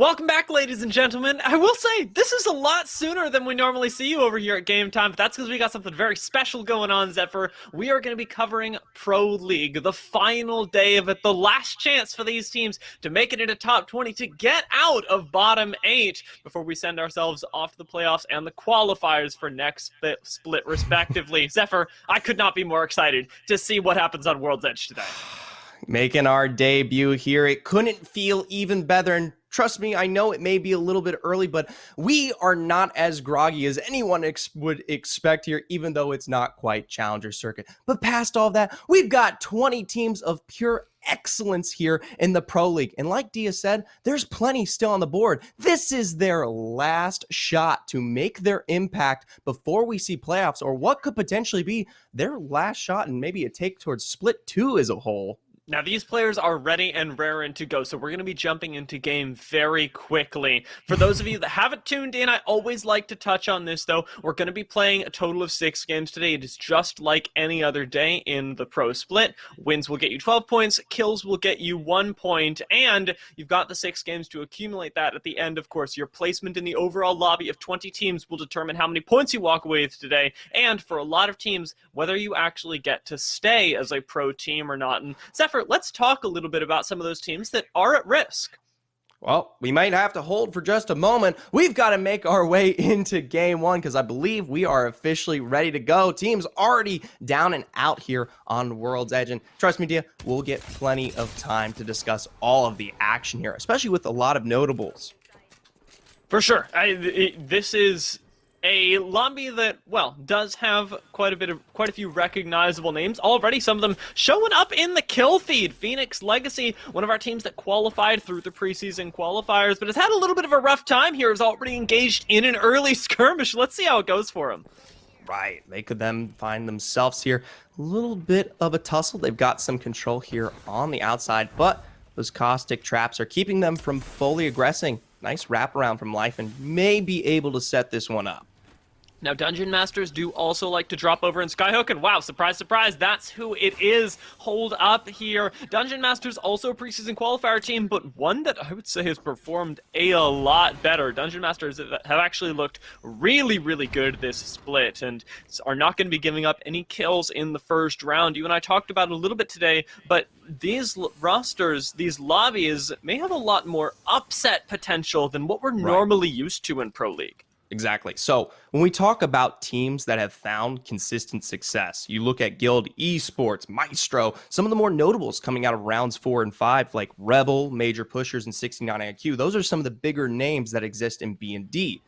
Welcome back, ladies and gentlemen. I will say, this is a lot sooner than we normally see you over here at Game Time, but that's because we got something very special going on, Zephyr. We are going to be covering Pro League, the final day of it, the last chance for these teams to make it into top 20, to get out of bottom 8 before we send ourselves off to the playoffs and the qualifiers for next split, respectively. Zephyr, I could not be more excited to see what happens on World's Edge today. Making our debut here. It couldn't feel even better. And trust me, I know it may be a little bit early, but we are not as groggy as anyone would expect here, even though it's not quite Challenger Circuit. But past all that, we've got 20 teams of pure excellence here in the Pro League. And like Dia said, there's plenty still on the board. This is their last shot to make their impact before we see playoffs, or what could potentially be their last shot and maybe a take towards Split 2 as a whole. Now, these players are ready and raring to go, so we're going to be jumping into game very quickly. For those of you that haven't tuned in, I always like to touch on this, though. We're going to be playing a total of 6 games today. It is just like any other day in the Pro Split. Wins will get you 12 points, kills will get you 1 point, and you've got the 6 games to accumulate that at the end. Of course, your placement in the overall lobby of 20 teams will determine how many points you walk away with today, and for a lot of teams, whether you actually get to stay as a pro team or not. And Zephyr, let's talk a little bit about some of those teams that are at risk. Well, we might have to hold for just a moment. We've got to make our way into game 1 because I believe we are officially ready to go. Teams already down and out here on World's Edge. And trust me, Dia, we'll get plenty of time to discuss all of the action here, especially with a lot of notables. For sure. This is a lobby that, well, does have quite a few recognizable names already. Some of them showing up in the kill feed. Phoenix Legacy, one of our teams that qualified through the preseason qualifiers, but has had a little bit of a rough time here. Is already engaged in an early skirmish. Let's see how it goes for them. Right, they could then find themselves here a little bit of a tussle. They've got some control here on the outside, but those caustic traps are keeping them from fully aggressing. Nice wraparound from Life and may be able to set this one up. Now, Dungeon Masters do also like to drop over in Skyhook, and wow, surprise, surprise, that's who it is. Hold up here. Dungeon Masters also a preseason qualifier team, but one that I would say has performed a lot better. Dungeon Masters have actually looked really, really good this split, and are not going to be giving up any kills in the first round. You and I talked about it a little bit today, but these rosters, these lobbies, may have a lot more upset potential than what we're normally used to in Pro League. Exactly. So when we talk about teams that have found consistent success, you look at Guild, Esports, Maestro, some of the more notables coming out of rounds 4 and 5, like Rebel, Major Pushers, and 69 IQ. Those are some of the bigger names that exist in B&D.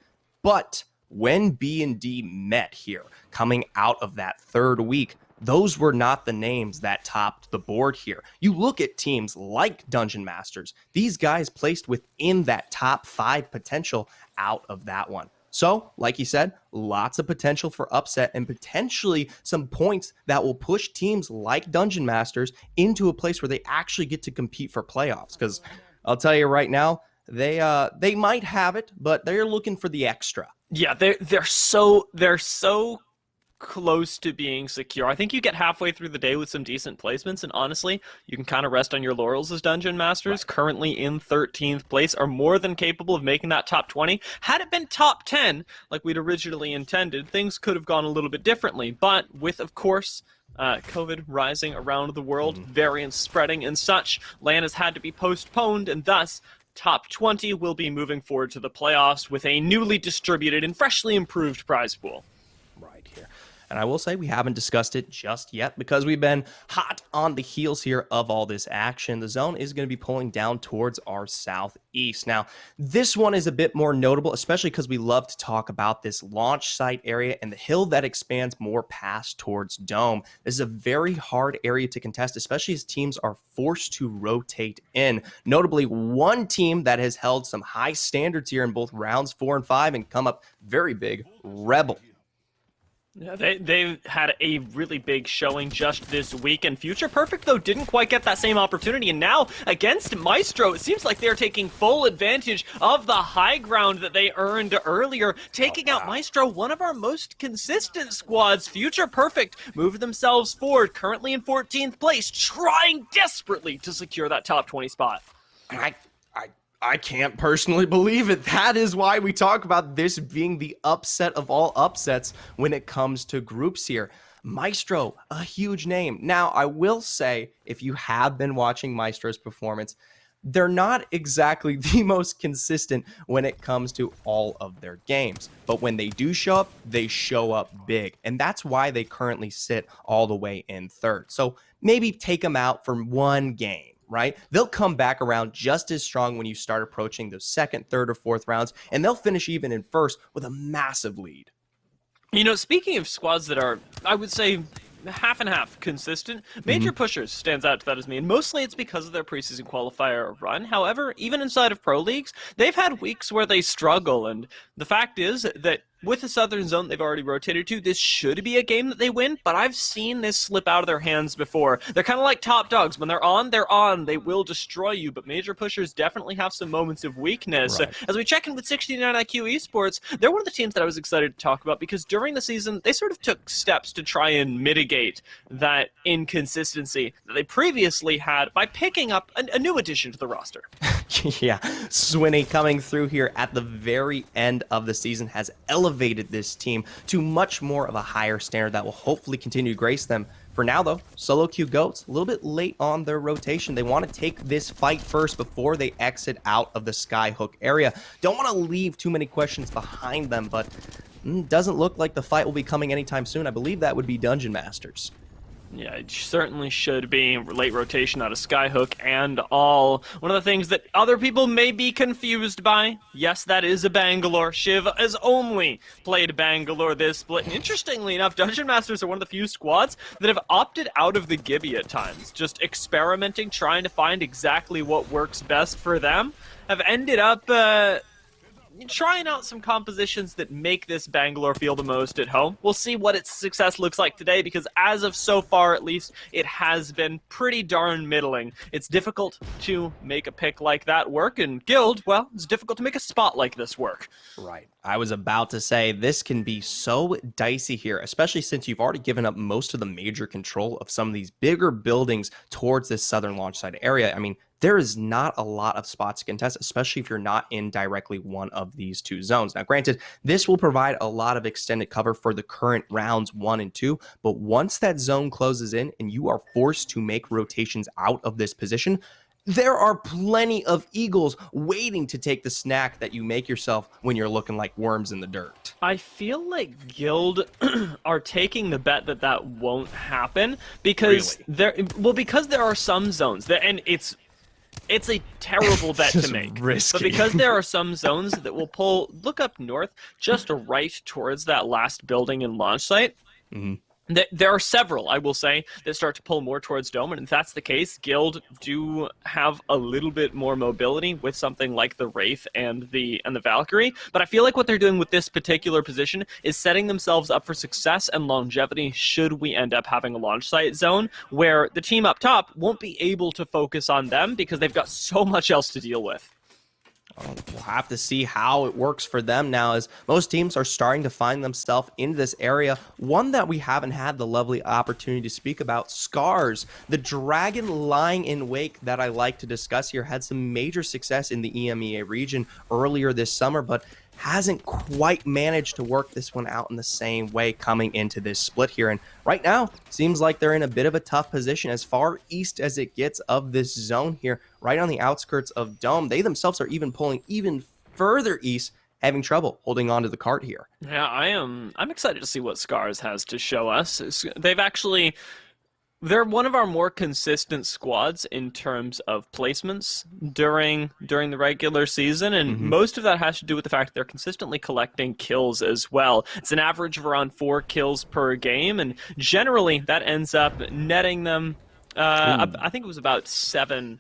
But when B&D met here, coming out of that third week, those were not the names that topped the board here. You look at teams like Dungeon Masters, these guys placed within that top 5 potential out of that one. So, like you said, lots of potential for upset and potentially some points that will push teams like Dungeon Masters into a place where they actually get to compete for playoffs. Because I'll tell you right now, they might have it, but they're looking for the extra. Yeah, they're so close to being secure. I think you get halfway through the day with some decent placements, and honestly, you can kind of rest on your laurels as Dungeon Masters. Right. Currently in 13th place, are more than capable of making that top 20. Had it been top 10, like we'd originally intended, things could have gone a little bit differently. But with, of course, COVID rising around the world, variants spreading and such, LAN has had to be postponed, and thus top 20 will be moving forward to the playoffs with a newly distributed and freshly improved prize pool. Right here. And I will say we haven't discussed it just yet because we've been hot on the heels here of all this action. The zone is going to be pulling down towards our southeast. Now, this one is a bit more notable, especially because we love to talk about this launch site area and the hill that expands more past towards Dome. This is a very hard area to contest, especially as teams are forced to rotate in. Notably, one team that has held some high standards here in both rounds 4 and 5 and come up very big, Rebel. Yeah, they've had a really big showing just this week, and Future Perfect, though, didn't quite get that same opportunity, and now, against Maestro, it seems like they're taking full advantage of the high ground that they earned earlier, taking out Maestro, one of our most consistent squads. Future Perfect moved themselves forward, currently in 14th place, trying desperately to secure that top 20 spot. I can't personally believe it. That is why we talk about this being the upset of all upsets when it comes to groups here. Maestro, a huge name. Now, I will say, if you have been watching Maestro's performance, they're not exactly the most consistent when it comes to all of their games. But when they do show up, they show up big. And that's why they currently sit all the way in third. So maybe take them out for one game. Right? They'll come back around just as strong when you start approaching those second, third, or fourth rounds, and they'll finish even in first with a massive lead. You know, speaking of squads that are, I would say, half and half consistent, Major Pushers stands out to that as me, and mostly it's because of their preseason qualifier run. However, even inside of pro leagues, they've had weeks where they struggle, and the fact is that with the Southern Zone they've already rotated to, this should be a game that they win, but I've seen this slip out of their hands before. They're kind of like top dogs. When they're on, they're on. They will destroy you, but Major Pushers definitely have some moments of weakness. Right. As we check in with 69 IQ Esports, they're one of the teams that I was excited to talk about because during the season, they sort of took steps to try and mitigate that inconsistency that they previously had by picking up a new addition to the roster. Yeah, Swinney coming through here at the very end of the season has elevated this team to much more of a higher standard that will hopefully continue to grace them. For now, though, Solo Q Goats a little bit late on their rotation. They want to take this fight first before they exit out of the Skyhook area. Don't want to leave too many questions behind them, but doesn't look like the fight will be coming anytime soon. I believe that would be Dungeon Masters. Yeah, it certainly should be late rotation out of Skyhook and all. One of the things that other people may be confused by, yes, that is a Bangalore. Shiv has only played Bangalore this split. And interestingly enough, Dungeon Masters are one of the few squads that have opted out of the Gibby at times. Just experimenting, trying to find exactly what works best for them. Have ended up trying out some compositions that make this Bangalore feel the most at home. We'll see what its success looks like today, because as of so far, at least, it has been pretty darn middling. It's difficult to make a pick like that work, and Guild, well, it's difficult to make a spot like this work. Right. I was about to say this can be so dicey here, especially since you've already given up most of the major control of some of these bigger buildings towards this southern launch site area. I mean, there is not a lot of spots to contest, especially if you're not in directly one of these two zones. Now, granted, this will provide a lot of extended cover for the current rounds 1 and 2, but once that zone closes in and you are forced to make rotations out of this position, there are plenty of eagles waiting to take the snack that you make yourself when you're looking like worms in the dirt. I feel like Guild are taking the bet that that won't happen because because there are some zones that, and it's a terrible bet to make. Risky. But because there are some zones that will pull, look up north, just right towards that last building and launch site. There are several, I will say, that start to pull more towards Dome, and if that's the case, Guild do have a little bit more mobility with something like the Wraith and the Valkyrie, but I feel like what they're doing with this particular position is setting themselves up for success and longevity should we end up having a launch site zone where the team up top won't be able to focus on them because they've got so much else to deal with. We'll have to see how it works for them now, as most teams are starting to find themselves in this area. One that we haven't had the lovely opportunity to speak about, Scars, the dragon lying in wake that I like to discuss here, had some major success in the EMEA region earlier this summer, but hasn't quite managed to work this one out in the same way coming into this split here. And right now, seems like they're in a bit of a tough position as far east as it gets of this zone here, right on the outskirts of Dome. They themselves are even pulling even further east, having trouble holding on to the cart here. Yeah, I'm excited to see what Scars has to show us. They're one of our more consistent squads in terms of placements during the regular season, and most of that has to do with the fact that they're consistently collecting kills as well. It's an average of around 4 kills per game, and generally that ends up netting them, I think it was about 7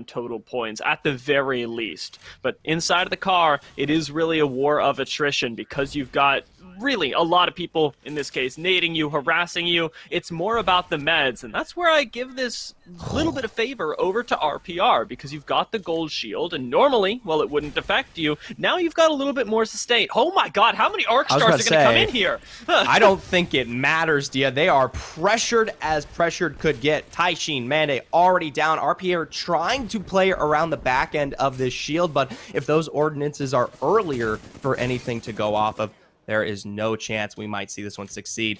total points at the very least. But inside of the car, it is really a war of attrition because you've got really a lot of people in this case nading you, harassing you. It's more about the meds, and that's where I give this little bit of favor over to RPR, because you've got the gold shield, and normally, well, it wouldn't affect you. Now you've got a little bit more sustain. Oh my god, how many arc stars are going to come in here? I don't think it matters, Dia. They are pressured as pressured could get. Taishin, Mande already down. RPR trying to play around the back end of this shield, but if those ordinances are earlier for anything to go off of, there is no chance we might see this one succeed.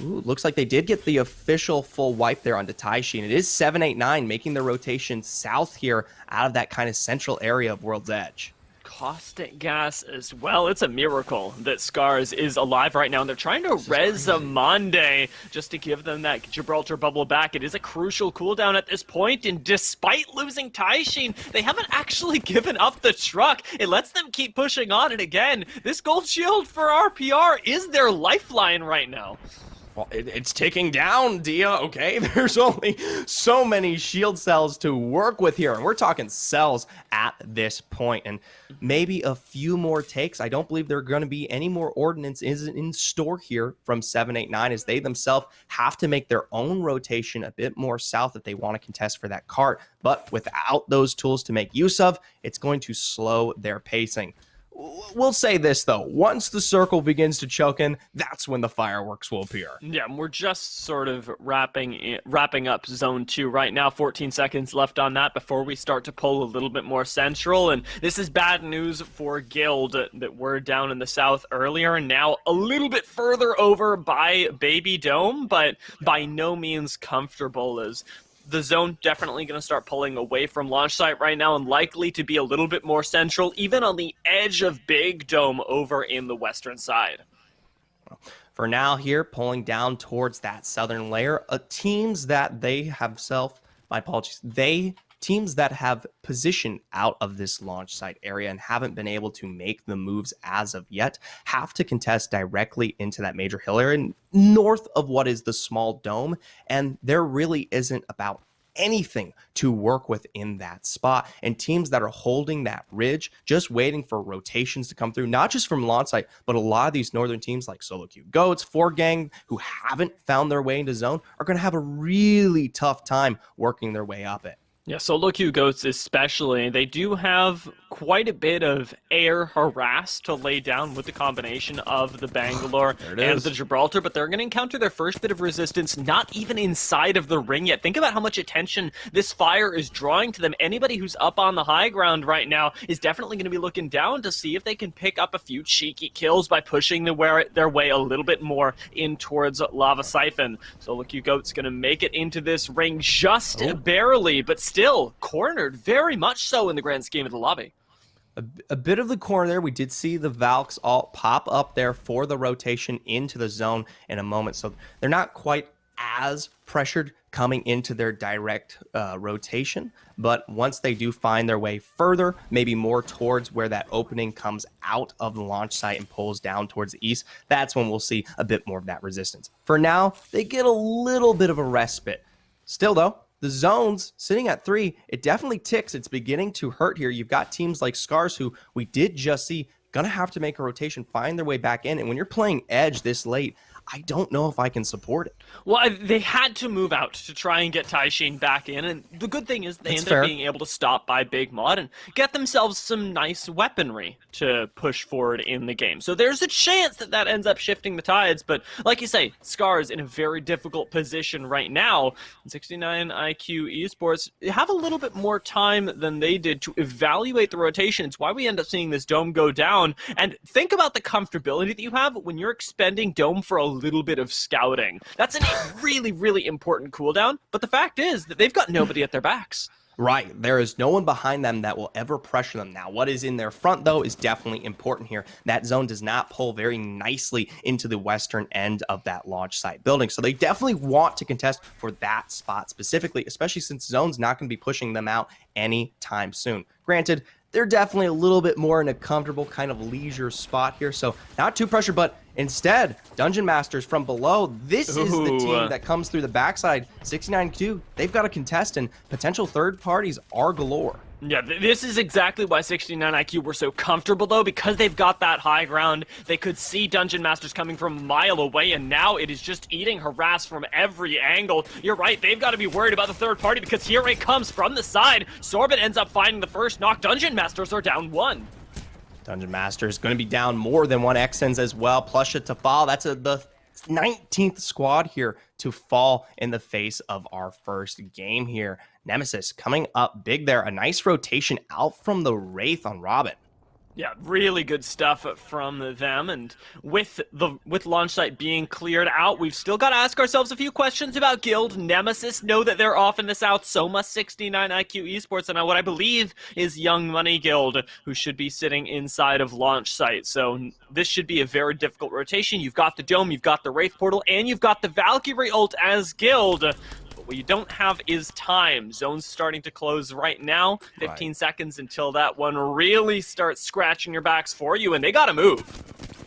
Ooh, looks like they did get the official full wipe there onto Taishin. It is 7-8-9, making the rotation south here out of that kind of central area of World's Edge. Caustic gas as well. It's a miracle that Scars is alive right now, and they're trying to res a Mande just to give them that Gibraltar bubble back. It is a crucial cooldown at this point, and despite losing Taishin, they haven't actually given up the truck. It lets them keep pushing on, and again, this gold shield for RPR is their lifeline right now. Well, it's ticking down, Dia, okay? There's only so many shield cells to work with here, and we're talking cells at this point, and maybe a few more takes. I don't believe there are going to be any more ordnances in store here from 7-8-9, as they themselves have to make their own rotation a bit more south if they want to contest for that cart, but without those tools to make use of, it's going to slow their pacing. We'll say this, though. Once the circle begins to choke in, that's when the fireworks will appear. Yeah, we're just sort of wrapping up Zone 2 right now. 14 seconds left on that before we start to pull a little bit more central. And this is bad news for Guild that we're down in the south earlier and now a little bit further over by Baby Dome, but by no means comfortable, as the zone definitely going to start pulling away from launch site right now and likely to be a little bit more central, even on the edge of Big Dome over in the western side. For now here, pulling down towards that southern layer, teams that they have teams that have position out of this launch site area and haven't been able to make the moves as of yet have to contest directly into that major hill area north of what is the small dome, and there really isn't about anything to work with in that spot. And teams that are holding that ridge, just waiting for rotations to come through, not just from launch site, but a lot of these northern teams like Solo Q Goats, 4Gang, who haven't found their way into zone, are going to have a really tough time working their way up it. Yeah, Solo Q Goats especially, they do have quite a bit of air harass to lay down with the combination of the Bangalore and the Gibraltar, but they're going to encounter their first bit of resistance not even inside of the ring yet. Think about how much attention this fire is drawing to them. Anybody who's up on the high ground right now is definitely going to be looking down to see if they can pick up a few cheeky kills by pushing their way a little bit more in towards Lava Siphon. Solo Q Goats going to make it into this ring just barely, but still cornered very much so in the grand scheme of the lobby. A bit of the corner there. We did see the Valks all pop up there for the rotation into the zone in a moment, so they're not quite as pressured coming into their direct rotation, but once they do find their way further, maybe more towards where that opening comes out of the launch site and pulls down towards the east, that's when we'll see a bit more of that resistance. For now, they get a little bit of a respite. Still though, the zones sitting at 3, it definitely ticks. It's beginning to hurt here. You've got teams like Scars, who we did just see, gonna have to make a rotation, find their way back in. And when you're playing Edge this late, I don't know if I can support it. Well, they had to move out to try and get Taishin back in, and the good thing is they ended up being able to stop by Big Mod and get themselves some nice weaponry to push forward in the game. So there's a chance that that ends up shifting the tides, but like you say, Scars in a very difficult position right now. 69 IQ Esports have a little bit more time than they did to evaluate the rotation. It's why we end up seeing this dome go down, and think about the comfortability that you have when you're expending dome for a little bit of scouting. That's a really, really important cooldown, but the fact is that they've got nobody at their backs. Right. There is no one behind them that will ever pressure them. Now, what is in their front, though, is definitely important here. That zone does not pull very nicely into the western end of that launch site building. So they definitely want to contest for that spot specifically, especially since zone's not going to be pushing them out anytime soon. Granted, they're definitely a little bit more in a comfortable kind of leisure spot here, so not too pressured, but instead, Dungeon Masters from below, this is the team that comes through the backside. 69-2, they've got a contest, and potential third parties are galore. Yeah, this is exactly why 69 IQ were so comfortable, though, because they've got that high ground. They could see Dungeon Masters coming from a mile away, and now it is just eating harass from every angle. You're right, they've got to be worried about the third party, because here it comes from the side. Sorbet ends up finding the first knock. Dungeon Masters are down 1. Dungeon Master is going to be down more than 1 Xens as well. Plusha to fall. That's the 19th squad here to fall in the face of our first game here. Nemesis coming up big there. A nice rotation out from the Wraith on Robin. Yeah, really good stuff from them, and with launch site being cleared out, we've still got to ask ourselves a few questions about Guild. Nemesis know that they're off in the south, so must 69 IQ Esports, and what I believe is Young Money Guild, who should be sitting inside of launch site. So this should be a very difficult rotation. You've got the Dome, you've got the Wraith Portal, and you've got the Valkyrie ult as Guild. What you don't have is time. Zone's starting to close right now. 15 seconds until that one really starts scratching your backs for you, and they gotta move.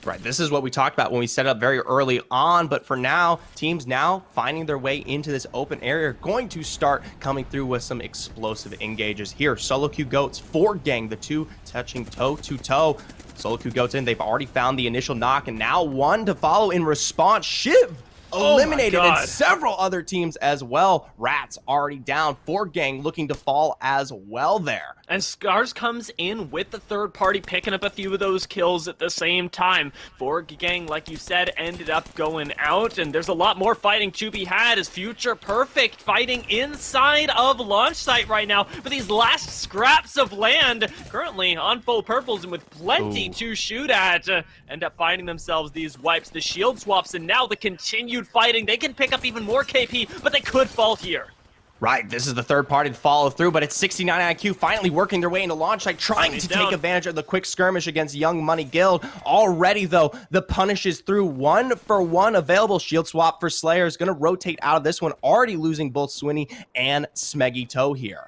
Right, this is what we talked about when we set up very early on, but for now, teams now finding their way into this open area are going to start coming through with some explosive engages here. Solo Q Goats, 4 gang, the 2 touching toe-to-toe. Solo Q Goats in, they've already found the initial knock, and now 1 to follow in response. Shiv eliminated, and several other teams as well. Rats already down. 4 gang looking to fall as well there. And Scars comes in with the third party, picking up a few of those kills at the same time. 4 gang, like you said, ended up going out, and there's a lot more fighting to be had as Future Perfect fighting inside of launch site right now for these last scraps of land. Currently on full purples and with plenty to shoot at. End up finding themselves these wipes, the shield swaps, and now the continued fighting. They can pick up even more KP, but they could fall here. Right, this is the third party to follow through, but it's 69 IQ finally working their way into launch site, trying to take advantage of the quick skirmish against Young Money Guild. Already, though, the punish is through. 1-for-1 available. Shield swap for Slayer is going to rotate out of this one, already losing both Swinny and Smeggy Toe here.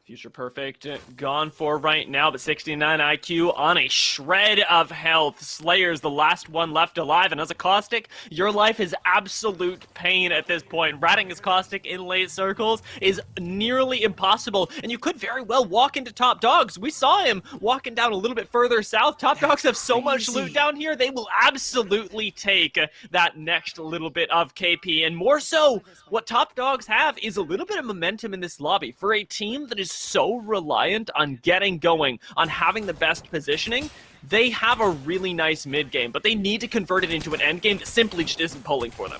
Future Perfect gone for right now, but 69 IQ on a shred of health. Slayer's the last one left alive, and as a Caustic, your life is absolute pain at this point. Ratting his Caustic in late circles is nearly impossible, and you could very well walk into Top Dogs. We saw him walking down a little bit further south. Top Dogs have so much loot down here, they will absolutely take that next little bit of KP, and more so, what Top Dogs have is a little bit of momentum in this lobby. For a team that is so reliant on getting going, on having the best positioning, they have a really nice mid game, but they need to convert it into an end game that simply just isn't pulling for them.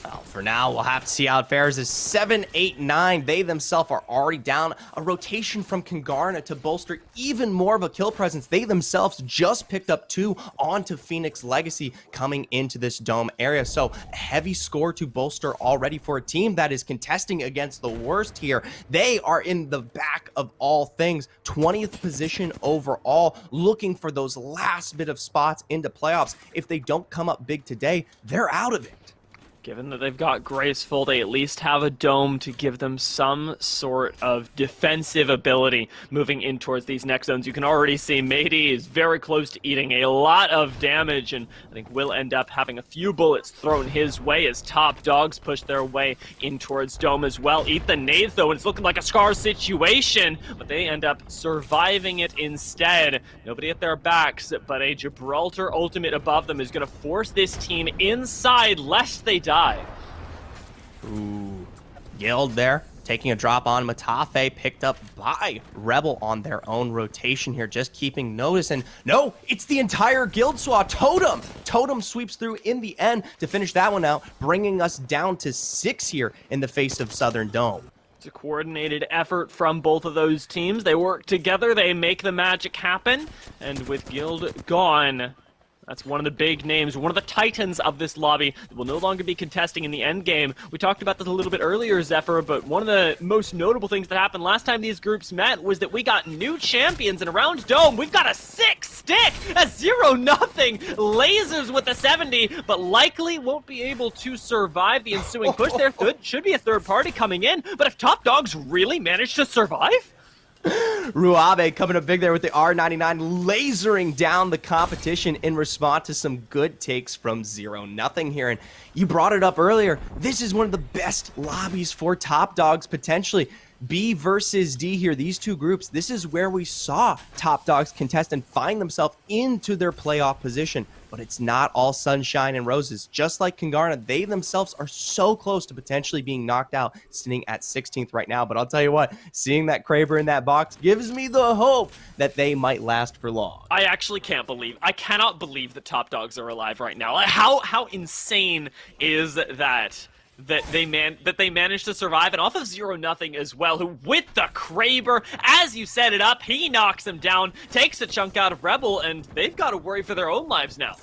Well, for now, we'll have to see how it fares. Is 7, 8, 9. They themselves are already down. A rotation from Kangarna to bolster even more of a kill presence. They themselves just picked up 2 onto Phoenix Legacy coming into this dome area. So a heavy score to bolster already for a team that is contesting against the worst here. They are in the back of all things. 20th position overall, looking for those last bit of spots into playoffs. If they don't come up big today, they're out of it. Given that they've got Graceful, they at least have a dome to give them some sort of defensive ability moving in towards these next zones. You can already see Matey is very close to eating a lot of damage, and I think will end up having a few bullets thrown his way as Top Dogs push their way in towards dome as well. Eat the nades, though, and it's looking like a Scar situation, but they end up surviving it instead. Nobody at their backs, but a Gibraltar ultimate above them is going to force this team inside lest they die. Ooh, Guild there, taking a drop on Matafe, picked up by Rebel on their own rotation here, just keeping notice. And no, it's the entire Guild swap. Totem! Totem sweeps through in the end to finish that one out, bringing us down to 6 here in the face of Southern Dome. It's a coordinated effort from both of those teams. They work together, they make the magic happen, and with Guild gone, that's one of the big names, one of the titans of this lobby that will no longer be contesting in the end game. We talked about this a little bit earlier, Zephyr, but one of the most notable things that happened last time these groups met was that we got new champions, and around Dome, we've got a 6-stick, a 0-0, lasers with a 70, but likely won't be able to survive the ensuing push there. Should be a third party coming in, but if Top Dogs really manage to survive? Ruabe coming up big there with the R99, lasering down the competition in response to some good takes from 0-0 here. And you brought it up earlier, this is one of the best lobbies for Top Dogs potentially. B versus D here, these two groups, this is where we saw Top Dogs contest and find themselves into their playoff position. But it's not all sunshine and roses. Just like Kangarna, they themselves are so close to potentially being knocked out, sitting at 16th right now. But I'll tell you what, seeing that Kraber in that box gives me the hope that they might last for long. I actually I cannot believe that Top Dogs are alive right now. How insane is that? That they managed to survive, and off of 0-0 as well, who with the Kraber, as you set it up, he knocks him down, takes a chunk out of Rebel, and they've got to worry for their own lives now.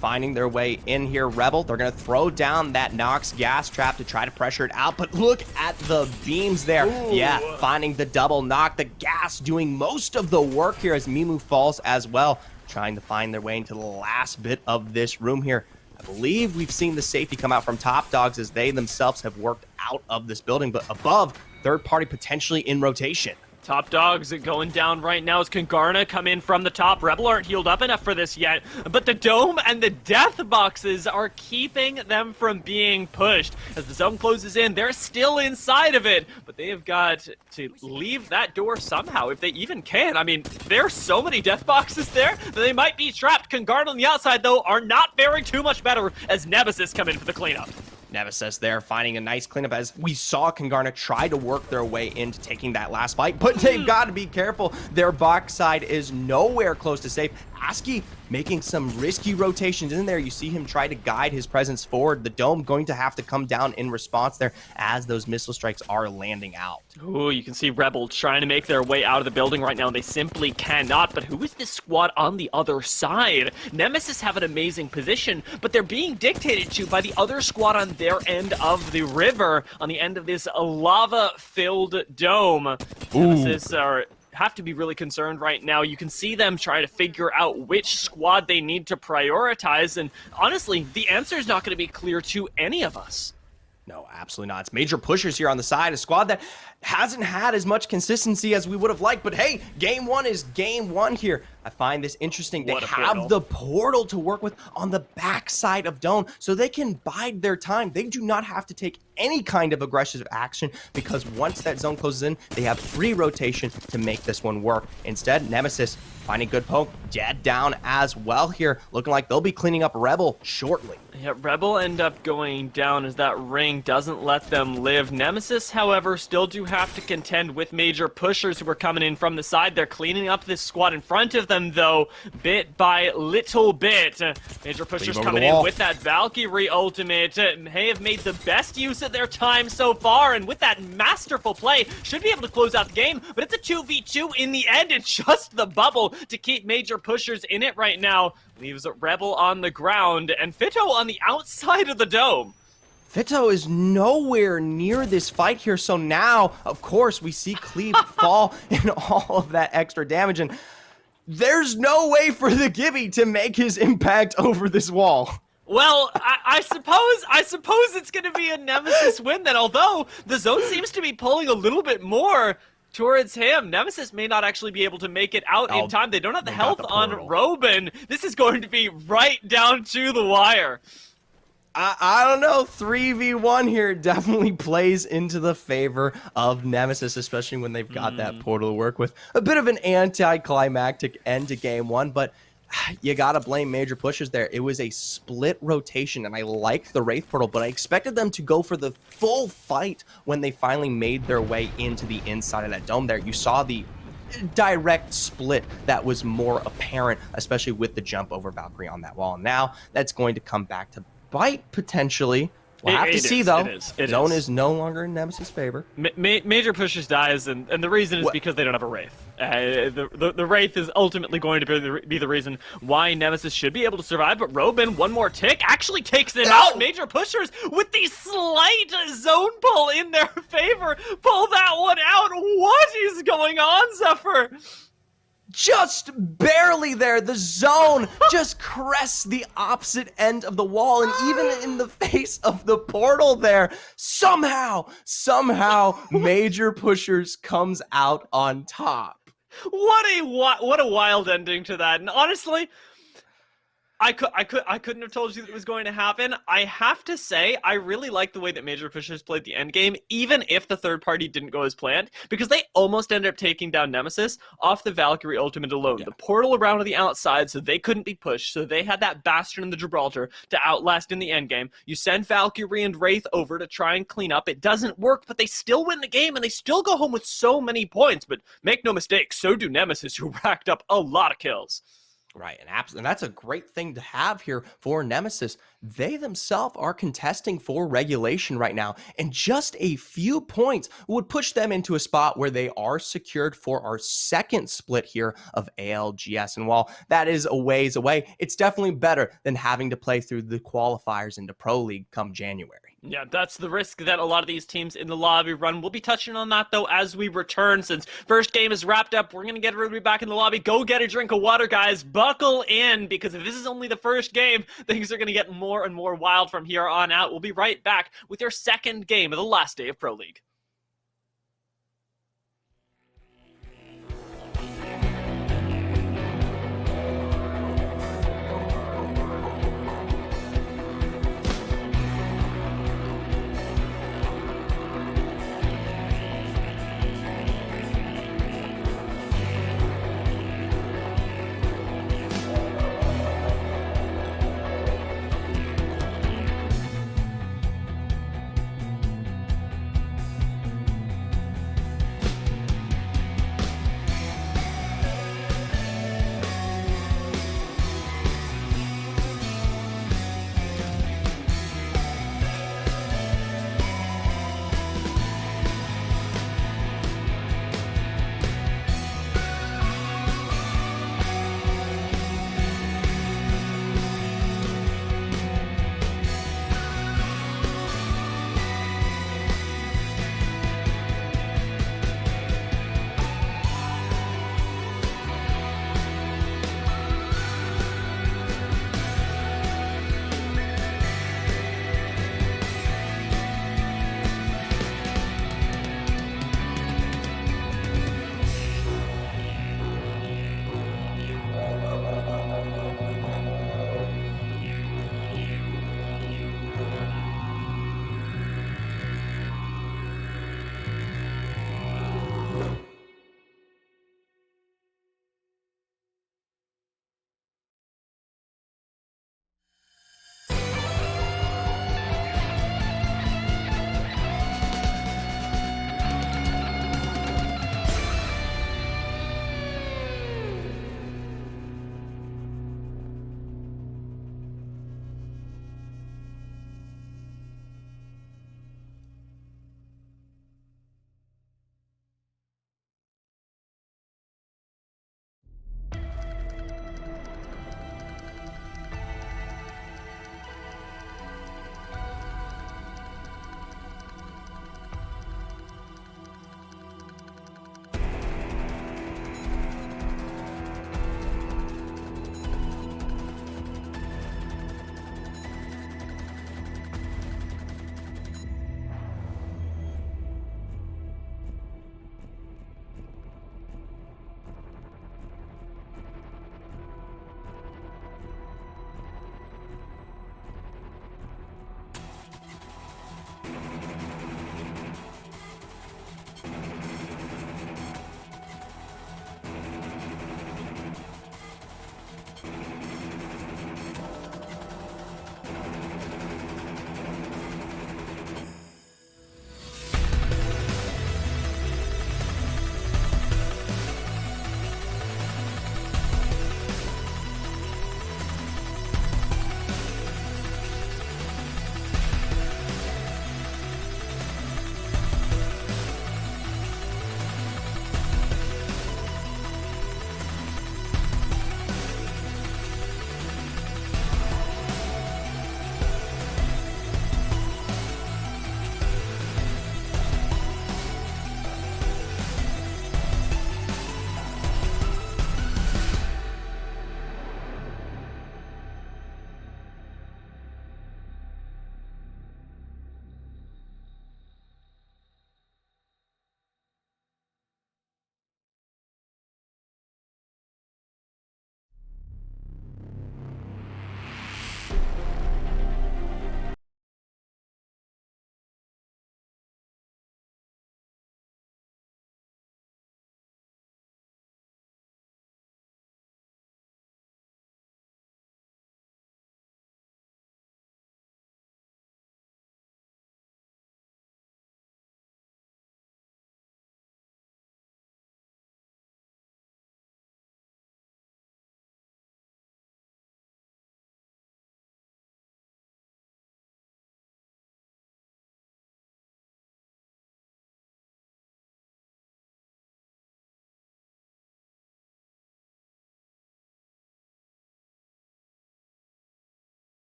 Finding their way in here, Rebel. They're going to throw down that Nox gas trap to try to pressure it out, but look at the beams there. Ooh. Yeah, finding the double knock. The gas doing most of the work here as Mimu falls as well, trying to find their way into the last bit of this room here. I believe we've seen the safety come out from Top Dogs as they themselves have worked out of this building, but above, third party potentially in rotation. Top Dogs going down right now as Kangarna come in from the top. Rebel aren't healed up enough for this yet, but the Dome and the Death Boxes are keeping them from being pushed. As the zone closes in, they're still inside of it, but they have got to leave that door somehow, if they even can. I mean, there's so many Death Boxes there that they might be trapped. Kangarna on the outside, though, are not faring too much better as Nemesis come in for the cleanup. Nemesis there finding a nice cleanup as we saw Kangarna try to work their way into taking that last fight, but they've got to be careful. Their box side is nowhere close to safe. Aski making some risky rotations in there. You see him try to guide his presence forward. The Dome going to have to come down in response there as those missile strikes are landing out. Ooh, you can see Rebel trying to make their way out of the building right now, and they simply cannot. But who is this squad on the other side? Nemesis have an amazing position, but they're being dictated to by the other squad on their end of the river, on the end of this lava-filled dome. Nemesis have to be really concerned right now. You can see them try to figure out which squad they need to prioritize, and honestly, the answer is not going to be clear to any of us. No, absolutely not. It's major pushers here on the side, a squad that hasn't had as much consistency as we would have liked, but hey, game one is game one here. I find this interesting. They have the portal to work with on the backside of Dome, so they can bide their time. They do not have to take any kind of aggressive action because once that zone closes in, they have free rotation to make this one work. Instead, Nemesis finding good poke, dead down as well here, looking like they'll be cleaning up Rebel shortly. Yeah, Rebel end up going down as that ring doesn't let them live. Nemesis, however, still do have to contend with major pushers who are coming in from the side. They're cleaning up this squad in front of them, though, bit by little bit. Major pushers coming in with that Valkyrie ultimate. They have made the best use of their time so far, and with that masterful play, should be able to close out the game, but it's a 2v2 in the end. It's just the bubble to keep major pushers in it right now. Leaves Rebel on the ground, and Fito on the outside of the Dome. Fito is nowhere near this fight here, so now, of course, we see Cleve fall in all of that extra damage, and there's no way for the Gibby to make his impact over this wall. Well, I suppose it's going to be a Nemesis win then, although the zone seems to be pulling a little bit more towards him. Nemesis may not actually be able to make it out in time. They don't have the health on Robin. This is going to be right down to the wire. I don't know, 3v1 here definitely plays into the favor of Nemesis, especially when they've got that portal to work with. A bit of an anticlimactic end to game one, but you gotta blame major pushers there. It was a split rotation, and I liked the Wraith portal, but I expected them to go for the full fight when they finally made their way into the inside of that dome there. You saw the direct split that was more apparent, especially with the jump over Valkyrie on that wall. Now that's going to come back to bite potentially. We'll have to see, though. Zone is no longer in Nemesis' favor. Major pushers dies, and the reason is because they don't have a Wraith. The Wraith is ultimately going to be the reason why Nemesis should be able to survive, but Robin, one more tick, actually takes them out. Major pushers, with the slight zone pull in their favor, pull that one out. What is going on, Zephyr? Just barely there. The zone just crests the opposite end of the wall, and even in the face of the portal there, somehow, major pushers comes out on top. What a wild ending to that. And honestly, I couldn't have told you that it was going to happen. I have to say, I really like the way that Major Pushers played the end game, even if the third party didn't go as planned, because they almost ended up taking down Nemesis off the Valkyrie ultimate alone. Yeah. The portal around to the outside, so they couldn't be pushed, so they had that Bastion in the Gibraltar to outlast in the end game. You send Valkyrie and Wraith over to try and clean up. It doesn't work, but they still win the game, and they still go home with so many points. But make no mistake, so do Nemesis, who racked up a lot of kills. Right, and that's a great thing to have here for Nemesis. They themselves are contesting for regulation right now, and just a few points would push them into a spot where they are secured for our second split here of ALGS. And while that is a ways away, it's definitely better than having to play through the qualifiers into Pro League come January. Yeah, that's the risk that a lot of these teams in the lobby run. We'll be touching on that, though, as we return. Since first game is wrapped up, we're going to get everybody back in the lobby. Go get a drink of water, guys. Buckle in, because if this is only the first game, things are going to get more and more wild from here on out. We'll be right back with your second game of the last day of Pro League.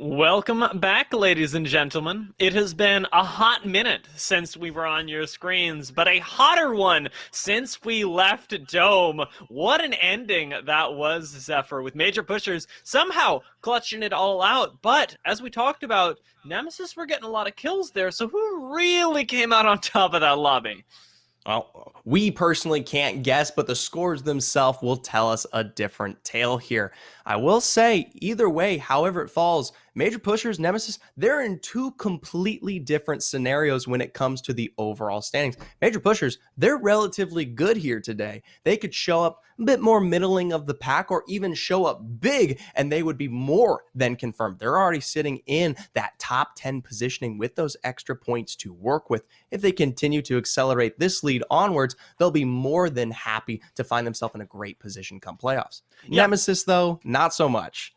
Welcome back, ladies and gentlemen. It has been a hot minute since we were on your screens, but a hotter one since we left Dome. What an ending that was, Zephyr, with major pushers somehow clutching it all out. But as we talked about, Nemesis were getting a lot of kills there, so who really came out on top of that lobby? Well, we personally can't guess, but the scores themselves will tell us a different tale here. I will say, either way, however it falls, Major Pushers, Nemesis, they're in two completely different scenarios when it comes to the overall standings. Major Pushers, they're relatively good here today. They could show up a bit more middling of the pack or even show up big, and they would be more than confirmed. They're already sitting in that top 10 positioning with those extra points to work with. If they continue to accelerate this lead onwards, they'll be more than happy to find themselves in a great position come playoffs. Yeah. Nemesis, though, not so much.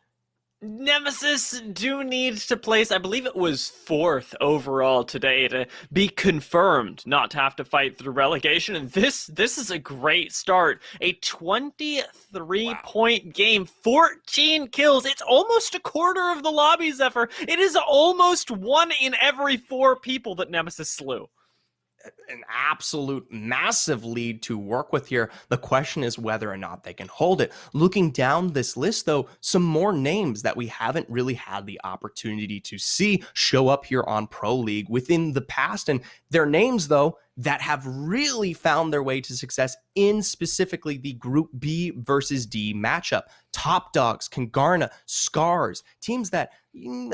Nemesis do need to place, I believe it was 4th overall today to be confirmed not to have to fight through relegation. And this is a great start. A 23-point game, 14 kills. It's almost a quarter of the lobby, Zephyr. It is almost 1 in every 4 people that Nemesis slew. An absolute massive lead to work with here. The question is whether or not they can hold it. Looking down this list, though, some more names that we haven't really had the opportunity to see show up here on Pro League within the past. And their names, though, that have really found their way to success in specifically the Group B versus D matchup. Top Dogs, Kangarna, Scars, teams that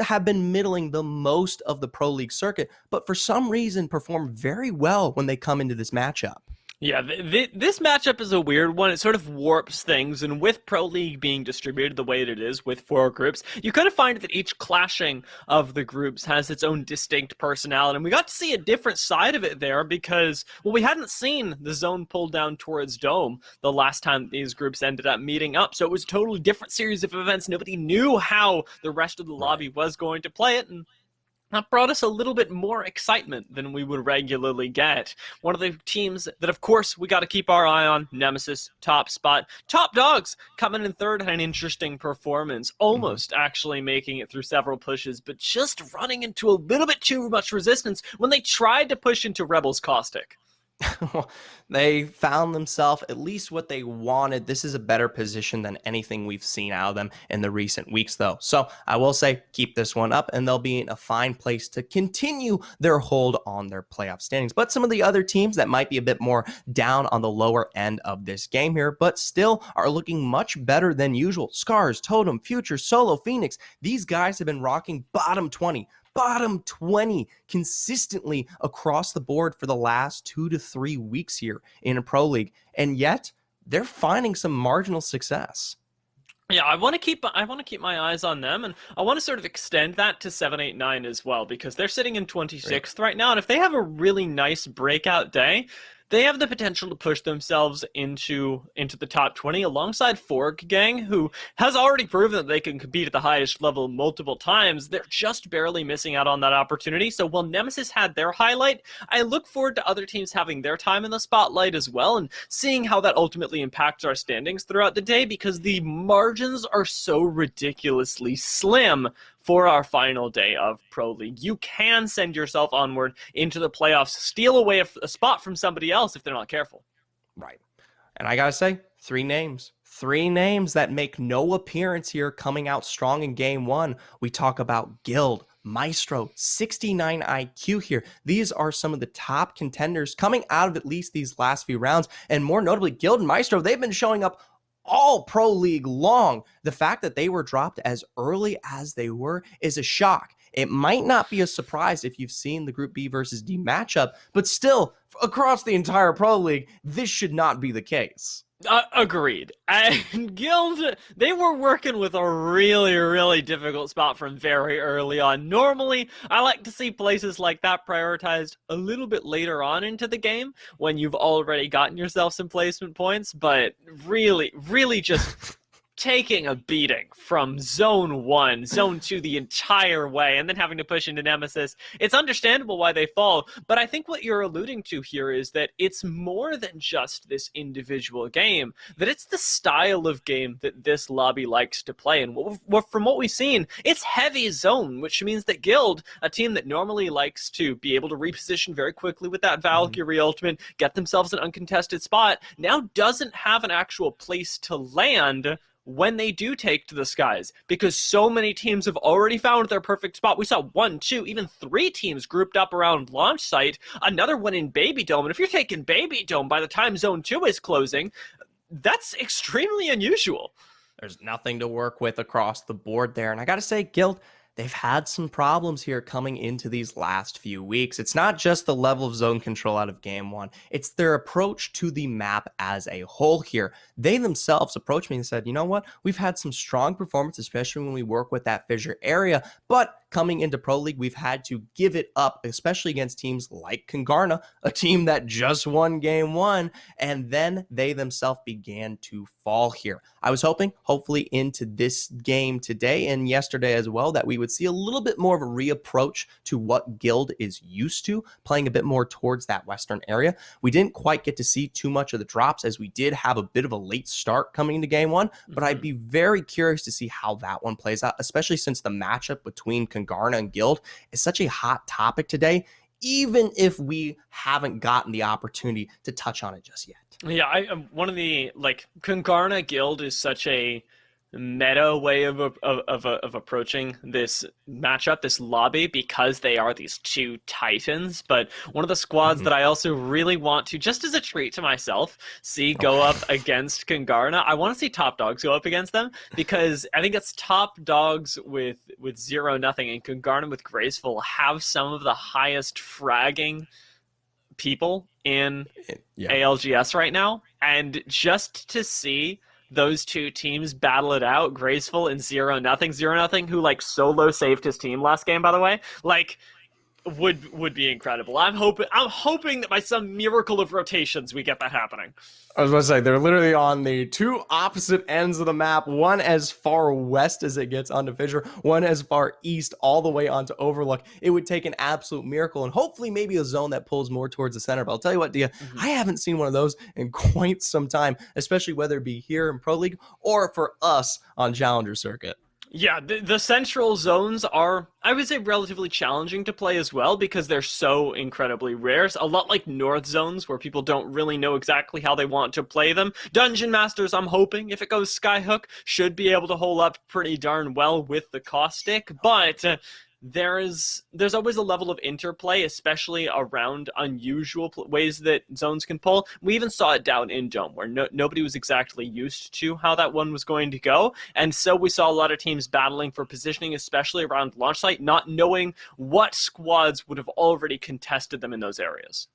have been middling the most of the Pro League circuit, but for some reason perform very well when they come into this matchup. Yeah, this matchup is a weird one. It sort of warps things, and with Pro League being distributed the way that it is with 4 groups, you kind of find that each clashing of the groups has its own distinct personality, and we got to see a different side of it there because, well, we hadn't seen the zone pulled down towards Dome the last time these groups ended up meeting up, so it was a totally different series of events. Nobody knew how the rest of the lobby was going to play it, and that brought us a little bit more excitement than we would regularly get. One of the teams that, of course, we got to keep our eye on, Nemesis, top spot. Top Dogs coming in 3rd, had an interesting performance, almost actually making it through several pushes, but just running into a little bit too much resistance when they tried to push into Rebels Caustic. They found themselves at least what they wanted. This is a better position than anything we've seen out of them in the recent weeks, though. So I will say keep this one up, and they'll be in a fine place to continue their hold on their playoff standings. But some of the other teams that might be a bit more down on the lower end of this game here, but still are looking much better than usual. Scars, Totem, Future, Solo, Phoenix. These guys have been rocking bottom 20 consistently across the board for the last 2 to 3 weeks here in a Pro League, and yet they're finding some marginal success. Yeah, I want to keep my eyes on them, and I want to sort of extend that to 789 as well, because they're sitting in 26th right now, and if they have a really nice breakout day, they have the potential to push themselves into the top 20 alongside Forg Gang, who has already proven that they can compete at the highest level multiple times. They're just barely missing out on that opportunity. So while Nemesis had their highlight, I look forward to other teams having their time in the spotlight as well and seeing how that ultimately impacts our standings throughout the day, because the margins are so ridiculously slim for our final day of Pro League. You can send yourself onward into the playoffs, steal away a spot from somebody else if they're not careful. Right. And I gotta say, 3 names. 3 names that make no appearance here coming out strong in game 1. We talk about Guild, Maestro, 69 IQ here. These are some of the top contenders coming out of at least these last few rounds. And more notably, Guild and Maestro, they've been showing up all Pro League long. The fact that they were dropped as early as they were is a shock. It might not be a surprise if you've seen the Group B versus D matchup, but still, across the entire Pro League, this should not be the case. Agreed. And Guild, they were working with a really, really difficult spot from very early on. Normally, I like to see places like that prioritized a little bit later on into the game when you've already gotten yourself some placement points, but really, really just taking a beating from Zone 1, Zone 2 the entire way, and then having to push into Nemesis. It's understandable why they fall, but I think what you're alluding to here is that it's more than just this individual game, that it's the style of game that this lobby likes to play. And from what we've seen, it's heavy zone, which means that Guild, a team that normally likes to be able to reposition very quickly with that Valkyrie ultimate, get themselves an uncontested spot, now doesn't have an actual place to land when they do take to the skies, because so many teams have already found their perfect spot. We saw 1, 2, even 3 teams grouped up around launch site, another one in Baby Dome, and if you're taking Baby Dome by the time Zone 2 is closing, that's extremely unusual. There's nothing to work with across the board there, and I gotta say, Guild, they've had some problems here coming into these last few weeks. It's not just the level of zone control out of game 1. It's their approach to the map as a whole here. They themselves approached me and said, you know what? We've had some strong performance, especially when we work with that fissure area, but coming into Pro League, we've had to give it up, especially against teams like Congarna, a team that just won game 1, and then they themselves began to fall here. I was hopefully into this game today and yesterday as well, that we would see a little bit more of a reapproach to what Guild is used to, playing a bit more towards that western area. We didn't quite get to see too much of the drops, as we did have a bit of a late start coming into game 1, but I'd be very curious to see how that one plays out, especially since the matchup between Congarna and Guild is such a hot topic today, even if we haven't gotten the opportunity to touch on it just yet. Yeah, one of the, Congarna Guild is such a meta way of approaching this matchup, this lobby, because they are these two titans. But one of the squads that I also really want to, just as a treat to myself, see go up against Congarna. I want to see Top Dogs go up against them, because I think it's Top Dogs with 0-0 and Congarna with Graceful have some of the highest fragging people in ALGS right now. And just to see those two teams battle it out, Graceful and 0-0, 0-0, who solo saved his team last game, by the way, would be incredible. I'm hoping that by some miracle of rotations we get that happening. I was about to say, they're literally on the two opposite ends of the map, one as far west as it gets onto Fissure, one as far east all the way onto Overlook. It would take an absolute miracle, and hopefully maybe a zone that pulls more towards the center. But I'll tell you what, Dia, I haven't seen one of those in quite some time, especially whether it be here in Pro League or for us on Challenger Circuit. Yeah, the central zones are, I would say, relatively challenging to play as well, because they're so incredibly rare. It's a lot like north zones, where people don't really know exactly how they want to play them. Dungeon Masters, I'm hoping, if it goes Skyhook, should be able to hold up pretty darn well with the Caustic, but there's always a level of interplay, especially around unusual ways that zones can pull. We even saw it down in Dome, where nobody was exactly used to how that one was going to go, and so we saw a lot of teams battling for positioning, especially around launch site, not knowing what squads would have already contested them in those areas.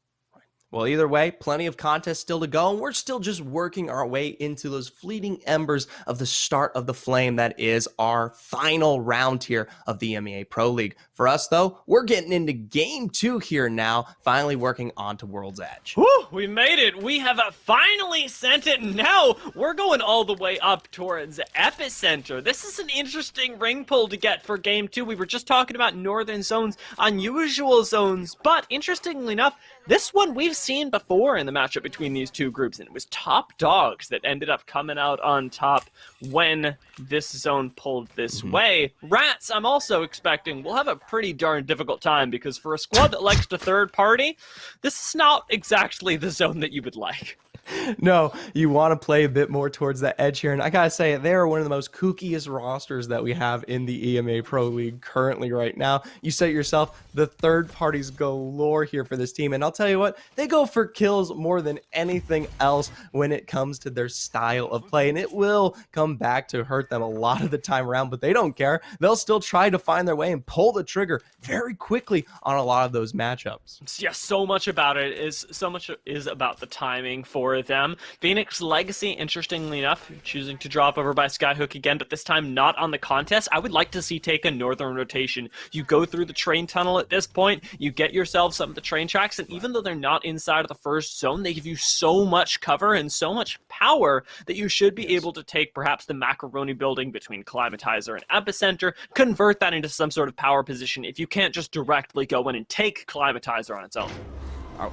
Well, either way, plenty of contests still to go, and we're still just working our way into those fleeting embers of the start of the flame that is our final round here of the EMEA Pro League. For us, though, we're getting into Game 2 here now, finally working on to World's Edge. Woo! We made it! We have finally sent it! Now we're going all the way up towards Epicenter. This is an interesting ring pull to get for Game 2. We were just talking about northern zones, unusual zones, but interestingly enough, this one we've seen before in the matchup between these two groups, and it was Top Dogs that ended up coming out on top when this zone pulled this way. Rats, I'm also expecting, will have a pretty darn difficult time, because for a squad that likes to third party, this is not exactly the zone that you would like. No, you want to play a bit more towards that edge here. And I got to say, they're one of the most kookiest rosters that we have in the EMEA Pro League currently right now. You say it yourself, the third parties galore here for this team. And I'll tell you what, they go for kills more than anything else when it comes to their style of play. And it will come back to hurt them a lot of the time around, but they don't care. They'll still try to find their way and pull the trigger very quickly on a lot of those matchups. Yeah, so much about it is about the timing for for them. Phoenix Legacy, interestingly enough, choosing to drop over by Skyhook again, but this time not on the contest. I would like to see take a northern rotation. You go through the train tunnel at this point, you get yourself some of the train tracks, and even though they're not inside of the first zone, they give you so much cover and so much power that you should be able to take perhaps the macaroni building between Climatizer and Epicenter, convert that into some sort of power position if you can't just directly go in and take Climatizer on its own.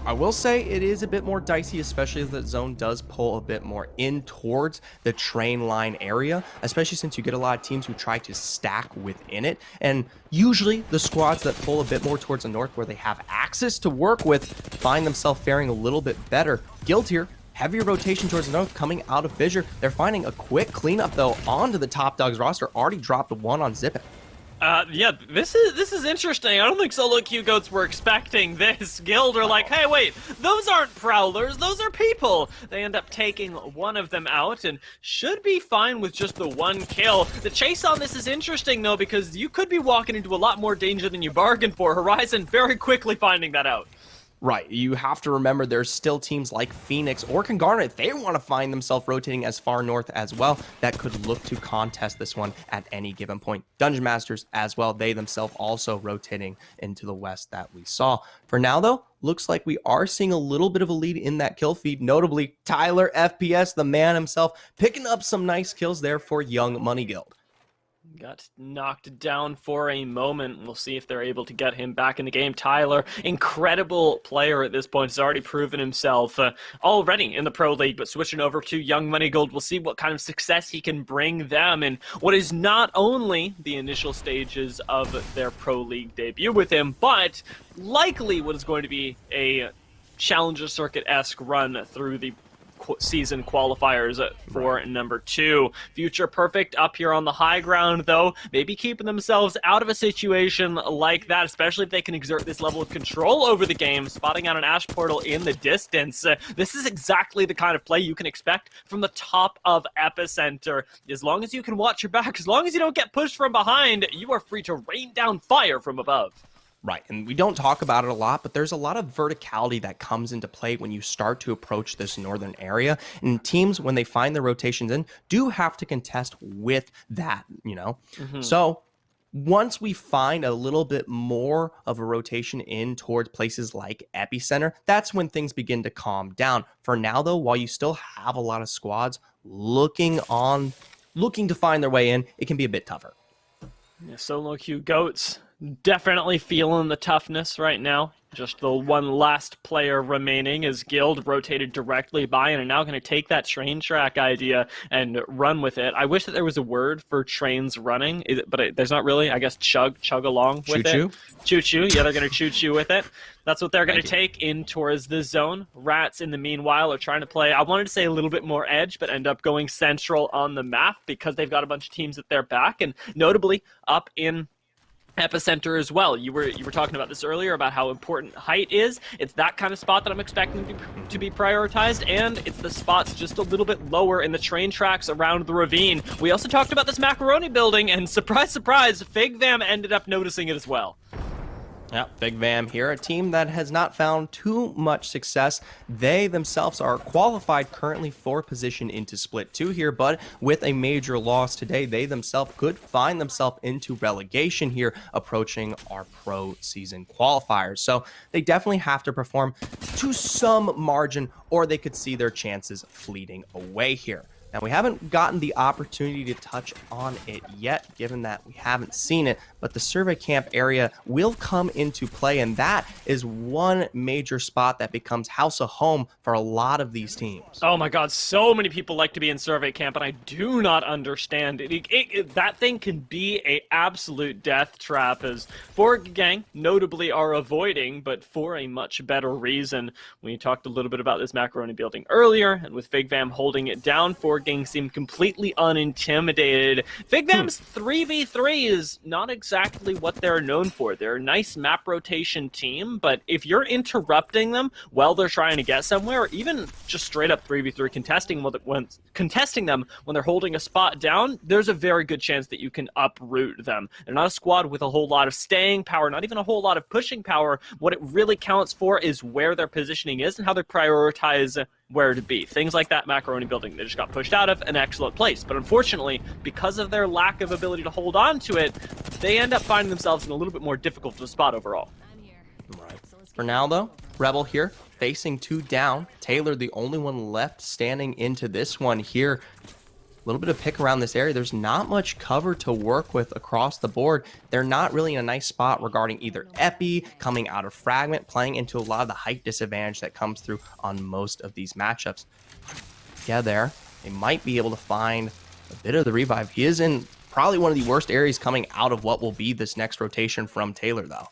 I will say it is a bit more dicey, especially as the zone does pull a bit more in towards the train line area, especially since you get a lot of teams who try to stack within it. And usually the squads that pull a bit more towards the north where they have access to work with find themselves faring a little bit better. Guild here, heavier rotation towards the north coming out of Fissure. They're finding a quick cleanup though onto the Top Dogs roster. Already dropped one on Zippin. Yeah, this is interesting. I don't think Solo Q Goats were expecting this. Guild are like, hey, wait, those aren't Prowlers, those are people. They end up taking one of them out and should be fine with just the one kill. The chase on this is interesting, though, because you could be walking into a lot more danger than you bargained for. Horizon very quickly finding that out. Right, you have to remember there's still teams like Phoenix or Kangaroo, if they want to find themselves rotating as far north as well, that could look to contest this one at any given point. Dungeon Masters as well, they themselves also rotating into the west that we saw. For now though, looks like we are seeing a little bit of a lead in that kill feed, notably Tyler FPS, the man himself, picking up some nice kills there for Young Money Guild. Got knocked down for a moment. We'll see if they're able to get him back in the game. Tyler, incredible player at this point, has already proven himself already in the Pro League, but switching over to Young Money Gold, we'll see what kind of success he can bring them in what is not only the initial stages of their Pro League debut with him, but likely what is going to be a Challenger Circuit-esque run through the season qualifiers for number 2. Future Perfect up here on the high ground, though, maybe keeping themselves out of a situation like that, especially if they can exert this level of control over the game, spotting out an Ash Portal in the distance. This is exactly the kind of play you can expect from the top of Epicenter. As long as you can watch your back, as long as you don't get pushed from behind, you are free to rain down fire from above. Right, and we don't talk about it a lot, but there's a lot of verticality that comes into play when you start to approach this northern area. And teams, when they find the rotations in, do have to contest with that, you know? So once we find a little bit more of a rotation in towards places like Epicenter, that's when things begin to calm down. For now, though, while you still have a lot of squads looking to find their way in, it can be a bit tougher. Yeah, Solo Q Goats definitely feeling the toughness right now. Just the one last player remaining as Guild rotated directly by and are now going to take that train track idea and run with it. I wish that there was a word for trains running, but there's not really. I guess chug along with it. Choo-choo. Yeah, they're going to choo-choo with it. That's what they're going to take in towards the zone. Rats, in the meanwhile, are trying to play, I wanted to say a little bit more edge, but end up going central on the map because they've got a bunch of teams at their back, and notably up in Epicenter as well. You were talking about this earlier about how important height is. It's that kind of spot that I'm expecting to be prioritized, and it's the spots just a little bit lower in the train tracks around the ravine. We also talked about this macaroni building, and surprise, surprise, Fig Vam ended up noticing it as well. Yeah, Big Vam here, a team that has not found too much success. They themselves are qualified currently for position into Split 2 here, but with a major loss today, they themselves could find themselves into relegation here, approaching our pro season qualifiers. So they definitely have to perform to some margin, or they could see their chances fleeting away here. Now, we haven't gotten the opportunity to touch on it yet, given that we haven't seen it, but the survey camp area will come into play, and that is one major spot that becomes house of home for a lot of these teams. Oh my god, so many people like to be in survey camp, and I do not understand it. That thing can be a absolute death trap, as Forg Gang notably are avoiding, but for a much better reason. We talked a little bit about this macaroni building earlier, and with Fig Vam holding it down, Forg Gang seemed completely unintimidated. Fig Vam's 3v3 is not exactly what they're known for. They're a nice map rotation team, but if you're interrupting them while they're trying to get somewhere, or even just straight up 3v3 contesting them when they're holding a spot down, there's a very good chance that you can uproot them. They're not a squad with a whole lot of staying power, not even a whole lot of pushing power. What it really counts for is where their positioning is and how they prioritize where to be. Things like that macaroni building they just got pushed out of an excellent place. But unfortunately, because of their lack of ability to hold on to it, they end up finding themselves in a little bit more difficult to spot overall. Right. For now, though, Rebel here facing 2 down. Taylor, the only one left standing into this one here. A little bit of pick around this area. There's not much cover to work with across the board. They're not really in a nice spot regarding either Epi, coming out of Fragment, playing into a lot of the height disadvantage that comes through on most of these matchups. Yeah, there. They might be able to find a bit of the revive. He is in probably one of the worst areas coming out of what will be this next rotation from Taylor, though.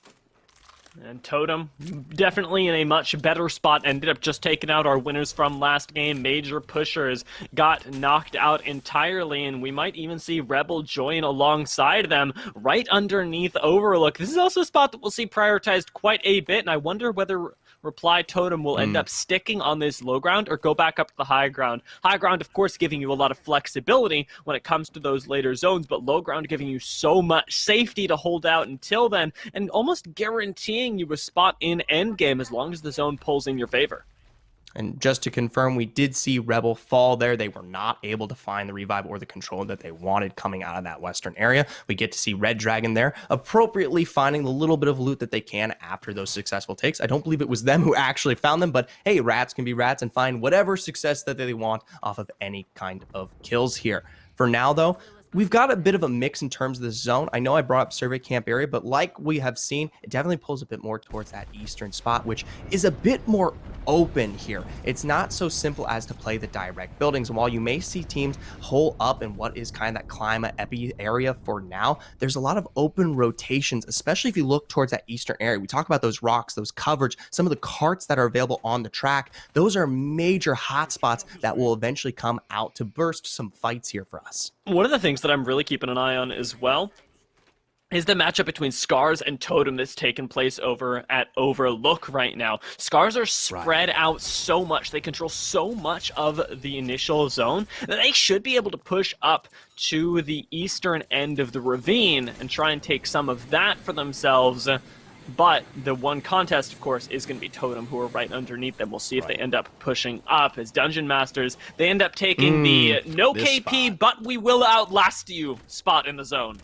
And Totem, definitely in a much better spot, ended up just taking out our winners from last game. Major pushers got knocked out entirely, and we might even see Rebel join alongside them right underneath Overlook. This is also a spot that we'll see prioritized quite a bit, and I wonder whether Reply Totem will end up sticking on this low ground or go back up to the high ground. High ground, of course, giving you a lot of flexibility when it comes to those later zones, but low ground giving you so much safety to hold out until then, and almost guaranteeing you a spot in endgame as long as the zone pulls in your favor. And just to confirm, we did see Rebel fall there. They were not able to find the revive or the control that they wanted coming out of that western area. We get to see Red Dragon there, appropriately finding the little bit of loot that they can after those successful takes. I don't believe it was them who actually found them, but hey, rats can be rats and find whatever success that they want off of any kind of kills here. For now, though, we've got a bit of a mix in terms of the zone. I know I brought up Survey Camp area, but like we have seen, it definitely pulls a bit more towards that eastern spot, which is a bit more open here. It's not so simple as to play the direct buildings. And while you may see teams hole up in what is kind of that climate epi area for now, there's a lot of open rotations, especially if you look towards that eastern area. We talk about those rocks, those coverage, some of the carts that are available on the track. Those are major hotspots that will eventually come out to burst some fights here for us. One of the things that I'm really keeping an eye on as well is the matchup between Scars and Totem that's taken place over at Overlook right now. Scars are spread out so much, they control so much of the initial zone, that they should be able to push up to the eastern end of the ravine and try and take some of that for themselves. But the one contest, of course, is going to be Totem, who are right underneath them. We'll see if they end up pushing up as Dungeon Masters. They end up taking the no KP, spot. but we will outlast you spot in the zone.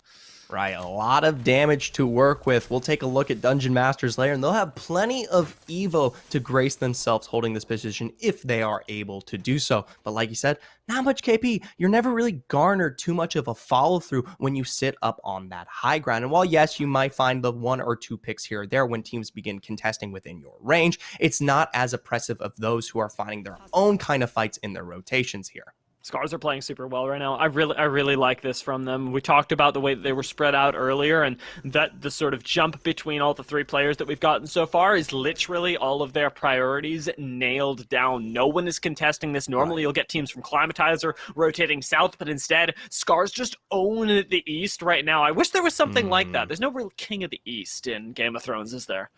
Right, a lot of damage to work with. We'll take a look at Dungeon Masters later, and they'll have plenty of Evo to grace themselves holding this position if they are able to do so. But like you said, not much KP. You're never really garnered too much of a follow-through when you sit up on that high ground. And while, yes, you might find the 1 or 2 picks here or there when teams begin contesting within your range, it's not as oppressive of those who are finding their own kind of fights in their rotations here. Scars are playing super well right now. I really like this from them. We talked about the way that they were spread out earlier, and that the sort of jump between all the 3 players that we've gotten so far is literally all of their priorities nailed down. No one is contesting this. Normally you'll get teams from Climatizer rotating south, but instead Scars just own the east right now. I wish there was something like that. There's no real king of the east in Game of Thrones, is there?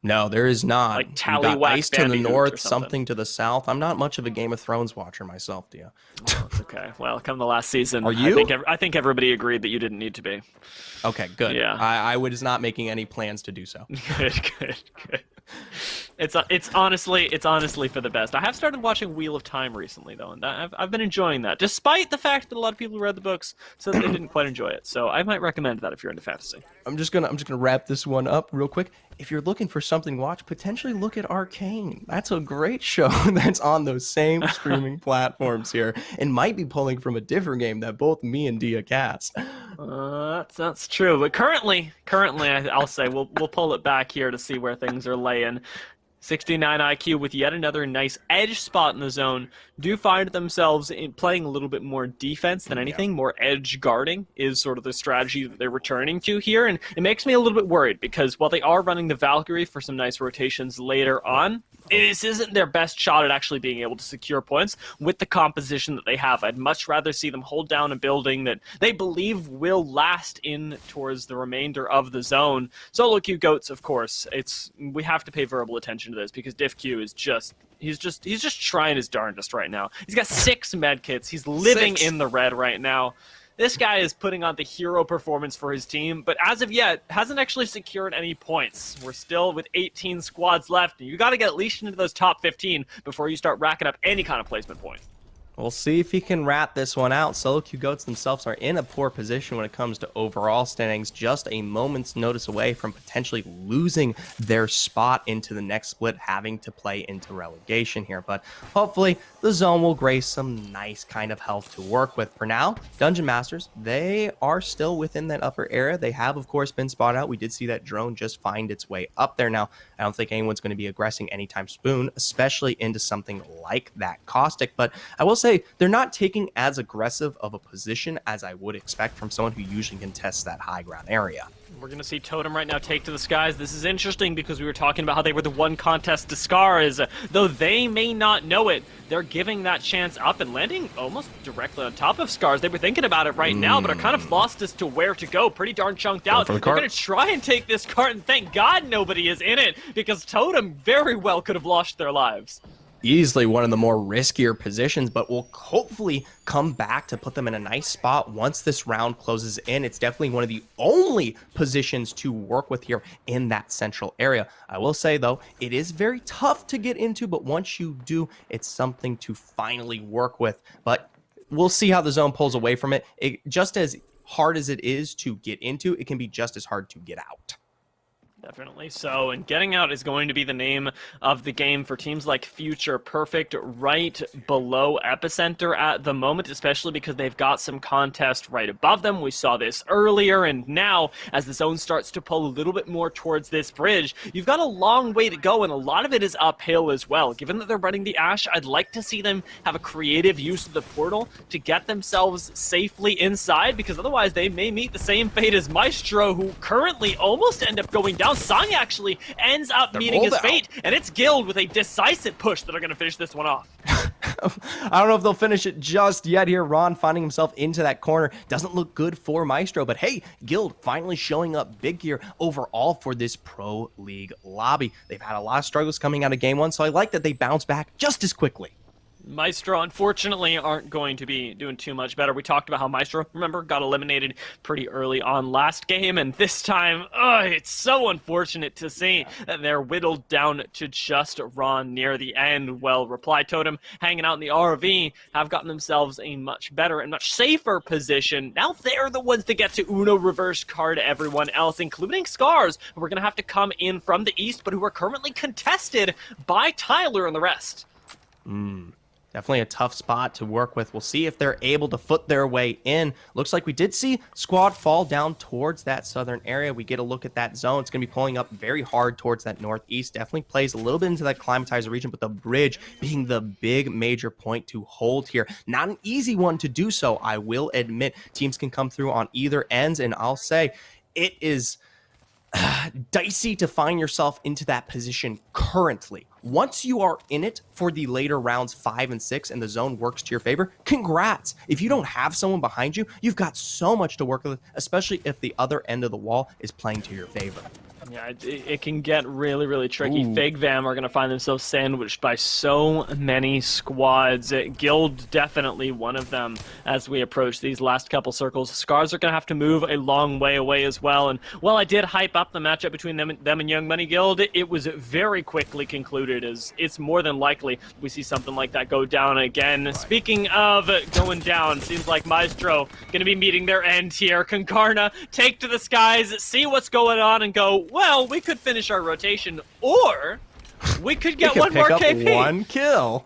No, there is not. Like You Tallywhack got ice to the Bandicoot or north, something. something to the south. I'm not much of a Game of Thrones watcher myself, do you? Oh, it's okay. Well, come the last season, Are you? I think everybody agreed that you didn't need to be. Okay, good. Yeah. I was not making any plans to do so. Good. It's honestly for the best. I have started watching Wheel of Time recently though, and I've been enjoying that, despite the fact that a lot of people who read the books said that they didn't quite enjoy it. So I might recommend that if you're into fantasy. I'm just gonna wrap this one up real quick. If you're looking for something to watch, potentially look at Arcane. That's a great show that's on those same streaming platforms here, and might be pulling from a different game that both me and Dia cast. That's true. But currently, I'll say we'll pull it back here to see where things are laying. 69 IQ with yet another nice edge spot in the zone do find themselves in playing a little bit more defense than anything. More edge guarding is sort of the strategy that they're returning to here, and it makes me a little bit worried because while they are running the Valkyrie for some nice rotations later on, this isn't their best shot at actually being able to secure points with the composition that they have. I'd much rather see them hold down a building that they believe will last in towards the remainder of the zone. Solo Q Goats, of course, we have to pay verbal attention to this because Diff Q is he's just trying his darndest right now. He's got 6 med kits. He's living in the red right now. This guy is putting on the hero performance for his team, but as of yet, hasn't actually secured any points. We're still with 18 squads left, and you got to get at least into those top 15 before you start racking up any kind of placement point. We'll see if he can wrap this one out. Solo Q Goats themselves are in a poor position when it comes to overall standings, just a moment's notice away from potentially losing their spot into the next split, having to play into relegation here. But hopefully the zone will grace some nice kind of health to work with. For now, Dungeon Masters, they are still within that upper area. They have, of course, been spotted out. We did see that drone just find its way up there. Now, I don't think anyone's going to be aggressing anytime soon, especially into something like that Caustic. But I will say, they're not taking as aggressive of a position as I would expect from someone who usually contests that high ground area. We're going to see Totem right now take to the skies. This is interesting because we were talking about how they were the one contest to Scars. Though they may not know it, they're giving that chance up and landing almost directly on top of Scars. They were thinking about it right now, but are kind of lost as to where to go. Pretty darn chunked out. They're going to try and take this cart, and thank God nobody is in it, because Totem very well could have lost their lives. Easily one of the more riskier positions, but will hopefully come back to put them in a nice spot once this round closes in. It's definitely one of the only positions to work with here in that central area. I will say, though, it is very tough to get into, but once you do, it's something to finally work with. But we'll see how the zone pulls away from it. Just as hard as it is to get into, it can be just as hard to get out. Definitely so, and getting out is going to be the name of the game for teams like Future Perfect, right below Epicenter at the moment, especially because they've got some contest right above them. We saw this earlier, and now as the zone starts to pull a little bit more towards this bridge, you've got a long way to go, and a lot of it is uphill as well. Given that they're running the Ash, I'd like to see them have a creative use of the portal to get themselves safely inside, because otherwise they may meet the same fate as Maestro, who currently almost end up going down. Sang actually ends up meeting his fate, and it's Guild with a decisive push that are going to finish this one off. I don't know if they'll finish it just yet here. Ron finding himself into that corner. Doesn't look good for Maestro, but hey, Guild finally showing up big here overall for this Pro League lobby. They've had a lot of struggles coming out of game one, so I like that they bounce back just as quickly. Maestro, unfortunately, aren't going to be doing too much better. We talked about how Maestro, remember, got eliminated pretty early on last game, and this time, it's so unfortunate to see that they're whittled down to just Ron near the end. Well, Reply Totem, hanging out in the RV, have gotten themselves a much better and much safer position. Now they're the ones that get to Uno reverse card everyone else, including Scars, who are going to have to come in from the east, but who are currently contested by Tyler and the rest. Definitely a tough spot to work with. We'll see if they're able to foot their way in. Looks like we did see squad fall down towards that southern area. We get a look at that zone. It's going to be pulling up very hard towards that northeast. Definitely plays a little bit into that climatizer region, but the bridge being the big major point to hold here. Not an easy one to do so, I will admit. Teams can come through on either ends, and I'll say it is dicey to find yourself into that position currently. Once you are in it for the later rounds 5 and 6 and the zone works to your favor, congrats. If you don't have someone behind you, you've got so much to work with, especially if the other end of the wall is playing to your favor. Yeah, it can get really, really tricky. FigVam are going to find themselves sandwiched by so many squads. Guild definitely one of them as we approach these last couple circles. Scars are going to have to move a long way away as well. And while I did hype up the matchup between them and Young Money Guild, it was very quickly concluded, as it's more than likely we see something like that go down again. Speaking of going down, seems like Maestro going to be meeting their end here. Concarna take to the skies, see what's going on, and go, well, we could finish our rotation, or we could get one more KP. One kill.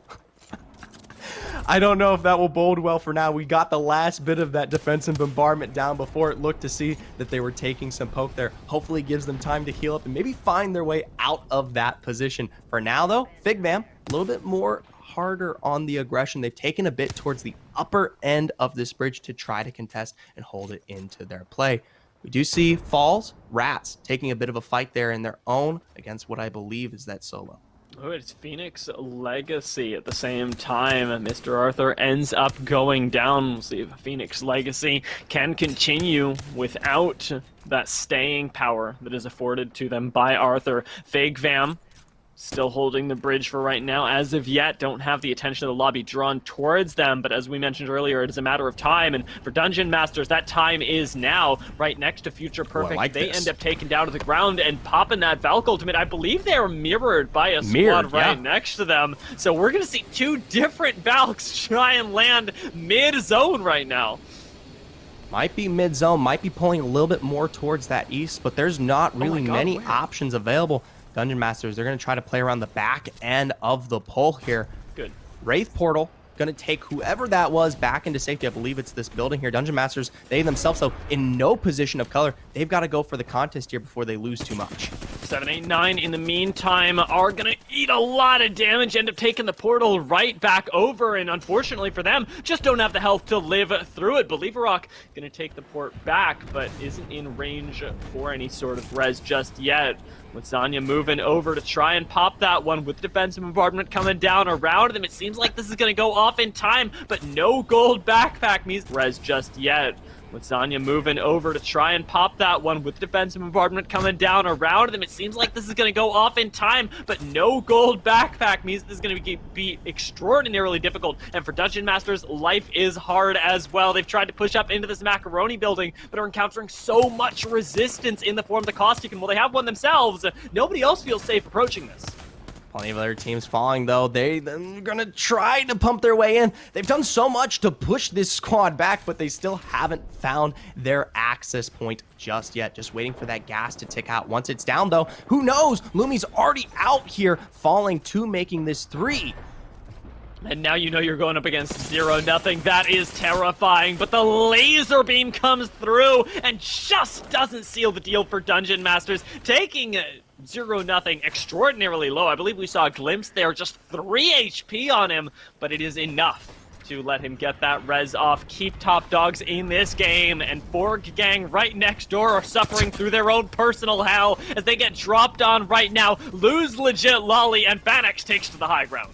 I don't know if that will bode well for now. We got the last bit of that defensive bombardment down before it looked to see that they were taking some poke there. Hopefully it gives them time to heal up and maybe find their way out of that position. For now, though, FigVam, a little bit more harder on the aggression. They've taken a bit towards the upper end of this bridge to try to contest and hold it into their play. We do see Falls, Rats, taking a bit of a fight there in their own against what I believe is that solo. Oh, it's Phoenix Legacy at the same time. Mr. Arthur ends up going down. We'll see if Phoenix Legacy can continue without that staying power that is afforded to them by Arthur. FigVam Still holding the bridge for right now. As of yet, don't have the attention of the lobby drawn towards them, but as we mentioned earlier, it is a matter of time, and for Dungeon Masters, that time is now. Right next to Future Perfect, they end up taking down to the ground and popping that Valk ultimate. I believe they are mirrored by a squad right next to them, so we're going to see two different Valks try and land mid-zone right now. Might be mid-zone, might be pulling a little bit more towards that east, but there's not really many options available. Dungeon Masters, they're going to try to play around the back end of the pole here. Good. Wraith Portal, going to take whoever that was back into safety. I believe it's this building here. Dungeon Masters, they themselves, though, in no position of color. They've got to go for the contest here before they lose too much. 7, 8, 9 in the meantime are going to eat a lot of damage, end up taking the portal right back over, and unfortunately for them, just don't have the health to live through it. Believerrock going to take the port back, but isn't in range for any sort of res just yet. With Zanya moving over to try and pop that one with the defensive bombardment coming down around them. It seems like this is going to go off in time, but no gold backpack means res just yet. With Zanya moving over to try and pop that one with defensive bombardment coming down around them. It seems like this is going to go off in time, but no gold backpack means this is going to be extraordinarily difficult. And for Dungeon Masters, life is hard as well. They've tried to push up into this macaroni building, but are encountering so much resistance in the form of the caustic. And while they have one themselves, nobody else feels safe approaching this. Plenty of other teams falling, though. They're going to try to pump their way in. They've done so much to push this squad back, but they still haven't found their access point just yet. Just waiting for that gas to tick out. Once it's down, though, who knows? Lumi's already out here, falling to making this 3. And now you know you're going up against 0-0. That is terrifying, but the laser beam comes through and just doesn't seal the deal for Dungeon Masters, taking 0-0 extraordinarily low. I believe we saw a glimpse there, just 3 HP on him, but it is enough to let him get that res off. Keep top dogs in this game, and Borg Gang right next door are suffering through their own personal hell as they get dropped on right now, lose legit Lolly, and Fanex takes to the high ground.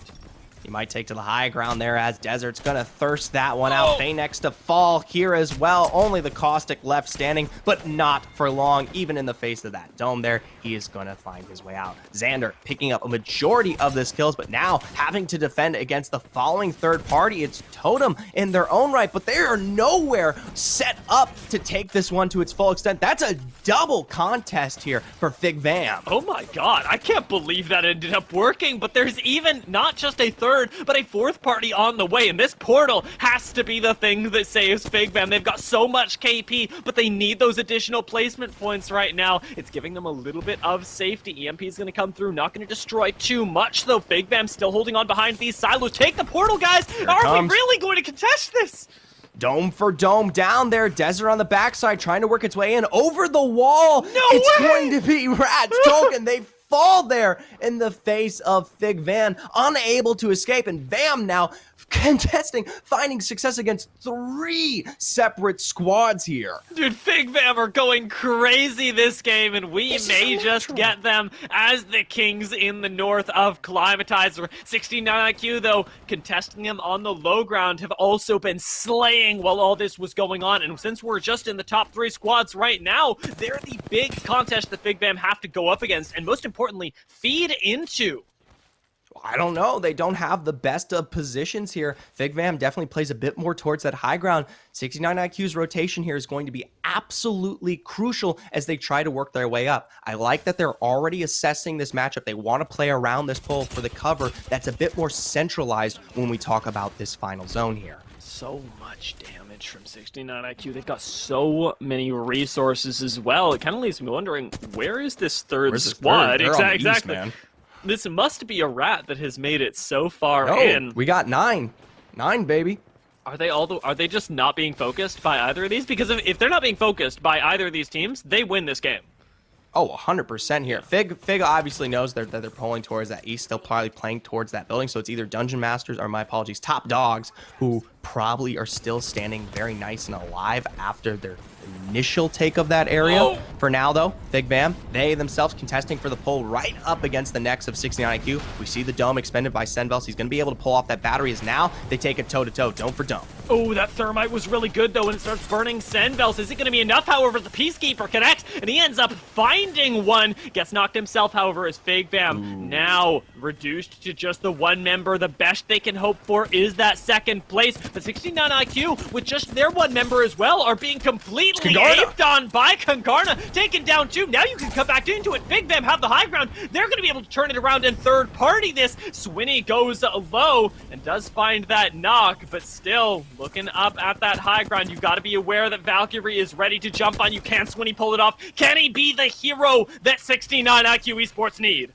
He might take to the high ground there as Desert's going to thirst that one out. Phanex to fall here as well. Only the Caustic left standing, but not for long. Even in the face of that dome there, he is going to find his way out. Xander picking up a majority of the kills, but now having to defend against the following third party. It's Totem in their own right, but they are nowhere set up to take this one to its full extent. That's a double contest here for Fig Vam. Oh my god, I can't believe that ended up working, but there's even not just a third, but a fourth party on the way, and this portal has to be the thing that saves Fig Vam. They've got so much KP, but they need those additional placement points right now. It's giving them a little bit of safety. EMP is going to come through, not going to destroy too much, though. Fig Vam still holding on behind these silos. Take the portal, guys! Are we really going to contest this? Dome for dome down there. Desert on the backside trying to work its way in over the wall. It's going to be Rat's Token. They fall there in the face of Fig Vam, unable to escape, and Vam now contesting, finding success against 3 separate squads here. Dude, Fig Vam are going crazy this game, and we may just get them as the kings in the north of Climatizer. 69 IQ, though, contesting them on the low ground, have also been slaying while all this was going on, and since we're just in the top 3 squads right now, they're the big contest that Fig Vam have to go up against, and most importantly, feed into. I don't know. They don't have the best of positions here. Fig Vam definitely plays a bit more towards that high ground. 69 IQ's rotation here is going to be absolutely crucial as they try to work their way up. I like that they're already assessing this matchup. They want to play around this pole for the cover that's a bit more centralized when we talk about this final zone here. So much damage from 69 IQ. They've got so many resources as well. It kind of leaves me wondering, where is this third squad? Exactly. East, this must be a rat that has made it so far in. We got 9. 9, baby. Are they just not being focused by either of these? Because if they're not being focused by either of these teams, they win this game. Oh, 100% here. Fig obviously knows that they're pulling towards that east, still probably playing towards that building, so it's either Dungeon Masters or, my apologies, Top Dogs, who probably are still standing very nice and alive after their initial take of that area. For now, though, Big Bam, they themselves contesting for the pull right up against the necks of 69 IQ. We see the dome expended by Senvels. He's going to be able to pull off that battery as now they take it toe-to-toe, dome for dome. Oh, that thermite was really good, though, and it starts burning Senvels. Is it going to be enough? However, the Peacekeeper connects, and he ends up finding one. Gets knocked himself, however, as Fig Bam now reduced to just the one member. The best they can hope for is that second place. But 69 IQ, with just their one member as well, are being completely aped on by Kangarna. Taken down, too. Now you can come back into it. Fig Bam have the high ground. They're going to be able to turn it around and third party this. Swinny goes low and does find that knock, but still looking up at that high ground. You've got to be aware that Valkyrie is ready to jump on you. Can Swinny pull it off? Can he be the hero that 69 IQ Esports need?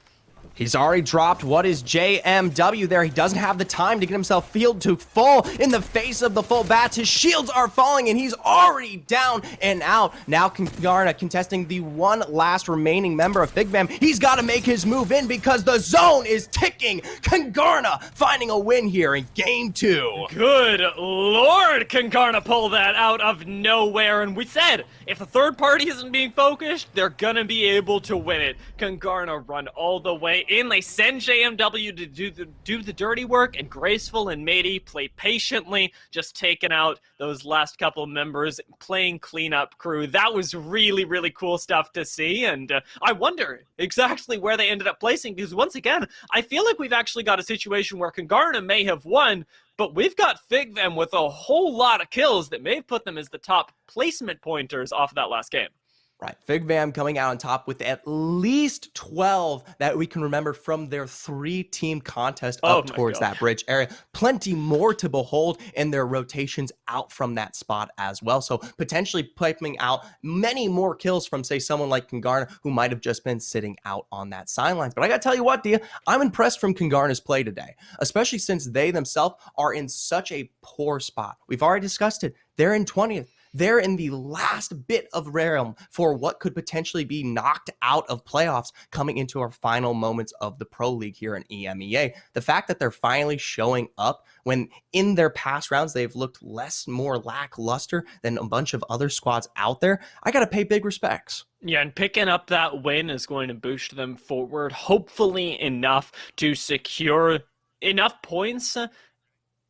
He's already dropped what is JMW there. He doesn't have the time to get himself field to full in the face of the full bats. His shields are falling and he's already down and out. Now Kangarna contesting the one last remaining member of Big Bam. He's got to make his move in because the zone is ticking. Kangarna finding a win here in game 2. Good lord, Kangarna pull that out of nowhere. And we said, if the third party isn't being focused, they're gonna be able to win it. Kangarna run all the way in. They send JMW to do the dirty work, and Graceful and Matey play patiently, just taking out those last couple members, playing cleanup crew. That was really, really cool stuff to see, and I wonder exactly where they ended up placing, because once again, I feel like we've actually got a situation where Kangarna may have won, but we've got Fig Them with a whole lot of kills that may have put them as the top placement pointers off of that last game. Right, Fig Bam coming out on top with at least 12 that we can remember from their 3-team contest up towards that bridge area. Plenty more to behold in their rotations out from that spot as well. So potentially piping out many more kills from, say, someone like Kangarna, who might have just been sitting out on that sidelines. But I gotta tell you what, Dia, I'm impressed from Kangarna's play today, especially since they themselves are in such a poor spot. We've already discussed it. They're in 20th. They're in the last bit of realm for what could potentially be knocked out of playoffs coming into our final moments of the Pro League here in EMEA. The fact that they're finally showing up when in their past rounds they've looked more lackluster than a bunch of other squads out there, I got to pay big respects. Yeah, and picking up that win is going to boost them forward, hopefully enough to secure enough points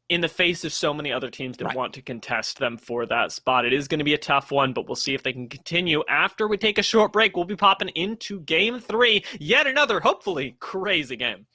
in the face of so many other teams that want to contest them for that spot. It is going to be a tough one, but we'll see if they can continue. After we take a short break, we'll be popping into game 3, yet another, hopefully, crazy game.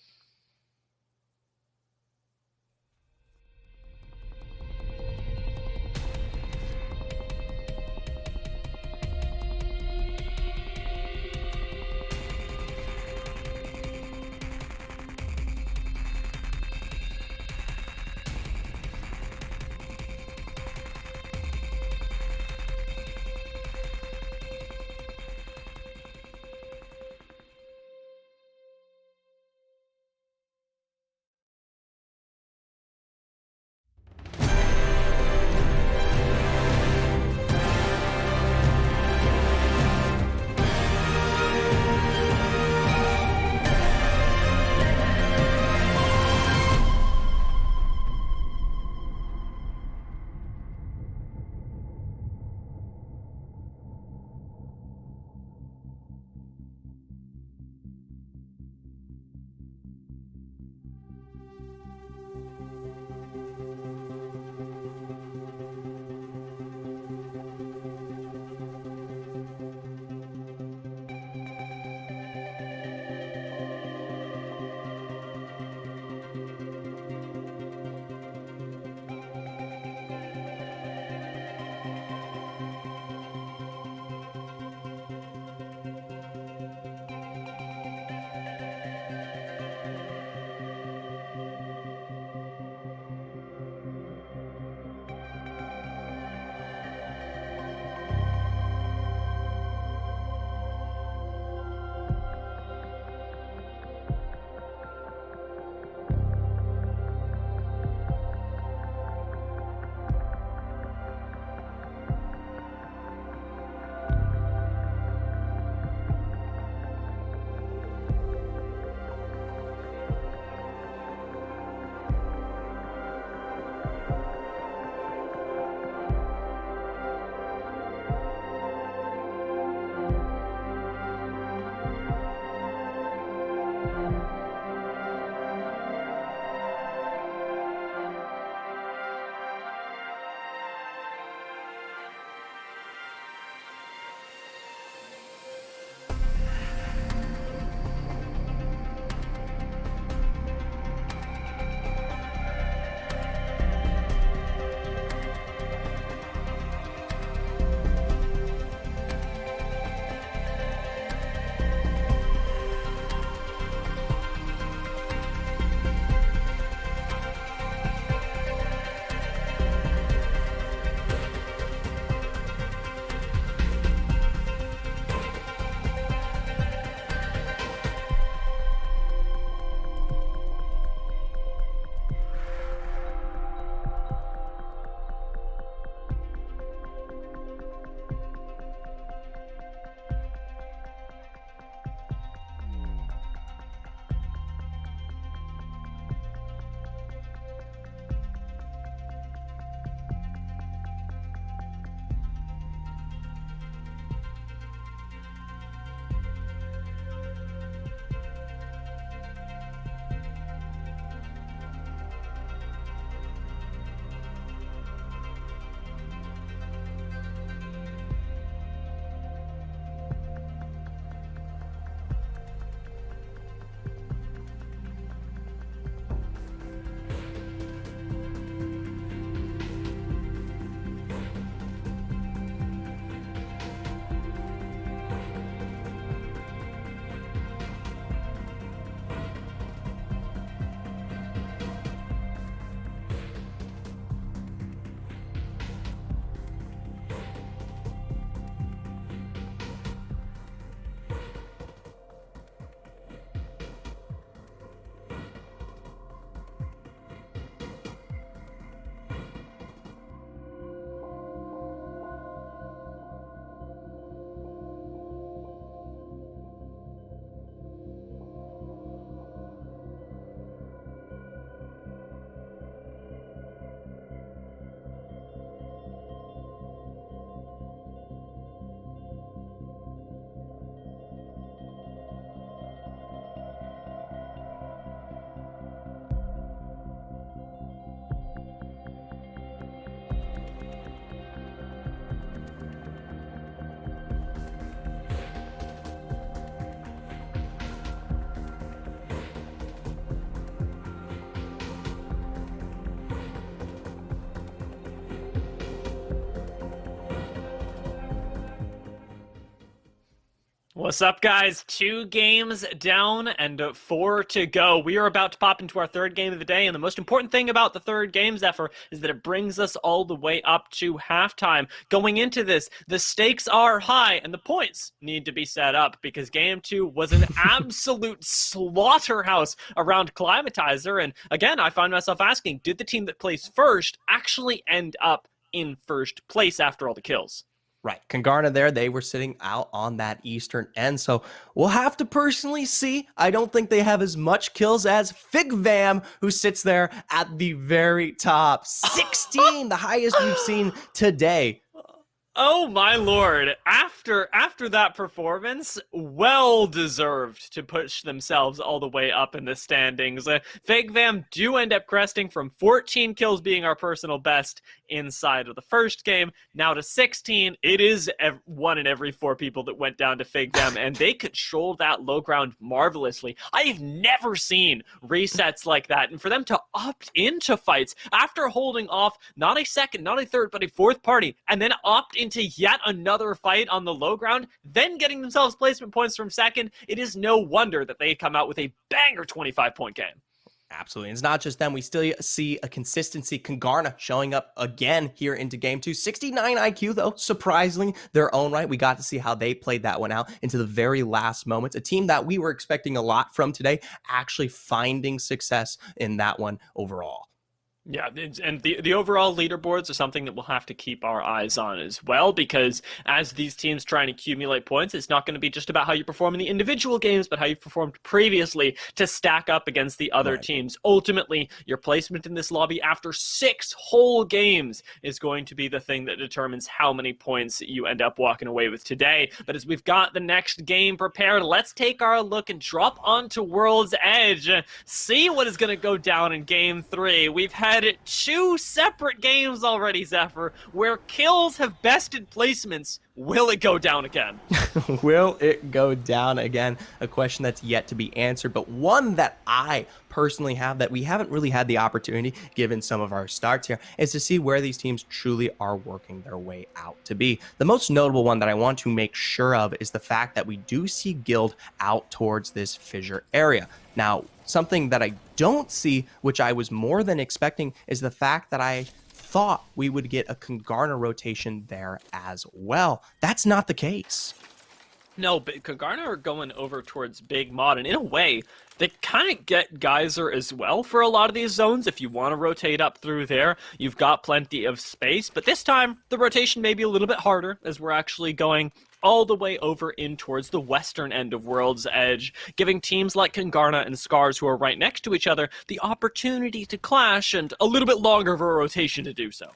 What's up, guys? 2 games down and 4 to go. We are about to pop into our 3rd game of the day, and the most important thing about the 3rd game, Zephyr, is that it brings us all the way up to halftime. Going into this, the stakes are high, and the points need to be set up, because Game 2 was an absolute slaughterhouse around Climatizer, and again, I find myself asking, did the team that placed first actually end up in first place after all the kills? Right. Congarna there, they were sitting out on that eastern end. So we'll have to personally see. I don't think they have as much kills as Figvam, who sits there at the very top. 16, the highest we've seen today. Oh my lord, after that performance, well deserved to push themselves all the way up in the standings. Figvam do end up cresting from 14 kills being our personal best inside of the first game, now to 16. It is 1 in every 4 people that went down to Figvam, and they control that low ground marvelously. I've never seen resets like that, and for them to opt into fights after holding off not a second, not a third, but a 4th party, and then opt into yet another fight on the low ground, then getting themselves placement points from second, it is no wonder that they come out with a banger 25-point game. Absolutely. It's not just them. We still see a consistency. Congarna showing up again here into game 2. 69 IQ, though, surprisingly, their own right. We got to see how they played that one out into the very last moments. A team that we were expecting a lot from today, actually finding success in that one overall. Yeah, and the overall leaderboards are something that we'll have to keep our eyes on as well, because as these teams try and accumulate points, it's not going to be just about how you perform in the individual games, but how you've performed previously to stack up against the other teams. Ultimately, your placement in this lobby after 6 whole games is going to be the thing that determines how many points you end up walking away with today. But as we've got the next game prepared, let's take our look and drop onto World's Edge, see what is going to go down in Game 3. We've had 2 separate games already, Zephyr, where kills have bested placements. Will it go down again? Will it go down again? A question that's yet to be answered, but one that I personally have that we haven't really had the opportunity, given some of our starts here, is to see where these teams truly are working their way out to be. The most notable one that I want to make sure of is the fact that we do see Guild out towards this fissure area. Now, something that I don't see, which I was more than expecting, is the fact that I thought we would get a Congarna rotation there as well. That's not the case. No, but Congarna are going over towards Big Mod, and in a way, they kind of get Geyser as well for a lot of these zones. If you want to rotate up through there, you've got plenty of space, but this time, the rotation may be a little bit harder, as we're actually going all the way over in towards the western end of World's Edge, giving teams like Congarna and Scars, who are right next to each other, the opportunity to clash and a little bit longer of a rotation to do so.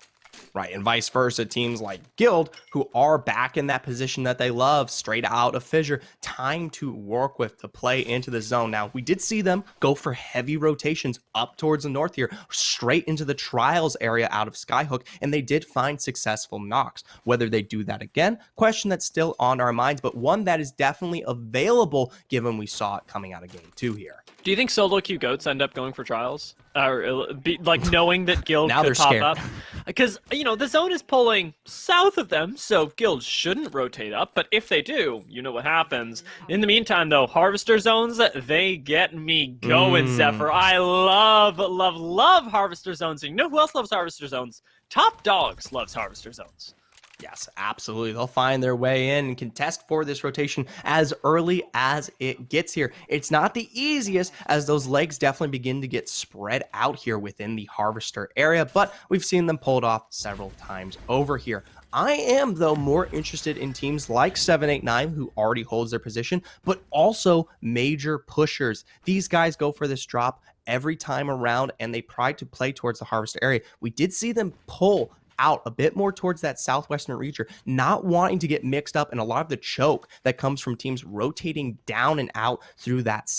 Right, and vice versa, teams like Guild, who are back in that position that they love, straight out of Fissure, time to work with to play into the zone. Now, we did see them go for heavy rotations up towards the north here, straight into the Trials area out of Skyhook, and they did find successful knocks. Whether they do that again, question that's still on our minds, but one that is definitely available given we saw it coming out of Game 2 here. Do you think solo queue goats end up going for Trials? Or like knowing that Guild Now could they're pop scared. up? Because, you know, the zone is pulling south of them, so Guild shouldn't rotate up, but if they do, you know what happens. In the meantime, though, Harvester zones, they get me going, Zephyr. I love, love, love Harvester zones. And you know who else loves Harvester zones? Top Dogs loves Harvester zones. Yes, absolutely. They'll find their way in and contest for this rotation as early as it gets here. It's not the easiest, as those legs definitely begin to get spread out here within the Harvester area, but we've seen them pulled off several times over here. I am, though, more interested in teams like 789, who already holds their position, but also major pushers. These guys go for this drop every time around, and they pride to play towards the Harvester area. We did see them pull out a bit more towards that southwestern region, not wanting to get mixed up in a lot of the choke that comes from teams rotating down and out through that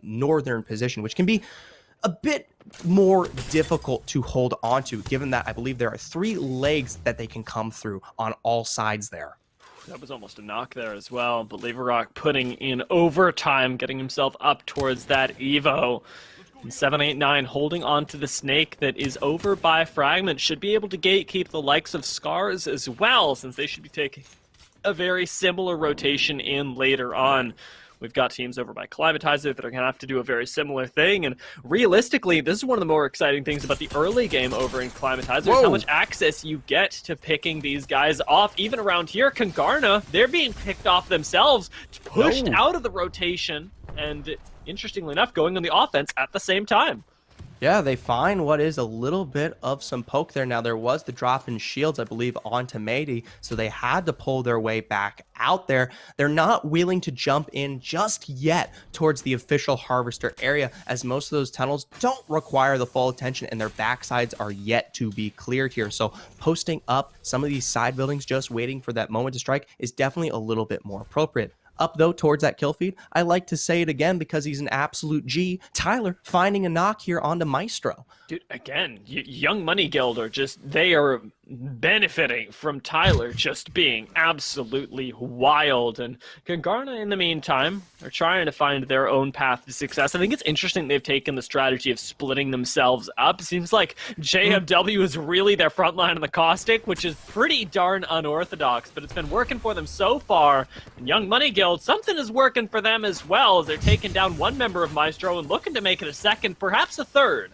northern position, which can be a bit more difficult to hold on to, given that I believe there are 3 legs that they can come through on all sides there. That was almost a knock there as well, but Leverrock putting in overtime, getting himself up towards that Evo. And 789 holding on to the snake that is over by Fragment, should be able to gatekeep the likes of Scars as well, since they should be taking a very similar rotation in later on. We've got teams over by Climatizer that are going to have to do a very similar thing. And realistically, this is one of the more exciting things about the early game over in Climatizer is how much access you get to picking these guys off. Even around here, Kangarna, they're being picked off themselves, pushed out of the rotation, and interestingly enough, going on the offense at the same time. Yeah, they find what is a little bit of some poke there. Now, there was the drop in shields, I believe, onto Mady, so they had to pull their way back out there. They're not willing to jump in just yet towards the official Harvester area, as most of those tunnels don't require the full attention, and their backsides are yet to be cleared here. So posting up some of these side buildings, just waiting for that moment to strike, is definitely a little bit more appropriate. Up, though, towards that kill feed, I like to say it again because he's an absolute G. Tyler finding a knock here onto Maestro. Dude, again, Young Money Guild are just, they are benefiting from Tyler just being absolutely wild. And Kangarna, in the meantime, are trying to find their own path to success. I think it's interesting they've taken the strategy of splitting themselves up. Seems like JFW is really their front line on the caustic, which is pretty darn unorthodox, but it's been working for them so far. And Young Money Guild, something is working for them as well, as they're taking down one member of Maestro and looking to make it a second, perhaps a third.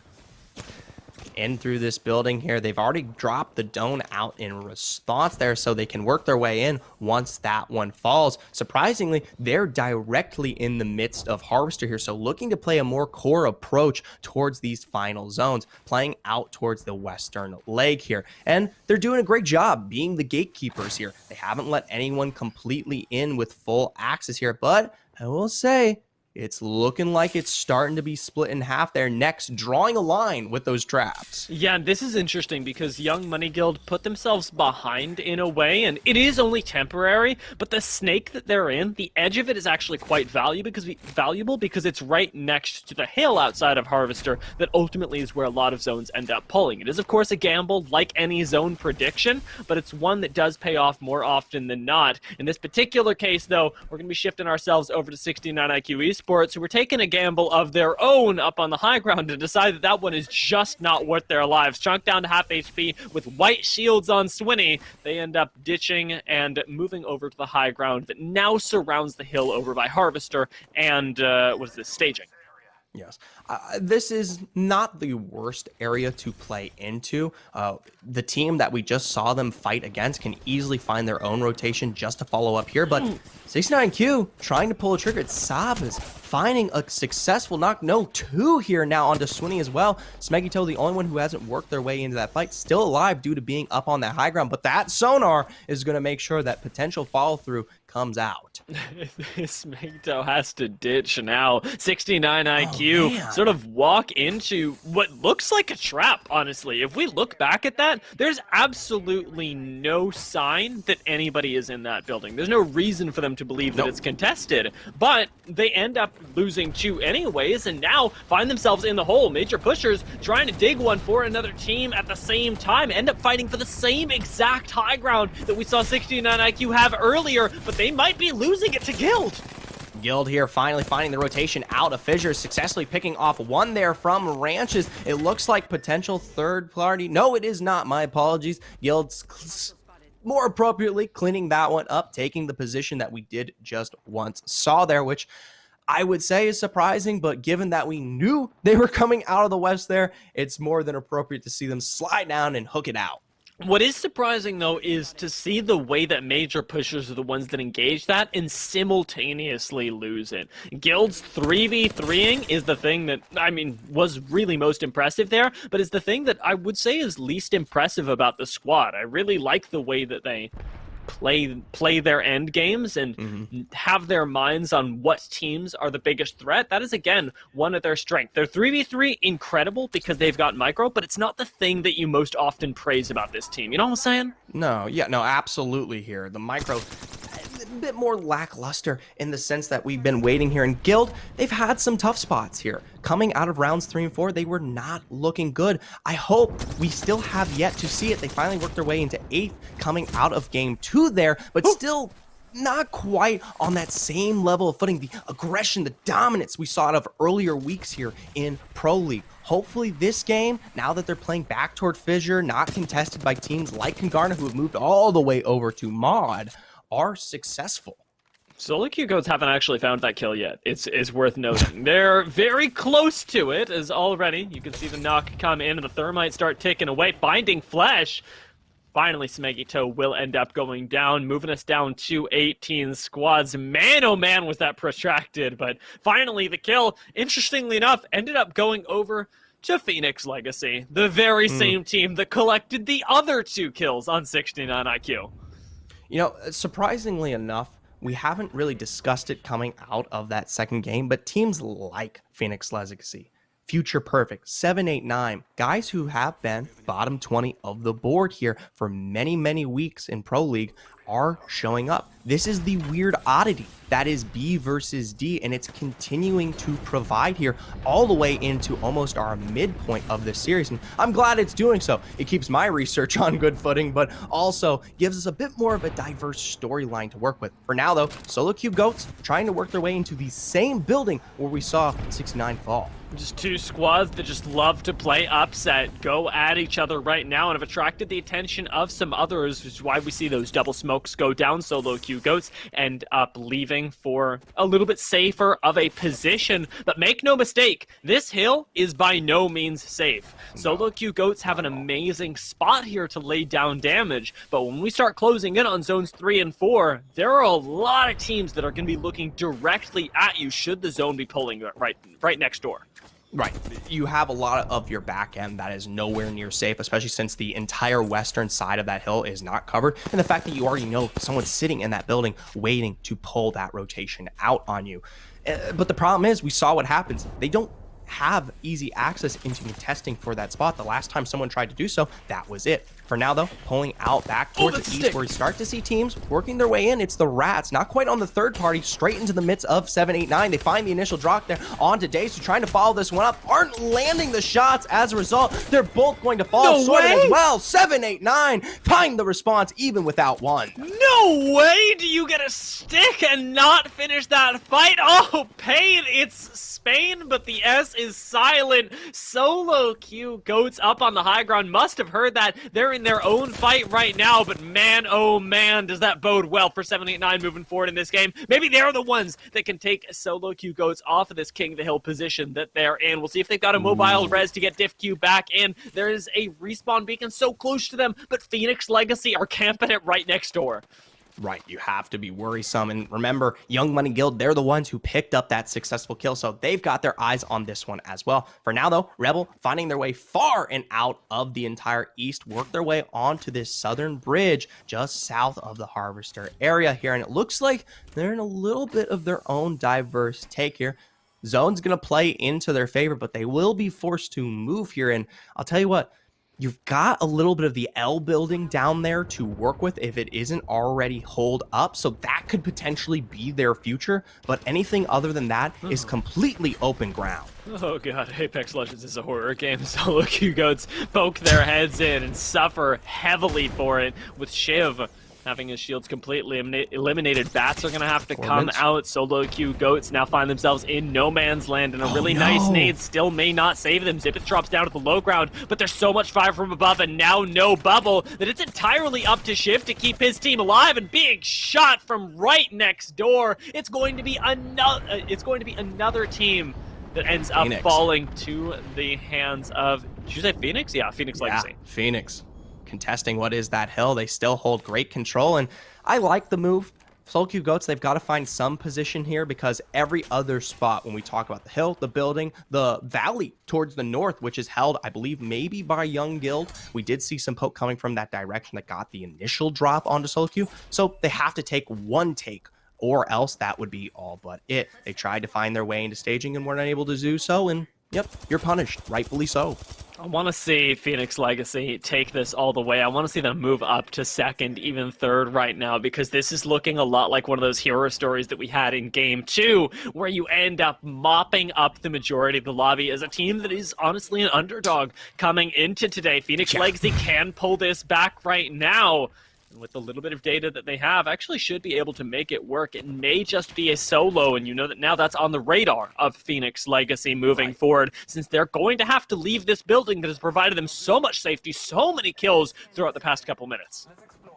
In through this building here, they've already dropped the Dome out in response there, so they can work their way in once that one falls. Surprisingly, they're directly in the midst of Harvester here, so looking to play a more core approach towards these final zones, playing out towards the western leg here. And they're doing a great job being the gatekeepers here. They haven't let anyone completely in with full access here, but I will say, it's looking like it's starting to be split in half there. Next, drawing a line with those traps. Yeah, this is interesting because Young Money Guild put themselves behind in a way, and it is only temporary, but the snake that they're in, the edge of it is actually quite valuable because it's right next to the hill outside of Harvester that ultimately is where a lot of zones end up pulling. It is, of course, a gamble like any zone prediction, but it's one that does pay off more often than not. In this particular case, though, we're going to be shifting ourselves over to 69 IQ Esports, so we're taking a gamble of their own up on the high ground to decide that that one is just not worth their lives. Chunk down to half HP with white shields on Swinny, they end up ditching and moving over to the high ground that now surrounds the hill over by Harvester and, what is this, staging. Yes. This is not the worst area to play into. The team that we just saw them fight against can easily find their own rotation just to follow up here, but 69Q trying to pull a trigger. It's Sabas finding a successful knock. No, two here now onto Swinny as well. Smegito, the only one who hasn't worked their way into that fight, still alive due to being up on that high ground, but that sonar is going to make sure that potential follow-through comes out. Smegito has to ditch now. 69 IQ sort of walk into what looks like a trap, honestly. If we look back at that, there's absolutely no sign that anybody is in that building. There's no reason for them to believe that it's contested, but they end up losing two anyways, and now find themselves in the hole. Major pushers trying to dig one for another team at the same time, end up fighting for the same exact high ground that we saw 69 IQ have earlier, but they might be losing it to Guild. Guild here finally finding the rotation out of Fissure, successfully picking off one there from Ranches. It looks like potential third party. No, it is not. My apologies. Guild's more appropriately cleaning that one up, taking the position that we did just once saw there, which I would say is surprising, but given that we knew they were coming out of the west there, it's more than appropriate to see them slide down and hook it out. What is surprising, though, is to see the way that major pushers are the ones that engage that and simultaneously lose it. Guild's 3v3ing is the thing that, I mean, was really most impressive there, but is the thing that I would say is least impressive about the squad. I really like the way that they play their end games and have their minds on what teams are the biggest threat. That is, again, one of their strengths. Their 3v3, incredible because they've got micro, but it's not the thing that you most often praise about this team. You know what I'm saying? No, absolutely here. The micro, a bit more lackluster in the sense that we've been waiting here. And Guild, they've had some tough spots here. Coming out of rounds 3 and 4, they were not looking good. I hope we still have yet to see it. They finally worked their way into 8th, coming out of game 2 there, but still not quite on that same level of footing. The aggression, the dominance we saw out of earlier weeks here in Pro League. Hopefully this game, now that they're playing back toward Fissure, not contested by teams like Kangarna who have moved all the way over to Mod, are successful. Solo Q Goats haven't actually found that kill yet. It's worth noting. They're very close to it, as already you can see the knock come in and the thermite start ticking away. Binding Flesh. Finally, Smegito will end up going down, moving us down to 18 squads. Man, oh man, was that protracted. But finally, the kill, interestingly enough, ended up going over to Phoenix Legacy, the very same team that collected the other 2 kills on 69 IQ. You know, surprisingly enough, we haven't really discussed it coming out of that second game, but teams like Phoenix Legacy, Future Perfect, 789, guys who have been bottom 20 of the board here for many, many weeks in Pro League are showing up. This is the weird oddity that is B versus D, and it's continuing to provide here all the way into almost our midpoint of this series. And I'm glad it's doing so. It keeps my research on good footing, but also gives us a bit more of a diverse storyline to work with. For now, though, Solo Q Goats trying to work their way into the same building where we saw 69 fall. Just 2 squads that just love to play upset, go at each other right now, and have attracted the attention of some others, which is why we see those double smokes go down. Solo Q Goats end up leaving for a little bit safer of a position. But make no mistake, this hill is by no means safe. Solo Q Goats have an amazing spot here to lay down damage, but when we start closing in on zones 3 and 4, there are a lot of teams that are going to be looking directly at you should the zone be pulling right next door. Right. You have a lot of your back end that is nowhere near safe, especially since the entire western side of that hill is not covered. And the fact that you already know someone's sitting in that building waiting to pull that rotation out on you. But the problem is we saw what happens. They don't have easy access into contesting for that spot. The last time someone tried to do so, that was it. For now, though, pulling out back towards the east where we start to see teams working their way in. It's the Rats, not quite on the third party, straight into the midst of 789. They find the initial drop there onto Dace, trying to follow this one up. Aren't landing the shots as a result. They're both going to fall sort of as well. 789 find the response even without one. No way do you get a stick and not finish that fight. Oh, pain. It's Spain, but the S is silent. Solo Q Goats up on the high ground must have heard that. They're in their own fight right now, but man, oh man, does that bode well for 789 moving forward in this game. Maybe they're the ones that can take Solo Q Goats off of this King of the Hill position that they're in. We'll see if they've got a mobile res to get Diff Q back in. There is a respawn beacon so close to them, but Phoenix Legacy are camping it right next door. Right, you have to be worrisome. And remember, Young Money Guild, they're the ones who picked up that successful kill, so they've got their eyes on this one as well. For now, though, Rebel finding their way far and out of the entire east, work their way onto this southern bridge just south of the Harvester area here. And it looks like they're in a little bit of their own diverse take here. Zone's going to play into their favor, but they will be forced to move here. And I'll tell you what, you've got a little bit of the L building down there to work with if it isn't already holed up. So that could potentially be their future. But anything other than that is completely open ground. Oh god, Apex Legends is a horror game. Solo Q Goats poke their heads in and suffer heavily for it, with Shiv having his shields completely eliminated. Bats are going to have to come out. Solo Q Goats now find themselves in no man's land, and a really nice nade still may not save them. Zippet drops down to the low ground, but there's so much fire from above and now no bubble that it's entirely up to Shiv to keep his team alive, and being shot from right next door. It's going to be another team that ends up falling to the hands of, did you say Phoenix? Yeah, Phoenix Legacy. Phoenix. Contesting what is that hill. They still hold great control, and I like the move. Solo Q Goats, they've got to find some position here, because every other spot, when we talk about the hill, the building, the valley towards the north, which is held, I believe, maybe by Young Guild. We did see some poke coming from that direction that got the initial drop onto Solo Q, so they have to take one take, or else that would be all but it. They tried to find their way into staging and were not able to do so, and yep, you're punished, rightfully so. I want to see Phoenix Legacy take this all the way. I want to see them move up to second, even third right now, because this is looking a lot like one of those hero stories that we had in Game 2, where you end up mopping up the majority of the lobby as a team that is honestly an underdog coming into today. Phoenix Legacy can pull this back right now. And with the little bit of data that they have, actually should be able to make it work. It may just be a solo, and you know that now that's on the radar of Phoenix Legacy moving forward, since they're going to have to leave this building that has provided them so much safety, so many kills throughout the past couple minutes.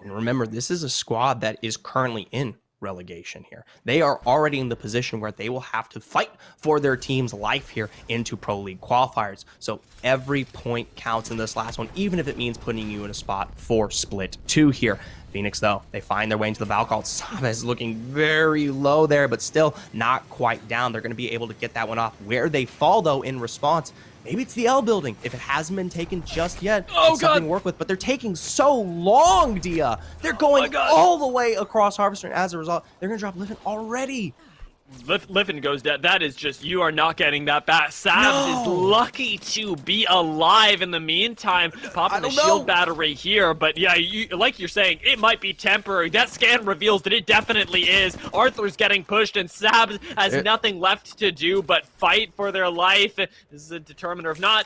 And remember, this is a squad that is currently in relegation here. They are already in the position where they will have to fight for their team's life here into Pro League qualifiers. So every point counts in this last one, even if it means putting you in a spot for Split 2 here. Phoenix, though, they find their way into the Valkyrie. Sabes looking very low there, but still not quite down. They're going to be able to get that one off. Where they fall, though, in response, maybe it's the L building. If it hasn't been taken just yet, it's something to work with. But they're taking so long, Dia. They're going all the way across Harvester, and as a result, they're going to drop Liffin already. Liffin goes down. That is just, you are not getting that back. Sabs is lucky to be alive in the meantime. Popping the shield battery here, but yeah, like you're saying, it might be temporary. That scan reveals that it definitely is. Arthur's getting pushed, and Sabs has nothing left to do but fight for their life. This is a determiner of not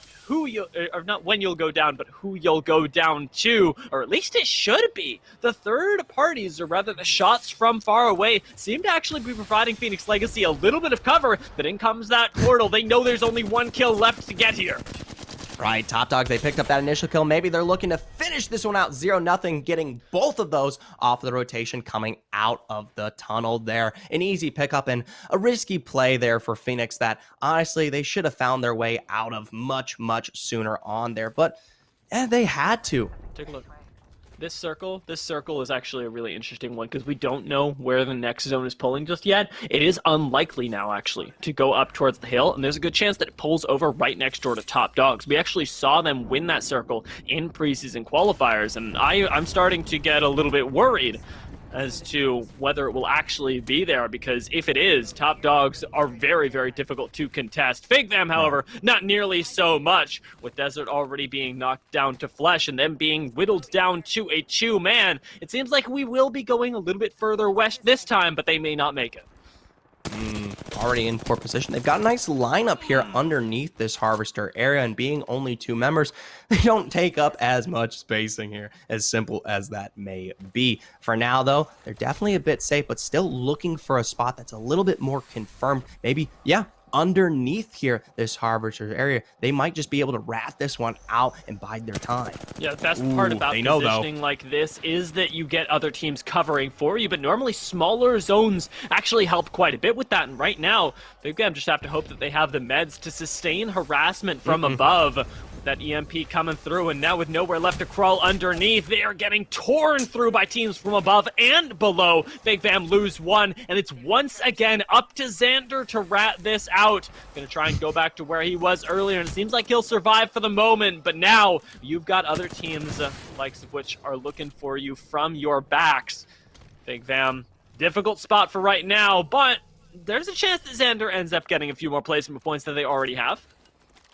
when you'll go down, but who you'll go down to, or at least it should be. The third parties, or rather the shots from far away, seem to actually be providing Phoenix Legacy a little bit of cover, but in comes that portal. They know there's only one kill left to get here. Right, Top Dogs, they picked up that initial kill. Maybe they're looking to finish this one out 0-0, getting both of those off the rotation coming out of the tunnel there. An easy pickup and a risky play there for Phoenix that, honestly, they should have found their way out of much, much sooner on there. But they had to. Take a look. This circle is actually a really interesting one because we don't know where the next zone is pulling just yet. It is unlikely now, actually, to go up towards the hill, and there's a good chance that it pulls over right next door to Top Dogs. We actually saw them win that circle in preseason qualifiers, and I'm starting to get a little bit worried as to whether it will actually be there, because if it is, Top Dogs are very, very difficult to contest. Fig them, however, not nearly so much, with Desert already being knocked down to flesh and them being whittled down to a 2-man. It seems like we will be going a little bit further west this time, but they may not make it. Already in poor position. They've got a nice lineup here underneath this Harvester area, and being only 2 members, they don't take up as much spacing here, as simple as that may be. For now, though, they're definitely a bit safe, but still looking for a spot that's a little bit more confirmed. Maybe, underneath here, this Harvester area, they might just be able to rat this one out and bide their time. Yeah, the best part about positioning like this is that you get other teams covering for you, but normally smaller zones actually help quite a bit with that, and right now, Big Bam just have to hope that they have the meds to sustain harassment from above. That EMP coming through, and now with nowhere left to crawl underneath, they are getting torn through by teams from above and below. Big Bam lose one, and it's once again up to Xander to rat this out. Gonna try and go back to where he was earlier, and it seems like he'll survive for the moment, but now you've got other teams, likes of which are looking for you from your backs. Big Bam, difficult spot for right now, but there's a chance that Xander ends up getting a few more placement points than they already have.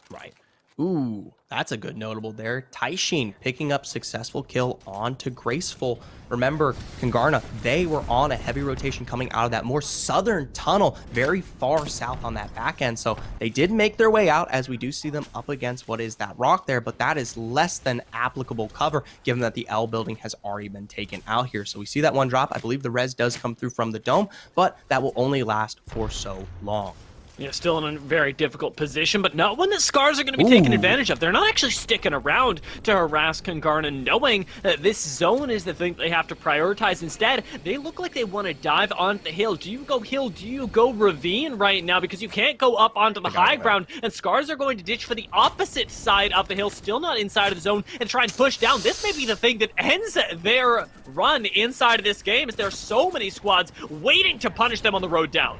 Right. Ooh, that's a good notable there. Taishin picking up successful kill onto Graceful. Remember, Kangarna, they were on a heavy rotation coming out of that more southern tunnel, very far south on that back end. So they did make their way out, as we do see them up against what is that rock there, but that is less than applicable cover given that the L building has already been taken out here. So we see that one drop. I believe the res does come through from the dome, but that will only last for so long. Yeah, still in a very difficult position, but not one that Scars are going to be taking advantage of. They're not actually sticking around to harass Kangarna, knowing that this zone is the thing they have to prioritize. Instead, they look like they want to dive onto the hill. Do you go hill? Do you go ravine right now? Because you can't go up onto the high ground, and Scars are going to ditch for the opposite side of the hill, still not inside of the zone, and try and push down. This may be the thing that ends their run inside of this game, as there are so many squads waiting to punish them on the road down.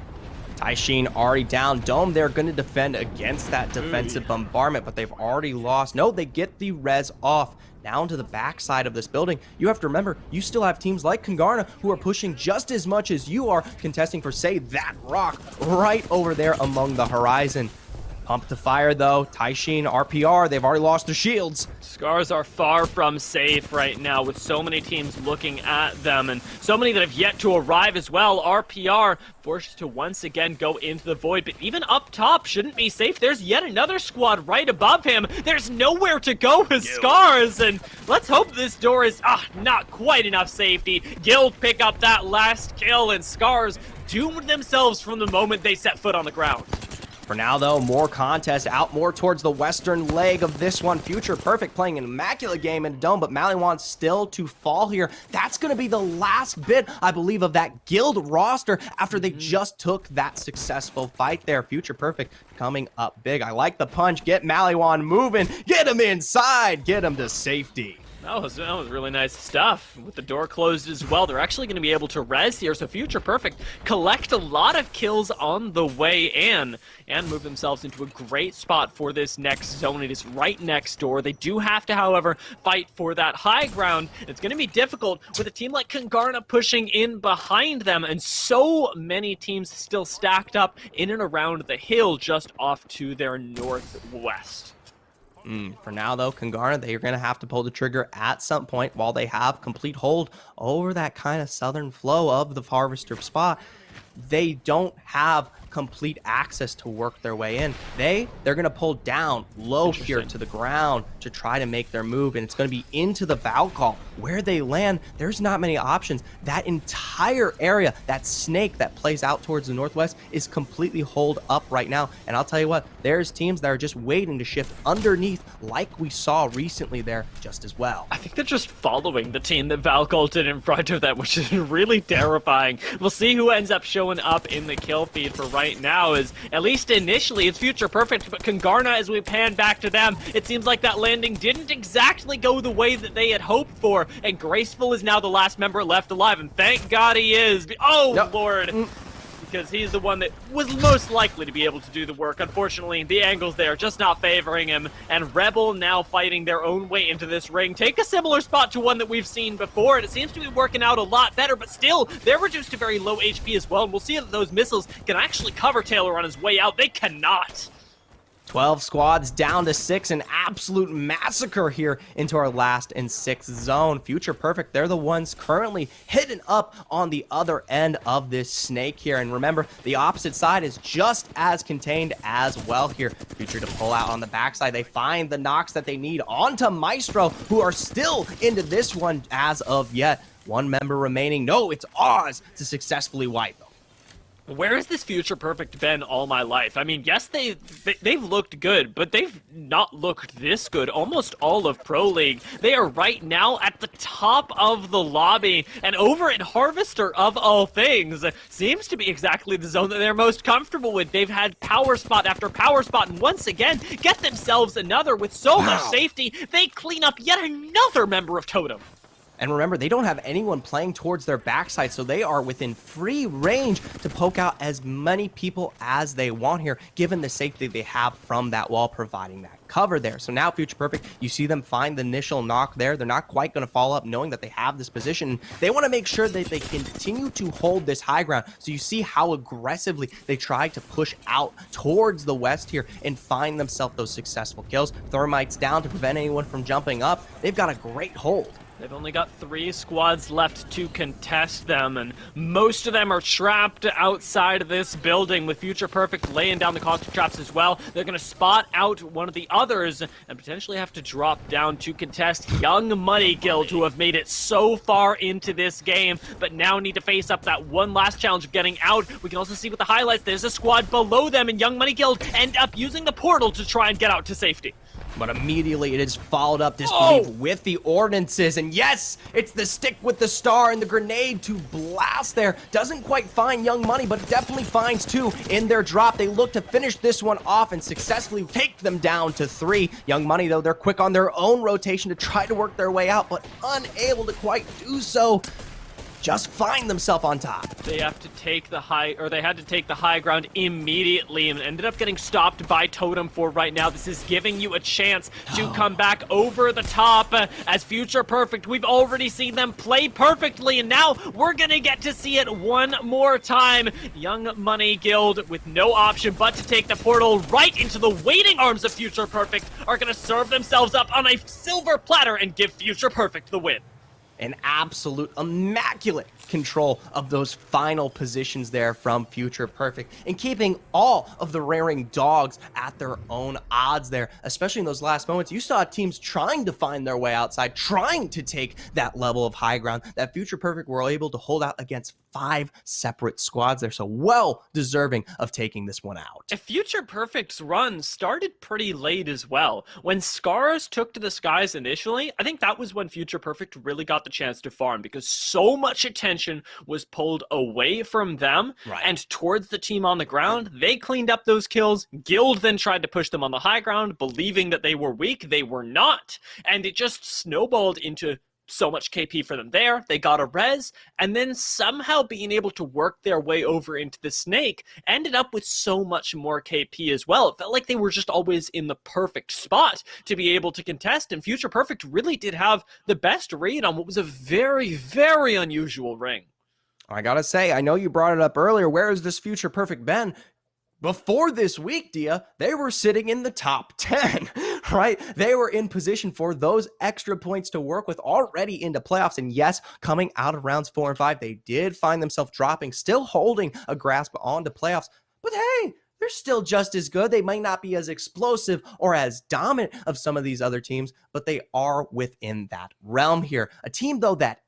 Taishin already down. Dome, they're going to defend against that defensive bombardment, but they've already lost. No, they get the res off. Now into the backside of this building. You have to remember, you still have teams like Kangarna who are pushing just as much as you are, contesting for, say, that rock right over there among the horizon. Pump to fire, though. Taishin, RPR, they've already lost their shields. Scars are far from safe right now, with so many teams looking at them, and so many that have yet to arrive as well. RPR forced to once again go into the void, but even up top shouldn't be safe. There's yet another squad right above him. There's nowhere to go with Scars, and let's hope this door is not quite enough safety. Guild pick up that last kill, and Scars doomed themselves from the moment they set foot on the ground. For now, though, more contest out more towards the western leg of this one. Future Perfect playing an immaculate game in Dome, but Maliwan still to fall here. That's going to be the last bit, I believe, of that guild roster after they just took that successful fight there. Future Perfect coming up big. I like the punch. Get Maliwan moving. Get him inside. Get him to safety. That was really nice stuff. With the door closed as well, they're actually going to be able to res here, so Future Perfect collect a lot of kills on the way in and move themselves into a great spot for this next zone. It is right next door. They do have to, however, fight for that high ground. It's going to be difficult with a team like Kungarna pushing in behind them, and so many teams still stacked up in and around the hill just off to their northwest. For now, though, Kungarna, they are going to have to pull the trigger at some point while they have complete hold over that kind of southern flow of the Harvester spot. They don't have complete access to work their way in. They're going to pull down low here to the ground to try to make their move, and it's going to be into the Valcall. Where they land, there's not many options. That entire area, that snake that plays out towards the northwest, is completely holed up right now. And I'll tell you what, there's teams that are just waiting to shift underneath like we saw recently there just as well. I think they're just following the team that Valcall did in front of them, which is really terrifying. We'll see who ends up showing up in the kill feed for right now. Is at least initially it's Future Perfect, but Kungarna, as we pan back to them, it seems like that landing didn't exactly go the way that they had hoped for, and Graceful is now the last member left alive, and thank God he is. Oh, yep. Lord. Because he's the one that was most likely to be able to do the work. Unfortunately, the angles there just not favoring him, and Rebel now fighting their own way into this ring. Take a similar spot to one that we've seen before, and it seems to be working out a lot better, but still, they're reduced to very low HP as well, and we'll see if those missiles can actually cover Taylor on his way out. They cannot. 12 squads down to 6, an absolute massacre here into our last and 6th zone. Future Perfect, they're the ones currently hidden up on the other end of this snake here. And remember, the opposite side is just as contained as well here. Future to pull out on the backside. They find the knocks that they need onto Maestro, who are still into this one as of yet. One member remaining. No, it's Oz to successfully wipe them. Where has this Future Perfect been all my life? I mean, yes, they've looked good, but they've not looked this good almost all of Pro League. They are right now at the top of the lobby, and over at Harvester, of all things, seems to be exactly the zone that they're most comfortable with. They've had power spot after power spot, and once again, get themselves another with so much safety, they clean up yet another member of Totem. And remember, they don't have anyone playing towards their backside, so they are within free range to poke out as many people as they want here, given the safety they have from that wall providing that cover there. So now Future Perfect, you see them find the initial knock there. They're not quite going to follow up knowing that they have this position. They want to make sure that they continue to hold this high ground. So you see how aggressively they try to push out towards the west here and find themselves those successful kills. Thermite's down to prevent anyone from jumping up. They've got a great hold. They've only got 3 squads left to contest them, and most of them are trapped outside of this building, with Future Perfect laying down the caustic traps as well. They're going to spot out one of the others and potentially have to drop down to contest Young Money Guild, who have made it so far into this game, but now need to face up that one last challenge of getting out. We can also see with the highlights, there's a squad below them, and Young Money Guild end up using the portal to try and get out to safety. But immediately it is followed up, disbelief, with the ordnances. And yes, it's the stick with the star and the grenade to blast there. Doesn't quite find Young Money, but definitely finds 2 in their drop. They look to finish this one off and successfully take them down to 3. Young Money, though, they're quick on their own rotation to try to work their way out, but unable to quite do so. Just find themselves on top. They have to take the they had to take the high ground immediately and ended up getting stopped by Totem for right now. This is giving you a chance to come back over the top as Future Perfect. We've already seen them play perfectly, and now we're gonna get to see it one more time. Young Money Guild, with no option but to take the portal right into the waiting arms of Future Perfect, are gonna serve themselves up on a silver platter and give Future Perfect the win. an absolute immaculate control of those final positions there from Future Perfect, and keeping all of the raring dogs at their own odds there, especially in those last moments. You saw teams trying to find their way outside, trying to take that level of high ground that Future Perfect were able to hold out against 5 separate squads there. So well deserving of taking this one out. Future Perfect's run started pretty late as well. When Scars took to the skies initially, I think that was when Future Perfect really got the chance to farm, because so much attention was pulled away from them and towards the team on the ground. They cleaned up those kills. Guild then tried to push them on the high ground, believing that they were weak. They were not. And it just snowballed into so much KP for them there. They got a res, and then somehow being able to work their way over into the snake ended up with so much more KP as well. It felt like they were just always in the perfect spot to be able to contest, and Future Perfect really did have the best read on what was a very, very unusual ring. I gotta say, I know you brought it up earlier. Where has this Future Perfect been? Before this week, Dia, they were sitting in the top 10, right? They were in position for those extra points to work with already into playoffs. And yes, coming out of rounds 4 and 5, they did find themselves dropping, still holding a grasp on to playoffs. But hey, they're still just as good. They might not be as explosive or as dominant of some of these other teams, but they are within that realm here. A team, though, that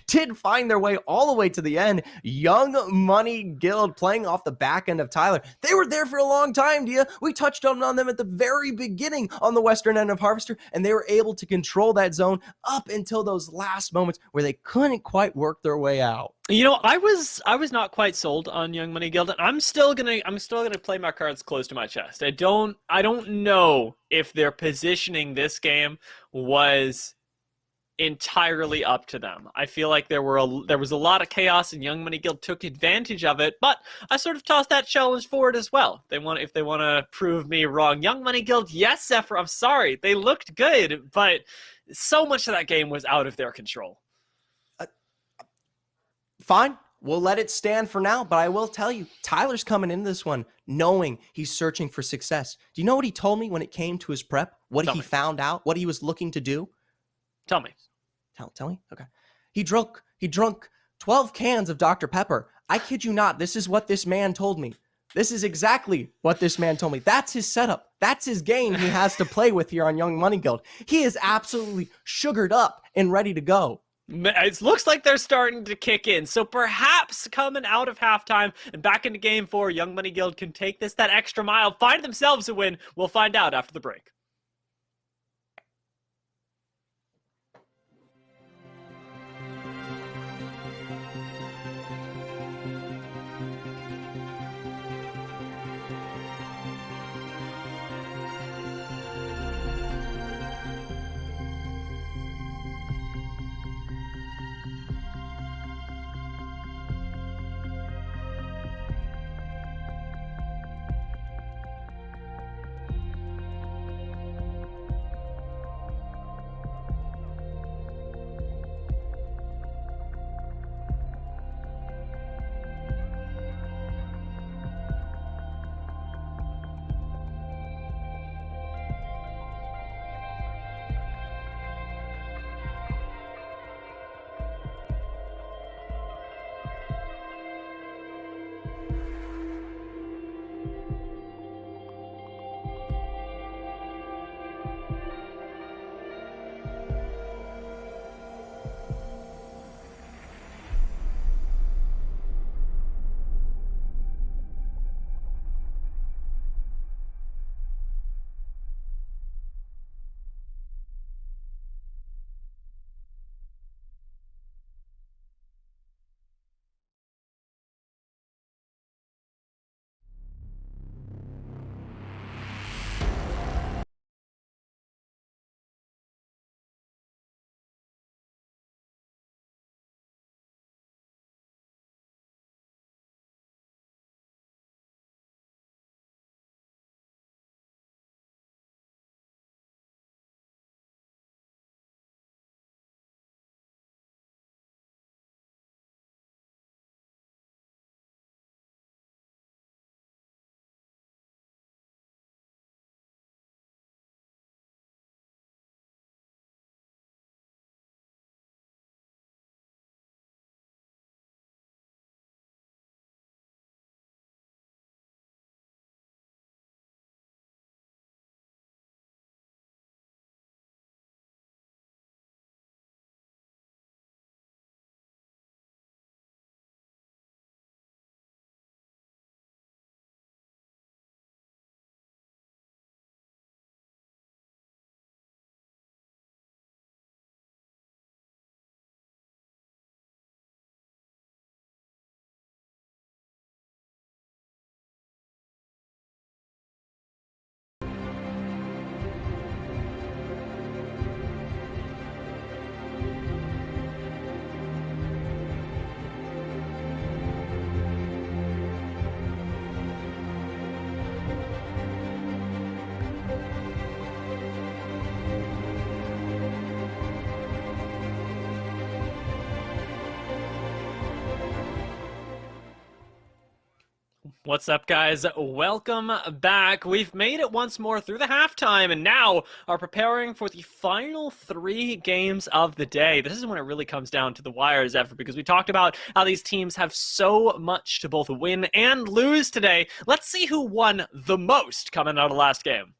did find their way all the way to the end. Young Money Guild playing off the back end of Tyler. They were there for a long time, Dia. We touched on them at the very beginning on the western end of Harvester, and they were able to control that zone up until those last moments where they couldn't quite work their way out. You know, I was not quite sold on Young Money Guild, and I'm still gonna play my cards close to my chest. I don't know if their positioning this game was entirely up to them. I feel like there was a lot of chaos, and Young Money Guild took advantage of it, but I sort of tossed that challenge forward as well. If they want to prove me wrong. Young Money Guild, yes, Zephyr, I'm sorry. They looked good, but so much of that game was out of their control. Fine. We'll let it stand for now, but I will tell you, Tyler's coming into this one knowing he's searching for success. Do you know what he told me when it came to his prep? What he found out? What he was looking to do? Tell me. Tell me? Okay. He drunk 12 cans of Dr. Pepper. I kid you not. This is what this man told me. This is exactly what this man told me. That's his setup. That's his game he has to play with here on Young Money Guild. He is absolutely sugared up and ready to go. It looks like they're starting to kick in. So perhaps coming out of halftime and back into game 4, Young Money Guild can take that extra mile, find themselves a win. We'll find out after the break. What's up, guys? Welcome back. We've made it once more through the halftime and now are preparing for the final 3 games of the day. This is when it really comes down to the wires, Zephyr, because we talked about how these teams have so much to both win and lose today. Let's see who won the most coming out of the last game.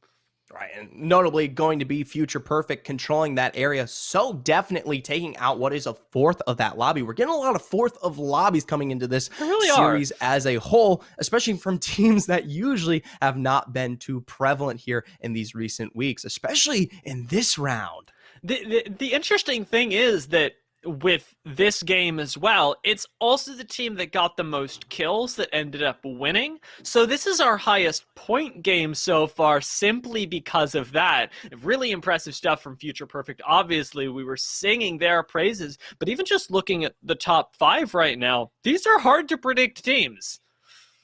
Right, and notably going to be Future Perfect controlling that area, so definitely taking out what is a fourth of that lobby. We're getting a lot of fourth of lobbies coming into this series as a whole, especially from teams that usually have not been too prevalent here in these recent weeks, especially in this round. The interesting thing is that with this game as well, it's also the team that got the most kills that ended up winning. So this is our highest point game so far simply because of that. Really impressive stuff from Future Perfect. Obviously, we were singing their praises, but even just looking at the top 5 right now, these are hard to predict teams.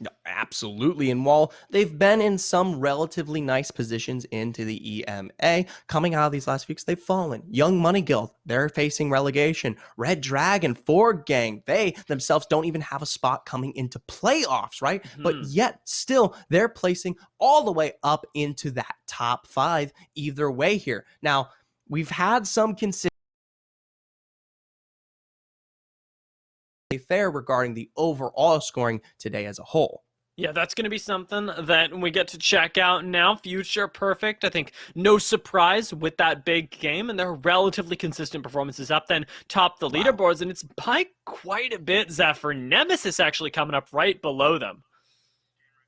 No, absolutely. And while they've been in some relatively nice positions into the EMEA, coming out of these last weeks, they've fallen. Young Money Guild, they're facing relegation. Red Dragon, Ford Gang, they themselves don't even have a spot coming into playoffs, right? But yet, still, they're placing all the way up into that top 5 either way here. Now, we've had some consistency fair regarding the overall scoring today as a whole. Yeah, that's going to be something that we get to check out now. Future Perfect, I think, no surprise with that big game, and their relatively consistent performances up then top the leaderboards, and it's by quite a bit, Zephyr. Nemesis actually coming up right below them.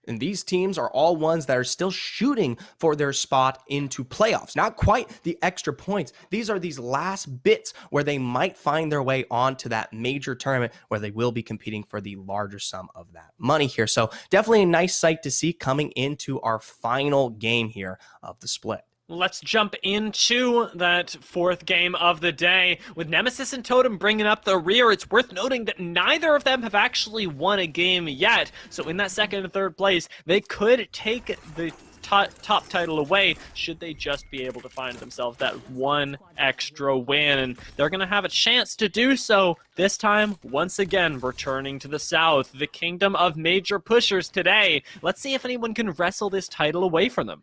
And these teams are all ones that are still shooting for their spot into playoffs. Not quite the extra points. These are these last bits where they might find their way onto that major tournament where they will be competing for the larger sum of that money here. So definitely a nice sight to see coming into our final game here of the split. Let's jump into that 4th game of the day. With Nemesis and Totem bringing up the rear, it's worth noting that neither of them have actually won a game yet. So in that 2nd and 3rd place, they could take the top title away should they just be able to find themselves that one extra win. And they're going to have a chance to do so this time, once again, returning to the South, the kingdom of major pushers today. Let's see if anyone can wrestle this title away from them.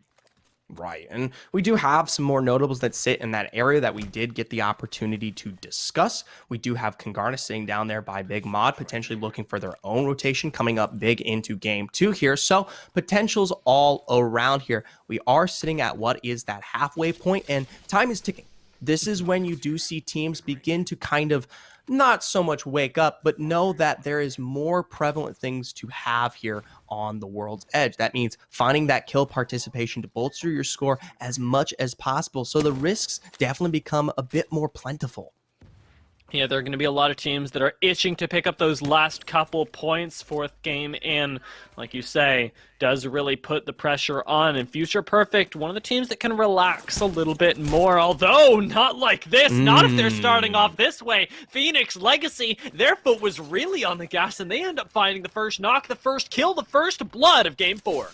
Right, and we do have some more notables that sit in that area that we did get the opportunity to discuss. We do have Kangarna sitting down there by Big Mod, potentially looking for their own rotation coming up big into game 2 here. So potentials all around here. We are sitting at what is that halfway point, and time is ticking. This is when you do see teams begin to kind of not so much wake up, but know that there is more prevalent things to have here on the world's edge. That means finding that kill participation to bolster your score as much as possible. So the risks definitely become a bit more plentiful. Yeah, there are going to be a lot of teams that are itching to pick up those last couple points. 4th game in, like you say, does really put the pressure on. And Future Perfect, one of the teams that can relax a little bit more, although not like this, not if they're starting off this way. Phoenix Legacy, their foot was really on the gas, and they end up finding the first knock, the first kill, the first blood of game 4.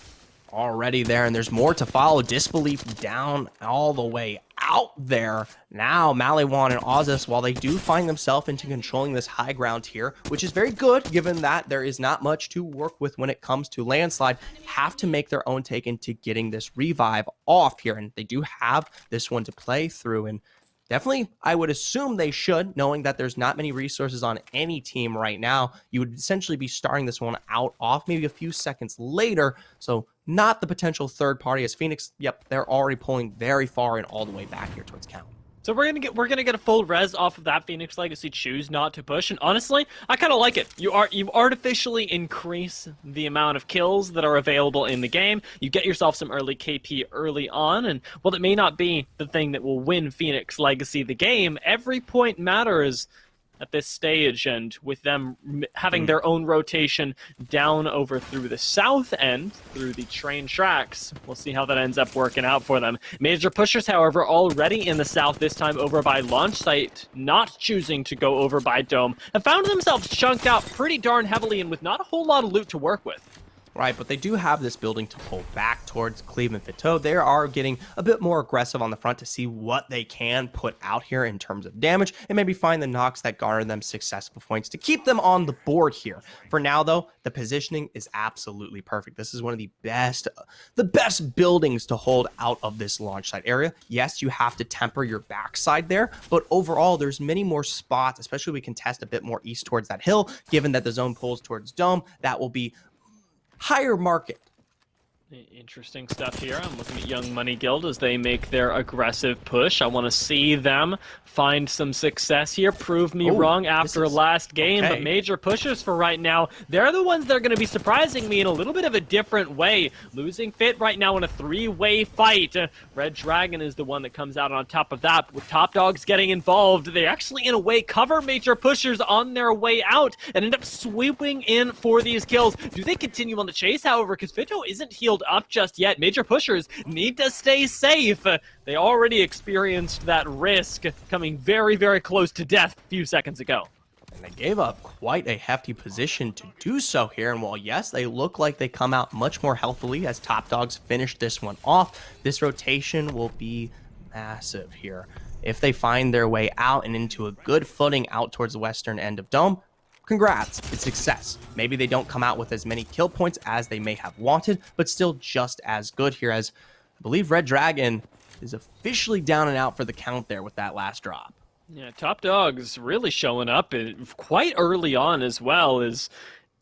Already there, and there's more to follow. Disbelief down all the way out there. Now Maliwan and Ozis, while they do find themselves into controlling this high ground here, which is very good given that there is not much to work with when it comes to landslide, have to make their own take into getting this revive off here, and they do have this one to play through. And definitely, I would assume they should, knowing that there's not many resources on any team right now. You would essentially be starting this one out off maybe a few seconds later, so not the potential third party as Phoenix, yep, they're already pulling very far and all the way back here towards count. So we're gonna get a full res off of that Phoenix Legacy choose not to push, and honestly, I kind of like it. You artificially increase the amount of kills that are available in the game. You get yourself some early KP early on, and while it may not be the thing that will win Phoenix Legacy the game, every point matters at this stage, and with them having their own rotation down over through the south end, through the train tracks, we'll see how that ends up working out for them. Major pushers, however, already in the south, this time over by launch site, not choosing to go over by dome, have found themselves chunked out pretty darn heavily and with not a whole lot of loot to work with. Right, but they do have this building to pull back towards Cleveland Fiteau. They are getting a bit more aggressive on the front to see what they can put out here in terms of damage and maybe find the knocks that garner them successful points to keep them on the board here. For now, though, the positioning is absolutely perfect. This is one of the best buildings to hold out of this launch site area. Yes, you have to temper your backside there, but overall, there's many more spots, especially we can test a bit more east towards that hill, given that the zone pulls towards Dome. That will be higher market. Interesting stuff here. I'm looking at Young Money Guild as they make their aggressive push. I want to see them find some success here. Prove me wrong after last game, but major pushers for right now. They're the ones that are going to be surprising me in a little bit of a different way. Losing Fit right now in a three-way fight. Red Dragon is the one that comes out on top of that. With Top Dogs getting involved, they actually, in a way, cover major pushers on their way out and end up swooping in for these kills. Do they continue on the chase, however, because Fito isn't healed up just yet. Major pushers need to stay safe. They already experienced that risk coming very, very close to death a few seconds ago. And they gave up quite a hefty position to do so here. And while, yes, they look like they come out much more healthily as Top Dogs finish this one off, this rotation will be massive here. If they find their way out and into a good footing out towards the western end of Dome, congrats, it's success. Maybe they don't come out with as many kill points as they may have wanted, but still just as good here, as I believe Red Dragon is officially down and out for the count there with that last drop. Yeah, Top Dogs really showing up quite early on as well is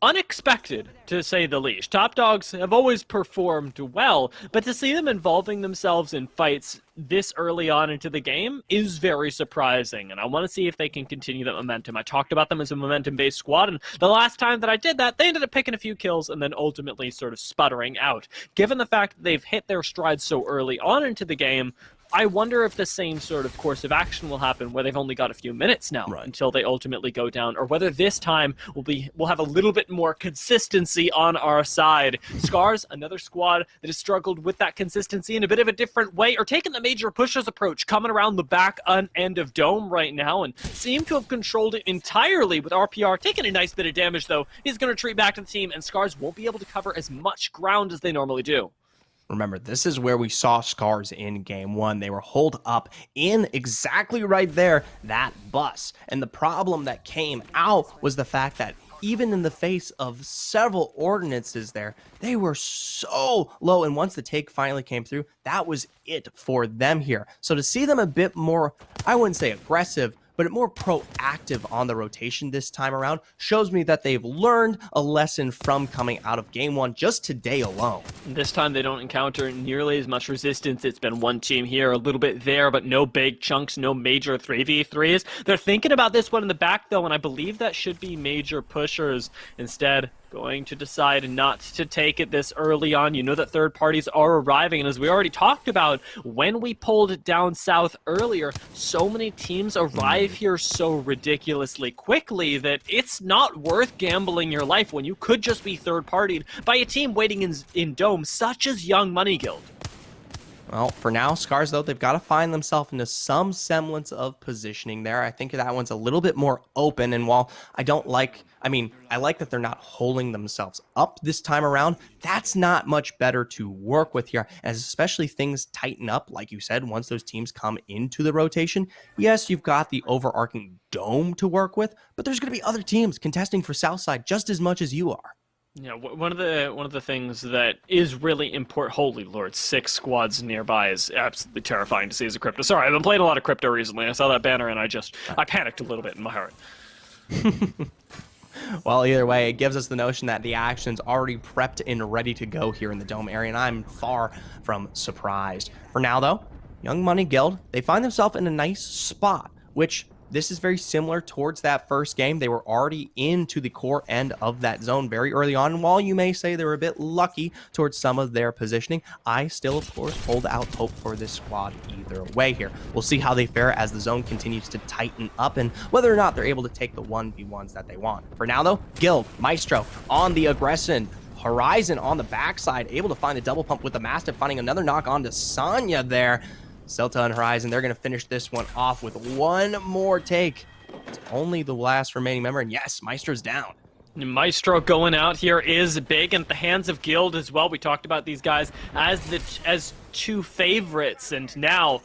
unexpected, to say the least. Top Dogs have always performed well, but to see them involving themselves in fights this early on into the game is very surprising, and I want to see if they can continue that momentum. I talked about them as a momentum-based squad, and the last time that I did that, they ended up picking a few kills and then ultimately sort of sputtering out. Given the fact that they've hit their stride so early on into the game, I wonder if the same sort of course of action will happen where they've only got a few minutes now until they ultimately go down, or whether this time we'll have a little bit more consistency on our side. Scars, another squad that has struggled with that consistency in a bit of a different way, or taking the major pushers approach, coming around the back end of Dome right now and seem to have controlled it entirely with RPR taking a nice bit of damage, though. He's going to retreat back to the team, and Scars won't be able to cover as much ground as they normally do. Remember, this is where we saw Scars in game one. They were holed up in exactly right there, that bus. And the problem that came out was the fact that even in the face of several ordinances there, they were so low. And once the take finally came through, that was it for them here. So to see them a bit more, I wouldn't say aggressive, but more proactive on the rotation this time around shows me that they've learned a lesson from coming out of game one just today alone. This time they don't encounter nearly as much resistance. It's been one team here, a little bit there, but no big chunks, no major 3v3s. They're thinking about this one in the back, though, and I believe that should be major pushers. Instead, going to decide not to take it this early on. You know that third parties are arriving, and as we already talked about, when we pulled it down south earlier, so many teams arrive here so ridiculously quickly that it's not worth gambling your life when you could just be third-partied by a team waiting in Dome, such as Young Money Guild. Well, for now, Scars, though, they've got to find themselves into some semblance of positioning there. I think that one's a little bit more open, and while I like that they're not holding themselves up this time around, that's not much better to work with here, as especially things tighten up, like you said, once those teams come into the rotation. Yes, you've got the overarching Dome to work with, but there's going to be other teams contesting for Southside just as much as you are. Yeah, one of the things that is really important. Holy Lord, 6 squads nearby is absolutely terrifying to see as a crypto. Sorry, I've been playing a lot of crypto recently. I saw that banner and I panicked a little bit in my heart. Well, either way, it gives us the notion that the action's already prepped and ready to go here in the Dome area, and I'm far from surprised. For now, though, Young Money Guild, they find themselves in a nice spot, which this is very similar towards that first game. They were already into the core end of that zone very early on. And while you may say they were a bit lucky towards some of their positioning, I still, of course, hold out hope for this squad either way here. We'll see how they fare as the zone continues to tighten up and whether or not they're able to take the 1v1s that they want. For now, though, Guild, Maestro on the aggression. Horizon on the backside, able to find a double pump with the Mastiff, finding another knock onto Sonya there. Celta and Horizon, they're going to finish this one off with one more take. It's only the last remaining member, and yes, Maestro's down. Maestro going out here is big, and at the hands of Guild as well. We talked about these guys as two favorites, and now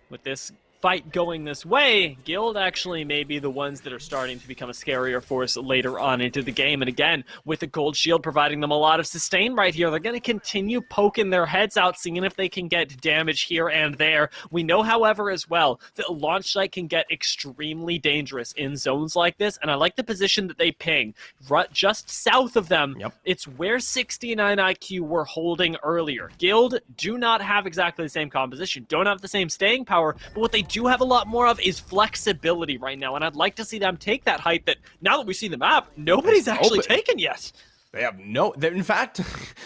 with this fight going this way, Guild actually may be the ones that are starting to become a scarier force later on into the game. And again, with the gold shield providing them a lot of sustain right here, they're going to continue poking their heads out, seeing if they can get damage here and there. We know, however, as well, that a launch site can get extremely dangerous in zones like this, and I like the position that they ping. Just south of them, It's where 69 IQ were holding earlier. Guild do not have exactly the same composition, don't have the same staying power, but what they do have a lot more of is flexibility right now, and I'd like to see them take that height that, now that we see the map, nobody's actually taken yet. They have in fact,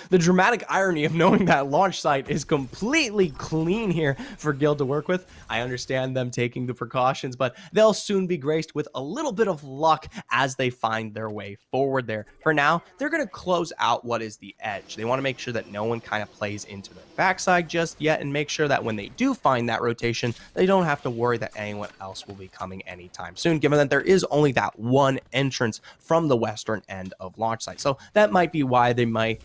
the dramatic irony of knowing that launch site is completely clean here for Guild to work with. I understand them taking the precautions, but they'll soon be graced with a little bit of luck as they find their way forward there. For now, they're going to close out what is the edge. They want to make sure that no one kind of plays into their backside just yet, and make sure that when they do find that rotation, they don't have to worry that anyone else will be coming anytime soon, given that there is only that one entrance from the western end of launch site. So that might be why they may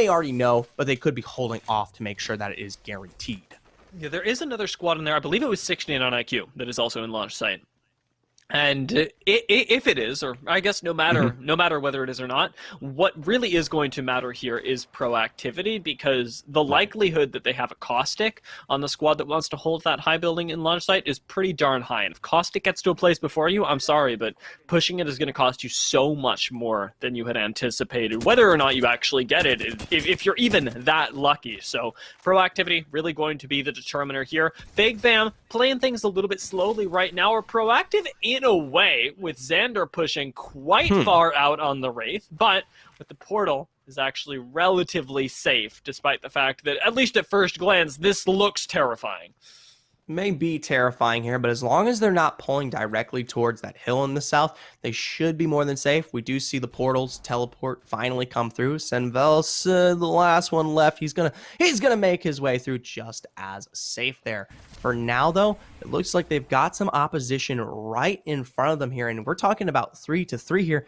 already know, but they could be holding off to make sure that it is guaranteed. Yeah, there is another squad in there. I believe it was 69 on IQ that is also in launch site. And if it is, or I guess no matter whether it is or not, what really is going to matter here is proactivity, because the likelihood that they have a caustic on the squad that wants to hold that high building in launch site is pretty darn high. And if caustic gets to a place before you, I'm sorry, but pushing it is going to cost you so much more than you had anticipated, whether or not you actually get it, if you're even that lucky. So proactivity really going to be the determiner here. Big Bam playing things a little bit slowly right now, or proactive in a way, with Xander pushing quite far out on the Wraith, but with the portal is actually relatively safe, despite the fact that, at least at first glance, this looks terrifying. May be terrifying here, but as long as they're not pulling directly towards that hill in the south, they should be more than safe. We do see the portals teleport finally come through. Senvels, the last one left, he's gonna make his way through just as safe there. For now, though, it looks like they've got some opposition right in front of them here, and we're talking about 3-3 here.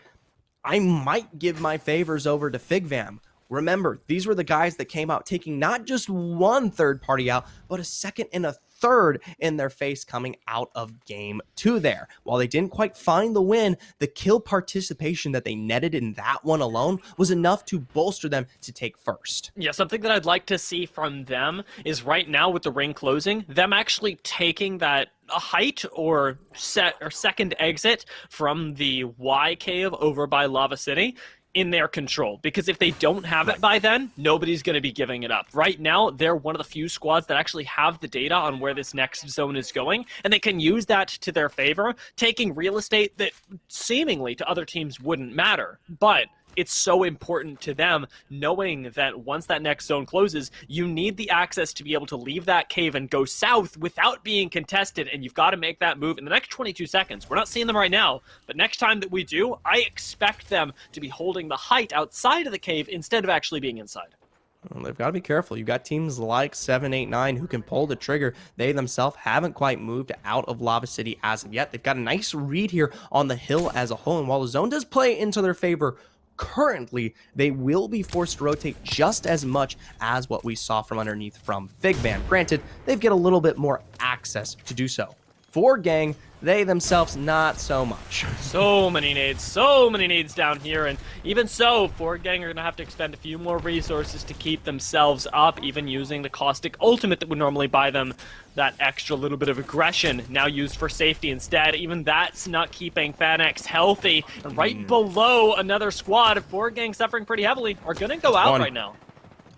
I might give my favors over to Figvam. Remember, these were the guys that came out taking not just one third party out, but a second and a third in their face coming out of game 2 there. While they didn't quite find the win, the kill participation that they netted in that one alone was enough to bolster them to take first. Yeah, something that I'd like to see from them is right now with the ring closing, them actually taking that a height or second exit from the Y cave over by Lava City in their control, because if they don't have it by then, nobody's going to be giving it up. Right now, they're one of the few squads that actually have the data on where this next zone is going, and they can use that to their favor, taking real estate that seemingly to other teams wouldn't matter. But it's so important to them knowing that once that next zone closes, you need the access to be able to leave that cave and go south without being contested, and you've got to make that move in the next 22 seconds. We're not seeing them right now, but next time that we do, I expect them to be holding the height outside of the cave instead of actually being inside. Well, they've got to be careful. You've got teams like 789 who can pull the trigger. They themselves haven't quite moved out of Lava City as of yet. They've got a nice read here on the hill as a whole, and while the zone does play into their favor currently, they will be forced to rotate just as much as what we saw from underneath from Figvan. Granted, they've got a little bit more access to do so. For Gang, they themselves not so much. So many nades down here, and even so, Ford Gang are going to have to expend a few more resources to keep themselves up, even using the Caustic Ultimate that would normally buy them that extra little bit of aggression, now used for safety instead. Even that's not keeping Fanex healthy. And right below another squad, Ford Gang suffering pretty heavily, are going to go out right now.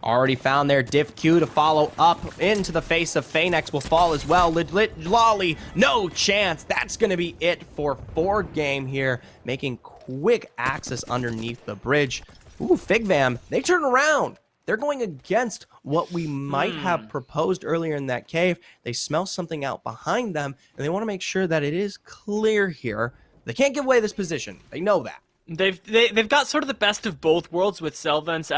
Already found their diff Q to follow up into the face of Fanex will fall as well. Lolly, no chance. That's going to be it for Ford Game here, making quick access underneath the bridge. Ooh, Figvam, they turn around. They're going against what we might have proposed earlier in that cave. They smell something out behind them, and they want to make sure that it is clear here. They can't give away this position. They know that. They've got sort of the best of both worlds, with Senvels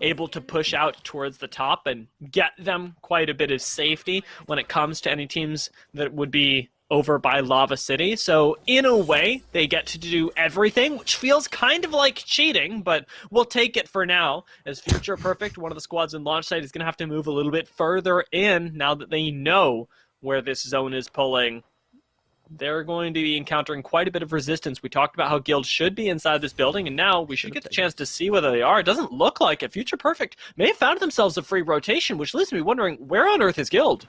able to push out towards the top and get them quite a bit of safety when it comes to any teams that would be over by Lava City. So in a way, they get to do everything, which feels kind of like cheating, but we'll take it for now. As Future Perfect, one of the squads in launch site, is going to have to move a little bit further in now that they know where this zone is pulling. They're going to be encountering quite a bit of resistance. We talked about how Guild should be inside this building, and now we should get the chance to see whether they are. It doesn't look like it. Future Perfect may have found themselves a free rotation, which leaves me wondering, where on earth is Guild?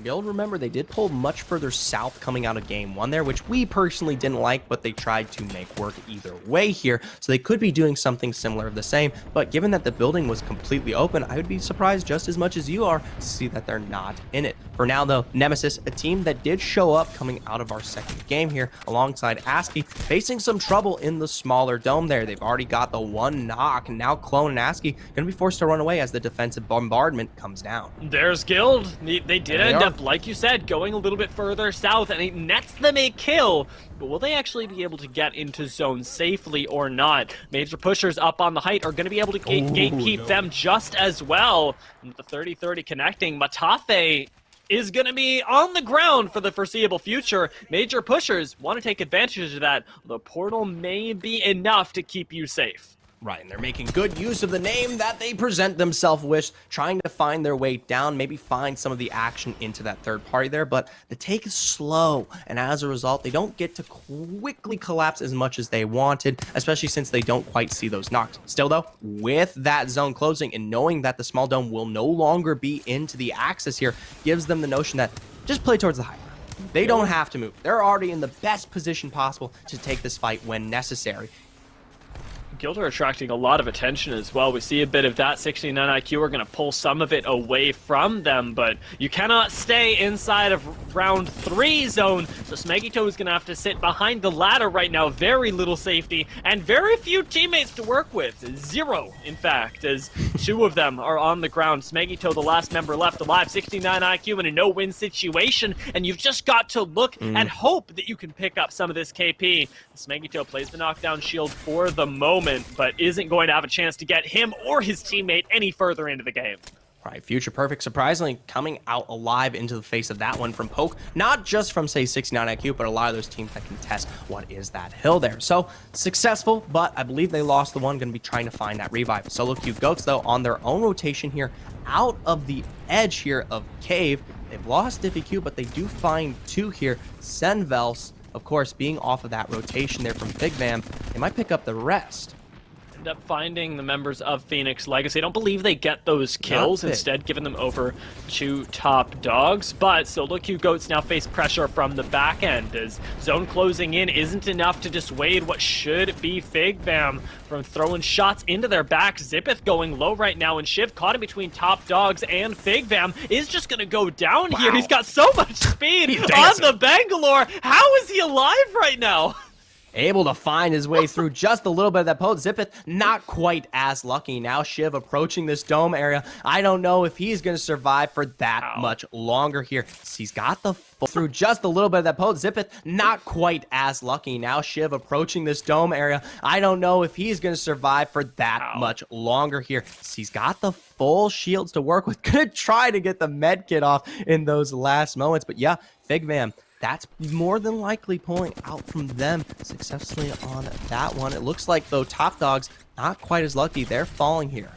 Guild, remember, they did pull much further south coming out of game one there, which we personally didn't like, but they tried to make work either way here, so they could be doing something similar of the same. But given that the building was completely open, I would be surprised just as much as you are to see that they're not in it. For now, though, Nemesis, a team that did show up coming out of our second game here alongside ASCII, facing some trouble in the smaller dome there. They've already got the one knock, and now Clone and ASCII going to be forced to run away as the defensive bombardment comes down. There's Guild. They did end up, like you said, going a little bit further south, and it nets them a kill. But will they actually be able to get into zone safely or not? Major pushers up on the height are going to be able to gatekeep them just as well. And with the 30-30 connecting, Matafe is going to be on the ground for the foreseeable future. Major pushers want to take advantage of that. The portal may be enough to keep you safe. Right, and they're making good use of the name that they present themselves with, trying to find their way down, maybe find some of the action into that third party there, but the take is slow, and as a result, they don't get to quickly collapse as much as they wanted, especially since they don't quite see those knocks. Still though, with that zone closing and knowing that the small dome will no longer be into the axis here, gives them the notion that just play towards the high ground. They don't have to move. They're already in the best position possible to take this fight when necessary. Guild are attracting a lot of attention as well. We see a bit of that 69 IQ. We're going to pull some of it away from them, but you cannot stay inside of round 3 zone. So Smegito is going to have to sit behind the ladder right now. Very little safety and very few teammates to work with. 0, in fact, as 2 of them are on the ground. Smegito, the last member left alive, 69 IQ in a no-win situation, and you've just got to look and hope that you can pick up some of this KP. Smegito plays the knockdown shield for the moment, but isn't going to have a chance to get him or his teammate any further into the game. Right, Future Perfect surprisingly coming out alive into the face of that one from Poke, not just from, say, 69 IQ, but a lot of those teams that can test what is that hill there. So, successful, but I believe they lost the one, going to be trying to find that revive. Solo Q Goats, though, on their own rotation here, out of the edge here of Cave. They've lost Diffie Q, but they do find 2 here. Senvels, of course, being off of that rotation there from Big Bam, they might pick up the rest. End up finding the members of Phoenix Legacy. I don't believe they get those kills, instead giving them over to top dogs. But Solo Q Goats now face pressure from the back end as zone closing in isn't enough to dissuade what should be Fig Bam from throwing shots into their back. Zippeth going low right now, and Shiv caught in between top dogs and Fig Bam is just going to go down here. He's got so much speed on the Bangalore. How is he alive right now? Able to find his way through just a little bit of that poke. Zippeth not quite as lucky. Now Shiv approaching this dome area. I don't know if he's going to survive for that much longer here. He's got the through just a little bit of that poke. Zippeth not quite as lucky. Now Shiv approaching this dome area. I don't know if he's going to survive for that much longer here. He's got the full shields to work with. Gonna try to get the med kit off in those last moments. But yeah, Fig Bam, that's more than likely pulling out from them successfully on that one. It looks like, though, top dogs not quite as lucky. They're falling here.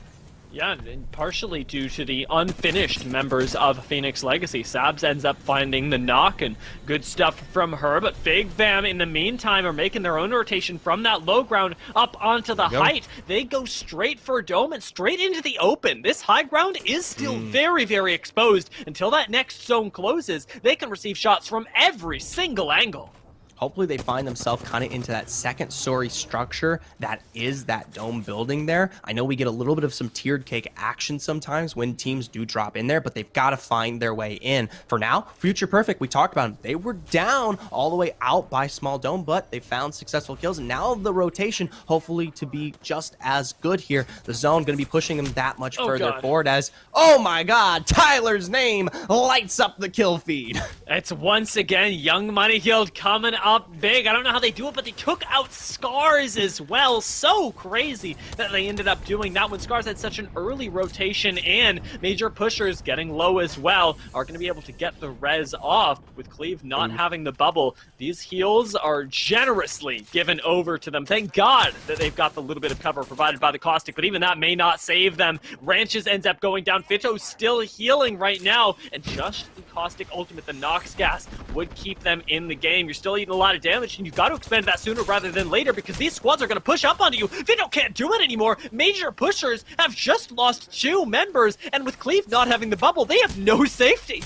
Yeah, and partially due to the unfinished members of Phoenix Legacy. Sabs ends up finding the knock, and good stuff from her, but Fig Bam in the meantime are making their own rotation from that low ground up onto the height. They go straight for Dome and straight into the open. This high ground is still very, very exposed. Until that next zone closes, they can receive shots from every single angle. Hopefully they find themselves kind of into that second story structure that is that dome building there. I know we get a little bit of some tiered cake action sometimes when teams do drop in there, but they've got to find their way in. For now, Future Perfect, we talked about them. They were down all the way out by small dome, but they found successful kills, and now the rotation hopefully to be just as good here. The zone going to be pushing them that much further forward as, oh my god, Tyler's name lights up the kill feed. It's once again Young Money Guild coming up up big. I don't know how they do it, but they took out Scars as well. So crazy that they ended up doing that when Scars had such an early rotation, and major pushers getting low as well are going to be able to get the res off. With Cleve not having the bubble, these heals are generously given over to them. Thank God that they've got the little bit of cover provided by the Caustic, but even that may not save them. Ranches ends up going down. Fito's still healing right now, and just the Caustic ultimate, the Nox gas, would keep them in the game. You're still eating a lot of damage, and you've got to expend that sooner rather than later, because these squads are going to push up onto you. Fito can't do it anymore. Major pushers have just lost 2 members, and with Cleve not having the bubble, they have no safety.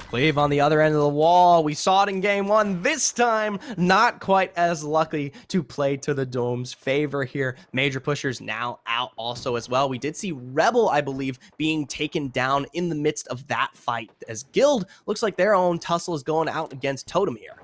Cleve on the other end of the wall. We saw it in game 1. This time, not quite as lucky to play to the Dome's favor here. Major pushers now out also as well. We did see Rebel, I believe, being taken down in the midst of that fight, as Guild looks like their own tussle is going out against Totem here.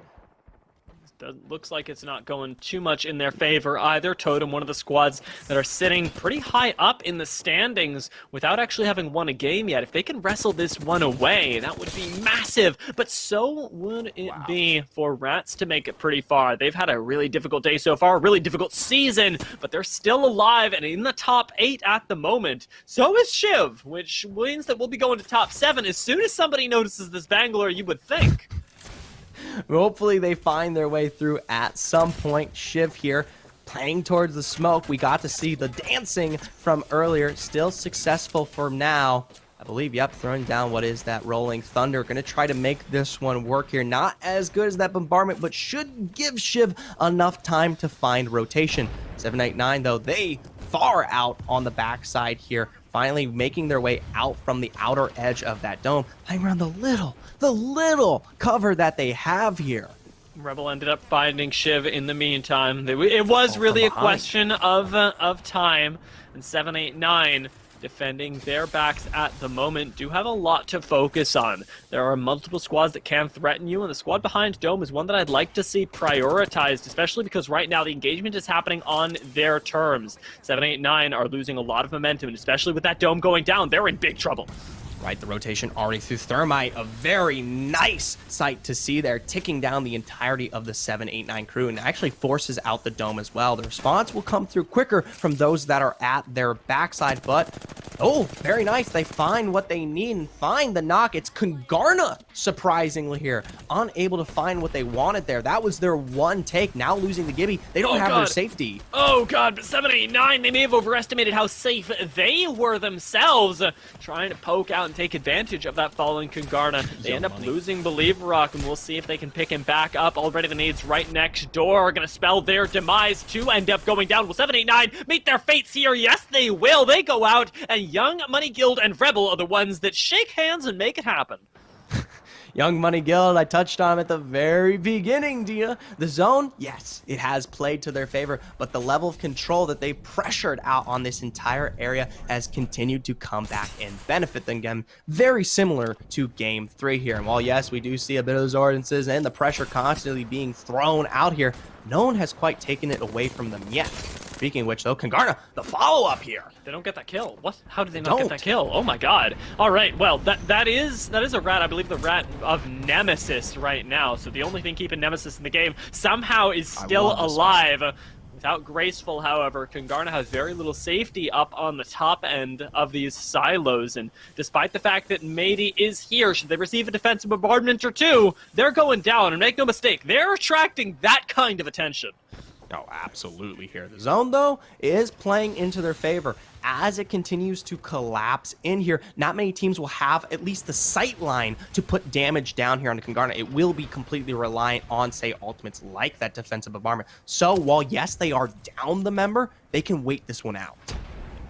Looks like it's not going too much in their favor either. Totem, one of the squads that are sitting pretty high up in the standings without actually having won a game yet. If they can wrestle this one away, that would be massive. But so would it be for Rats to make it pretty far. They've had a really difficult day so far, a really difficult season, but they're still alive and in the top 8 at the moment. So is Shiv, which means that we'll be going to top 7 as soon as somebody notices this Bangalore, you would think. Hopefully they find their way through at some point. Shiv here playing towards the smoke. We got to see the dancing from earlier. Still successful for now. I believe, yep, throwing down what is that Rolling Thunder. Going to try to make this one work here. Not as good as that bombardment, but should give Shiv enough time to find rotation. 789, though, they far out on the backside here. Finally making their way out from the outer edge of that dome, playing around the little cover that they have here. Rebel ended up finding Shiv in the meantime. It was really a question of time, and 789 defending their backs at the moment do have a lot to focus on. There are multiple squads that can threaten you, and the squad behind Dome is one that I'd like to see prioritized, especially because right now the engagement is happening on their terms. 789 are losing a lot of momentum, and especially with that Dome going down, they're in big trouble. Right, the rotation already through Thermite, a very nice sight to see there, ticking down the entirety of the 789 crew, and actually forces out the Dome as well. The response will come through quicker from those that are at their backside, but oh, very nice. They find what they need and find the knock. It's Kungarna, surprisingly here, unable to find what they wanted there. That was their one take. Now losing the Gibby, they don't have their safety. Oh god, but 789, they may have overestimated how safe they were themselves, trying to poke out and take advantage of that fallen Kungarna. They end up losing Believer Rock, and we'll see if they can pick him back up. Already the nades right next door are going to spell their demise to end up going down. Will 789 meet their fates here? Yes, they will. They go out, and Young Money Guild and Rebel are the ones that shake hands and make it happen. Young Money Guild, I touched on at the very beginning, Dia. The zone, yes, it has played to their favor, but the level of control that they pressured out on this entire area has continued to come back and benefit them again. Very similar to Game 3 here. And while, yes, we do see a bit of those ordinances and the pressure constantly being thrown out here, no one has quite taken it away from them yet. Speaking of which, though, Kungarna, the follow-up here. They don't get that kill. What? How did they not get that kill? Oh my god. All right, well, that is a rat. I believe the rat of Nemesis right now. So the only thing keeping Nemesis in the game somehow is still alive. Without Graceful, however, Kungarna has very little safety up on the top end of these silos, and despite the fact that Mady is here, should they receive a defensive bombardment or two, they're going down, and make no mistake, they're attracting that kind of attention. Oh, absolutely here. The zone, though, is playing into their favor. As it continues to collapse in here, not many teams will have at least the sight line to put damage down here on the Kungarna. It will be completely reliant on, say, ultimates like that defensive bombardment. So while, yes, they are down the member, they can wait this one out.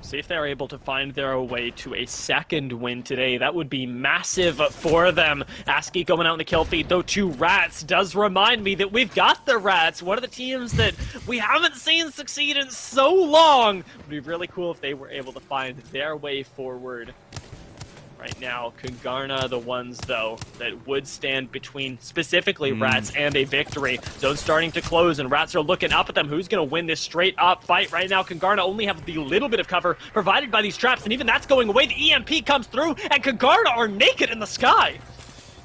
See if they're able to find their way to a second win today. That would be massive for them. ASCII going out in the kill feed, though 2 rats does remind me that we've got the rats. One of the teams that we haven't seen succeed in so long. It would be really cool if they were able to find their way forward. Right now, Kungarna, the ones, though, that would stand between specifically Rats and a victory. Zone starting to close, and Rats are looking up at them. Who's going to win this straight-up fight right now? Kungarna only have the little bit of cover provided by these traps, and even that's going away. The EMP comes through, and Kungarna are naked in the sky.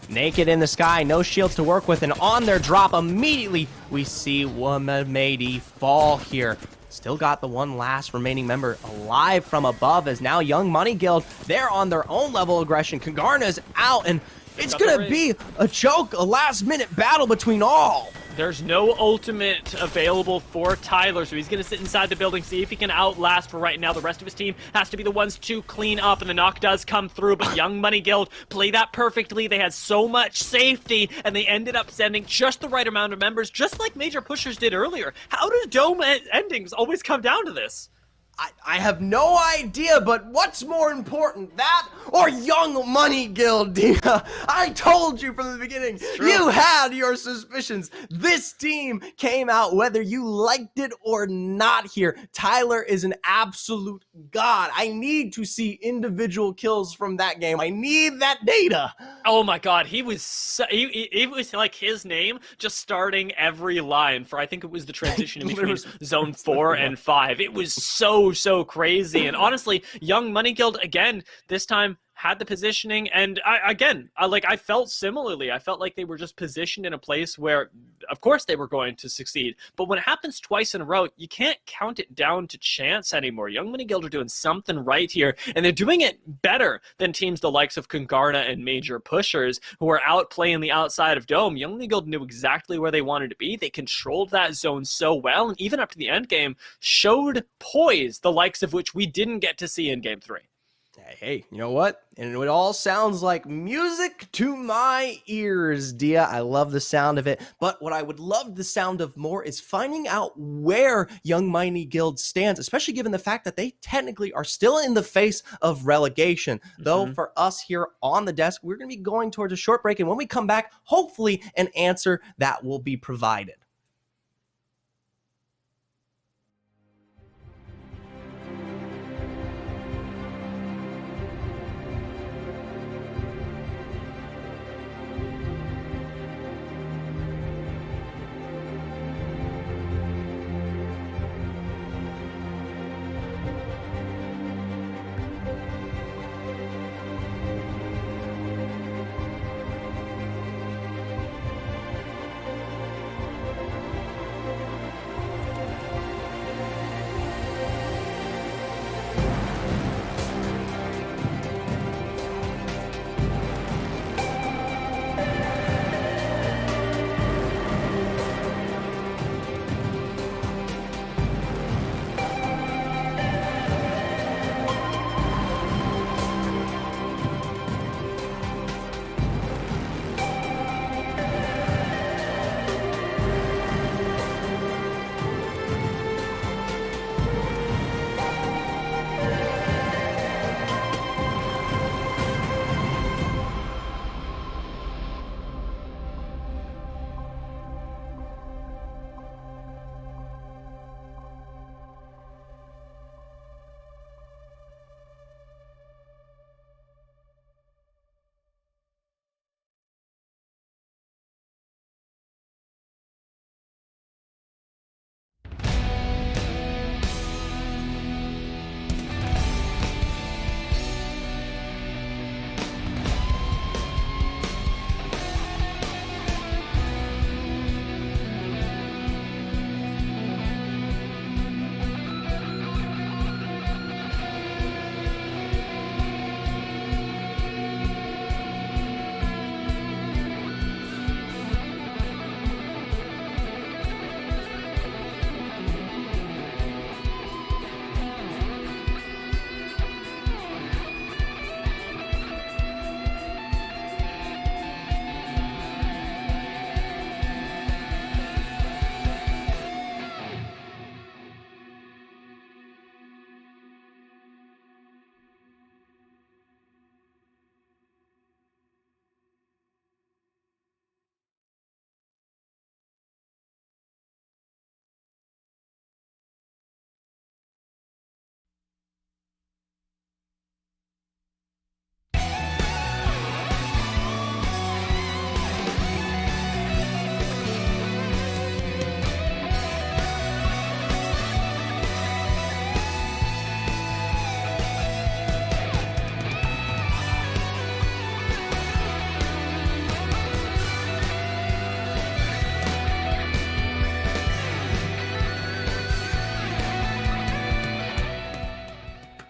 Naked in the sky, no shields to work with, and on their drop, immediately we see Wamamedi fall here. Still got the one last remaining member alive from above, as now Young Money Guild, they're on their own level of aggression. Kagarna's out, and it's gonna be a choke, a last-minute battle between all. There's no ultimate available for Tyler, so he's going to sit inside the building, see if he can outlast for right now. The rest of his team has to be the ones to clean up, and the knock does come through, but Young Money Guild play that perfectly. They had so much safety, and they ended up sending just the right amount of members, just like Major Pushers did earlier. How do Dome endings always come down to this? I have no idea, but what's more important, that or Young Money Guild, Dia? I told you from the beginning, you had your suspicions. This team came out whether you liked it or not here. Tyler is an absolute god. I need to see individual kills from that game. I need that data. Oh my god, he was it was like his name just starting every line for, I think it was the transition in between zone 4 and 5. It was so crazy. And honestly, Young Money Guild again this time had the positioning, and I felt similarly. I felt like they were just positioned in a place where of course they were going to succeed, but when it happens twice in a row, you can't count it down to chance anymore. Young Money Guild are doing something right here, and they're doing it better than teams the likes of Congarna and Major Pushers, who are out playing the outside of Dome. Young Money Guild knew exactly where they wanted to be. They controlled that zone so well, and even up to the end game showed poise, the likes of which we didn't get to see in Game 3. Hey, you know what? And it all sounds like music to my ears, Dia. I love the sound of it. But what I would love the sound of more is finding out where Young Money Guild stands, especially given the fact that they technically are still in the face of relegation. Though for us here on the desk, we're going to be going towards a short break. And when we come back, hopefully an answer that will be provided.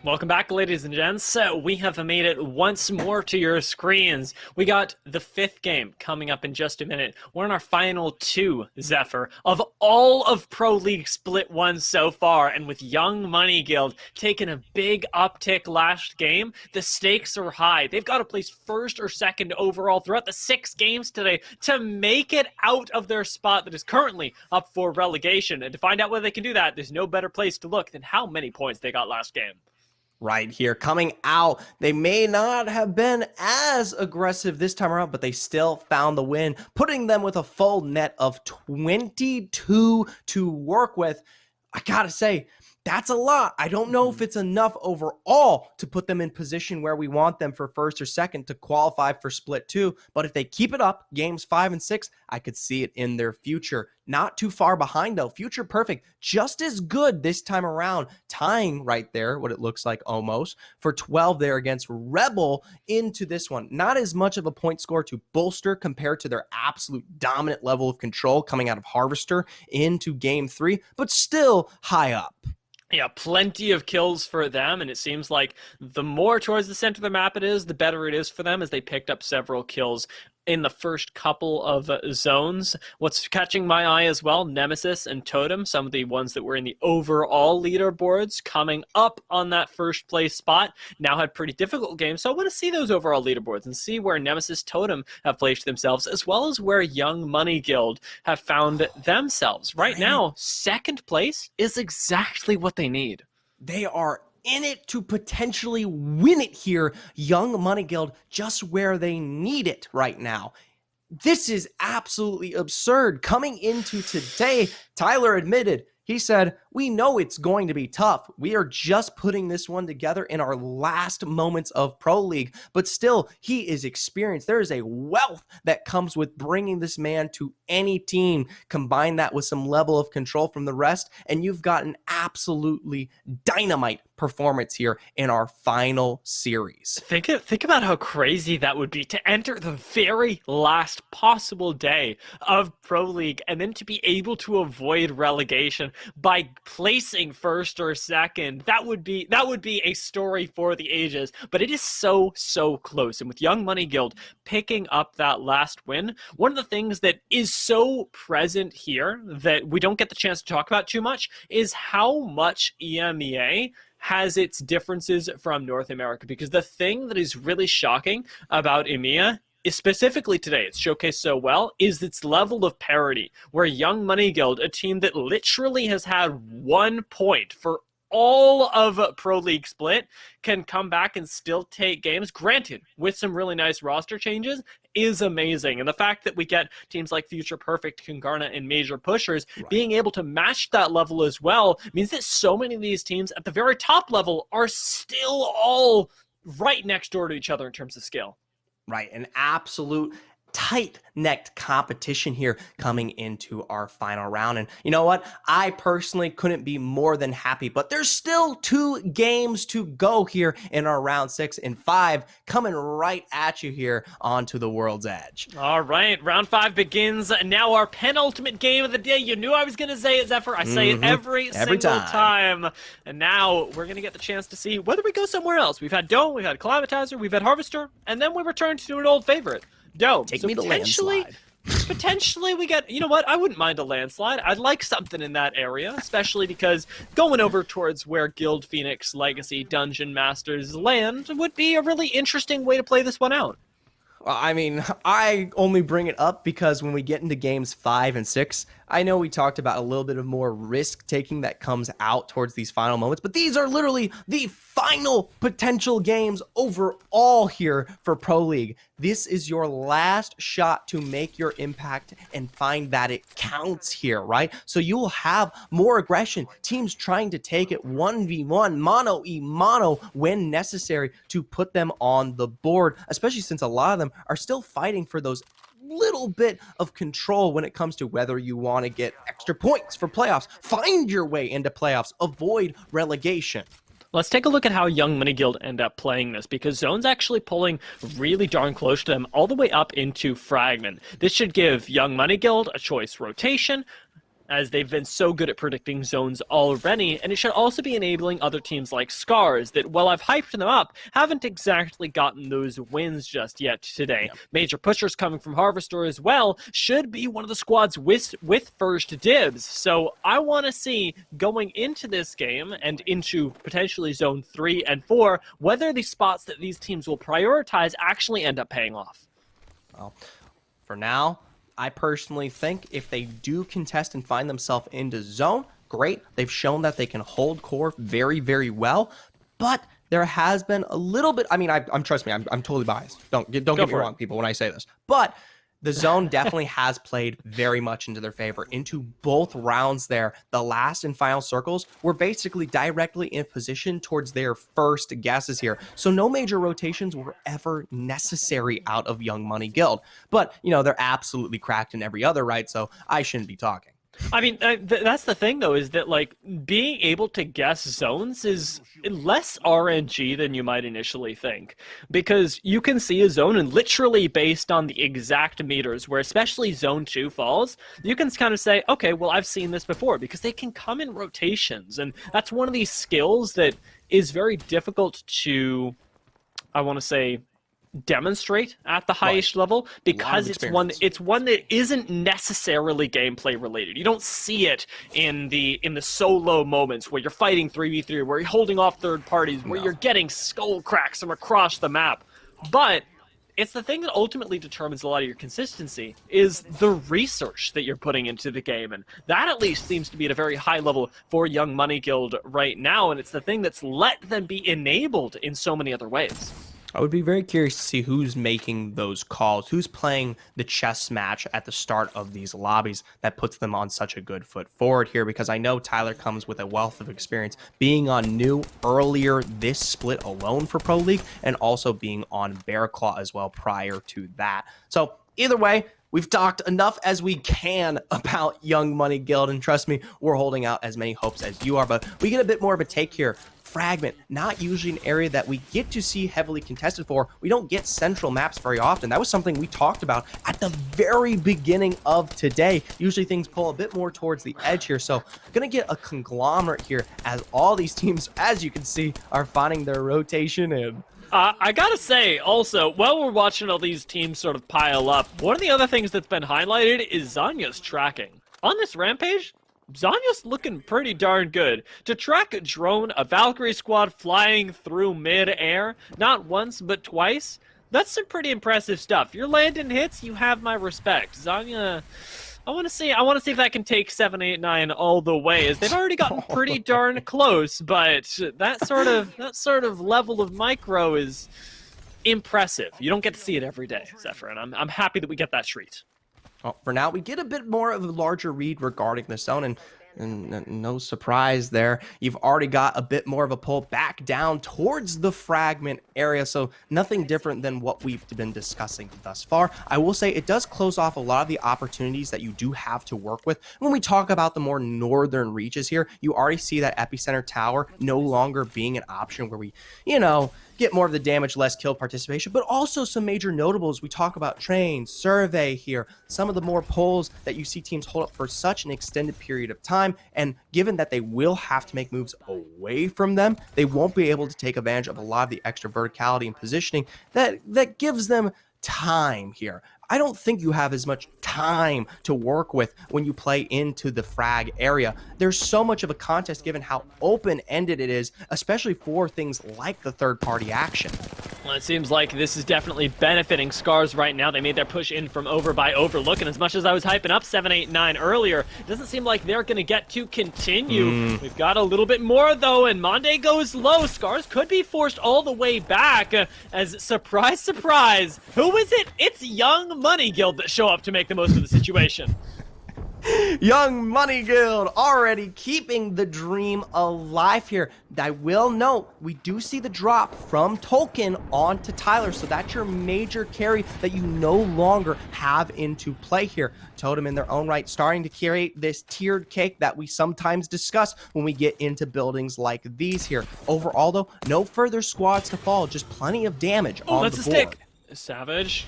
Welcome back, ladies and gents. So we have made it once more to your screens. We got the 5th game coming up in just a minute. We're in our final 2, Zephyr, of all of Pro League Split 1 so far. And with Young Money Guild taking a big uptick last game, the stakes are high. They've got to place 1st or 2nd overall throughout the 6 games today to make it out of their spot that is currently up for relegation. And to find out whether they can do that, there's no better place to look than how many points they got last game. Right here, coming out, they may not have been as aggressive this time around, but they still found the win, putting them with a full net of 22 to work with. I gotta say, that's a lot. I don't know if it's enough overall to put them in position where we want them for 1st or 2nd to qualify for Split 2. But if they keep it up, games 5 and 6, I could see it in their future. Not too far behind, though. Future perfect. Just as good this time around. Tying right there, what it looks like almost, for 12 there against Rebel into this one. Not as much of a point score to bolster compared to their absolute dominant level of control coming out of Harvester into Game 3, but still high up. Yeah, plenty of kills for them, and it seems like the more towards the center of the map it is, the better it is for them as they picked up several kills in the first couple of zones. What's catching my eye as well, Nemesis and Totem, some of the ones that were in the overall leaderboards coming up on that 1st place spot, now had pretty difficult games. So I want to see those overall leaderboards and see where Nemesis, Totem have placed themselves, as well as where Young Money Guild have found themselves. Right now, 2nd place is exactly what they need. They are in it to potentially win it here. Young Money Guild just where they need it right now. This is absolutely absurd. Coming into today, Tyler admitted, he said, we know it's going to be tough. We are just putting this one together in our last moments of Pro League, but still, he is experienced. There is a wealth that comes with bringing this man to any team. Combine that with some level of control from the rest, and you've got an absolutely dynamite performance here in our final series. Think about how crazy that would be to enter the very last possible day of Pro League and then to be able to avoid relegation by placing 1st or 2nd. That would be a story for the ages, but it is so close. And with Young Money Guild picking up that last win, one of the things that is so present here that we don't get the chance to talk about too much is how much EMEA has its differences from North America, because the thing that is really shocking about EMEA is specifically today, it's showcased so well, is its level of parity, where Young Money Guild, a team that literally has had 1 point for all of Pro League Split, can come back and still take games, granted, with some really nice roster changes, is amazing. And the fact that we get teams like Future Perfect, Congarna, and Major Pushers being able to match that level as well means that so many of these teams at the very top level are still all right next door to each other in terms of skill. Right, an absolute tight-necked competition here coming into our final round. And you know what? I personally couldn't be more than happy, but there's still 2 games to go here in our round 6 and 5 coming right at you here onto the World's Edge. All right, round 5 begins now, our penultimate game of the day. You knew I was going to say it, Zephyr. I say it every single time. And now we're going to get the chance to see whether we go somewhere else. We've had Dome, we've had Climatizer, we've had Harvester, and then we return to an old favorite, Dome. Take me to landslide. Potentially we get, you know what, I wouldn't mind a landslide. I'd like something in that area, especially because going over towards where Guild Phoenix Legacy Dungeon Masters land would be a really interesting way to play this one out. I mean, I only bring it up because when we get into games 5 and 6, I know we talked about a little bit of more risk taking that comes out towards these final moments, but these are literally the final potential games overall here for Pro League. This is your last shot to make your impact and find that it counts here, right? So you will have more aggression, teams trying to take it 1v1, mono when necessary to put them on the board, especially since a lot of them are still fighting for those little bit of control when it comes to whether you want to get extra points for playoffs, find your way into playoffs, avoid relegation. Let's take a look at how Young Money Guild end up playing this, because Zone's actually pulling really darn close to them all the way up into Fragment. This should give Young Money Guild a choice rotation, as they've been so good at predicting zones already, and it should also be enabling other teams like Scars that, while I've hyped them up, haven't exactly gotten those wins just yet today. Yeah. Major pushers coming from Harvester as well should be one of the squads with first dibs, so I want to see going into this game and into potentially zone 3 and 4 whether the spots that these teams will prioritize actually end up paying off. Well, for now, I personally think if they do contest and find themselves into zone, great. They've shown that they can hold core very, very well, but there has been a little bit. I mean, I'm trust me, I'm totally biased. Don't get me wrong, people, when I say this, but the zone definitely has played very much into their favor. Into both rounds there, the last and final circles were basically directly in position towards their first guesses here. So no major rotations were ever necessary out of Young Money Guild. But, you know, they're absolutely cracked in every other, right? So I shouldn't be talking. I mean, that's the thing, though, is that, like, being able to guess zones is less RNG than you might initially think. Because you can see a zone, and literally based on the exact meters, where especially Zone 2 falls, you can kind of say, okay, well, I've seen this before, because they can come in rotations. And that's one of these skills that is very difficult to, I want to say, demonstrate at the highest level, because it's one that isn't necessarily gameplay related. You don't see it in the solo moments where you're fighting 3v3, where you're holding off third parties, where you're getting skull cracks from across the map. But it's the thing that ultimately determines a lot of your consistency is the research that you're putting into the game, and that at least seems to be at a very high level for Young Money Guild right now, and it's the thing that's let them be enabled in so many other ways. I would be very curious to see who's making those calls, who's playing the chess match at the start of these lobbies that puts them on such a good foot forward here, because I know Tyler comes with a wealth of experience being on New earlier this split alone for Pro League, and also being on Bear Claw as well prior to that. So either way, we've talked enough as we can about Young Money Guild, and trust me, we're holding out as many hopes as you are, but we get a bit more of a take here. Fragment, not usually an area that we get to see heavily contested for. We don't get central maps very often. That was something we talked about at the very beginning of today. Usually things pull a bit more towards the edge here, so gonna get a conglomerate here as all these teams, as you can see, are finding their rotation in. I gotta say, also, while we're watching all these teams sort of pile up, one of the other things that's been highlighted is Zanya's tracking. On this rampage, Zanya's looking pretty darn good. To track a drone, a Valkyrie squad flying through mid-air, not once but twice, that's some pretty impressive stuff. You're landing hits, you have my respect. Zanya, I want to see if that can take 7, 8, 9 all the way, as they've already gotten pretty darn close, but that sort of level of micro is impressive. You don't get to see it every day, Zephyr, and I'm happy that we get that treat. Well, for now, we get a bit more of a larger read regarding the zone, and no surprise there. You've already got a bit more of a pull back down towards the fragment area, so nothing different than what we've been discussing thus far. I will say it does close off a lot of the opportunities that you do have to work with. When we talk about the more northern reaches here, you already see that epicenter tower no longer being an option where we, you know, get more of the damage, less kill participation, but also some major notables. We talk about train, survey here, some of the more pulls that you see teams hold up for such an extended period of time, and given that they will have to make moves away from them, they won't be able to take advantage of a lot of the extra verticality and positioning that gives them time here. I don't think you have as much time to work with when you play into the frag area. There's so much of a contest given how open-ended it is, especially for things like the third-party action. Well, it seems like this is definitely benefiting Scars right now. They made their push in from over by Overlook, and as much as I was hyping up 7, 8, 9 earlier, it doesn't seem like they're going to get to continue. We've got a little bit more, though, and Monde goes low. Scars could be forced all the way back, as surprise, surprise, who is it? It's Young Money Guild that show up to make the most of the situation. Young Money Guild already keeping the dream alive here. I will note, we do see the drop from Tolkien onto Tyler, so that's your major carry that you no longer have into play here. Totem in their own right starting to create this tiered cake that we sometimes discuss when we get into buildings like these here. Overall, though, no further squads to fall, just plenty of damage on the board. That's a stick. Savage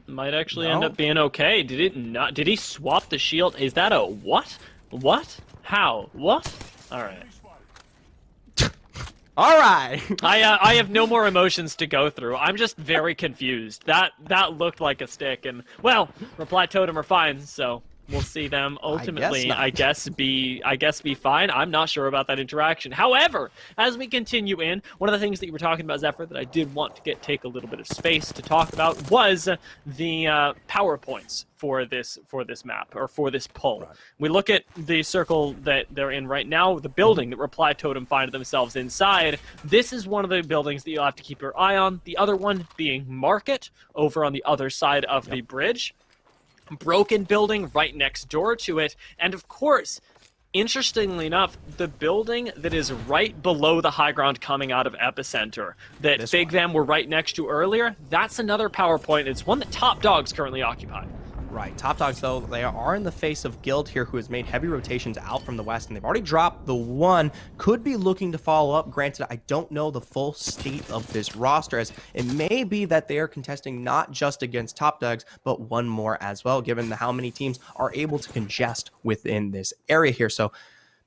might actually end up being okay. Did he swap the shield? Is that a what? What? How? What? All right. All right. I have no more emotions to go through. I'm just very confused. That looked like a stick, and well, Reply Totem are fine, so we'll see them ultimately. I guess be fine. I'm not sure about that interaction. However, as we continue in, one of the things that you were talking about, Zephyr, that I did want to take a little bit of space to talk about was the PowerPoints for this map, or for this poll. Right. We look at the circle that they're in right now, the building that Reply Totem find themselves inside. This is one of the buildings that you'll have to keep your eye on. The other one being Market, over on the other side of the bridge. Broken building right next door to it, and of course, interestingly enough, the building that is right below the high ground coming out of Epicenter that Big Vam were right next to earlier, that's another PowerPoint. It's one that Top Dog's currently occupy. Right. Top Dogs, though, they are in the face of Guild here, who has made heavy rotations out from the west, and they've already dropped the one. Could be looking to follow up. Granted, I don't know the full state of this roster, as it may be that they are contesting not just against Top Dogs, but one more as well, given how many teams are able to congest within this area here. So,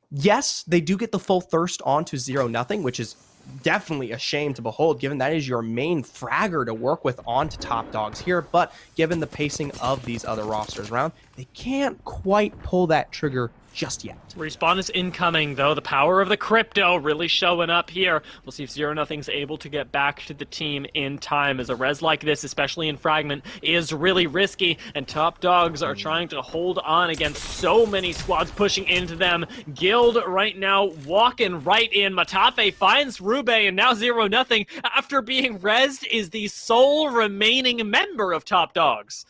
yes, they do get the full thirst onto 0-0, which is definitely a shame to behold, given that is your main fragger to work with onto Top Dogs here. But given the pacing of these other rosters around, they can't quite pull that trigger just yet. Respawn is incoming, though. The power of the crypto really showing up here. We'll see if 0-0's able to get back to the team in time, as a res like this, especially in Fragment, is really risky, and Top Dogs are trying to hold on against so many squads pushing into them. Guild right now walking right in. Matafe finds Rube, and now 0-0, after being rezzed, is the sole remaining member of Top Dogs.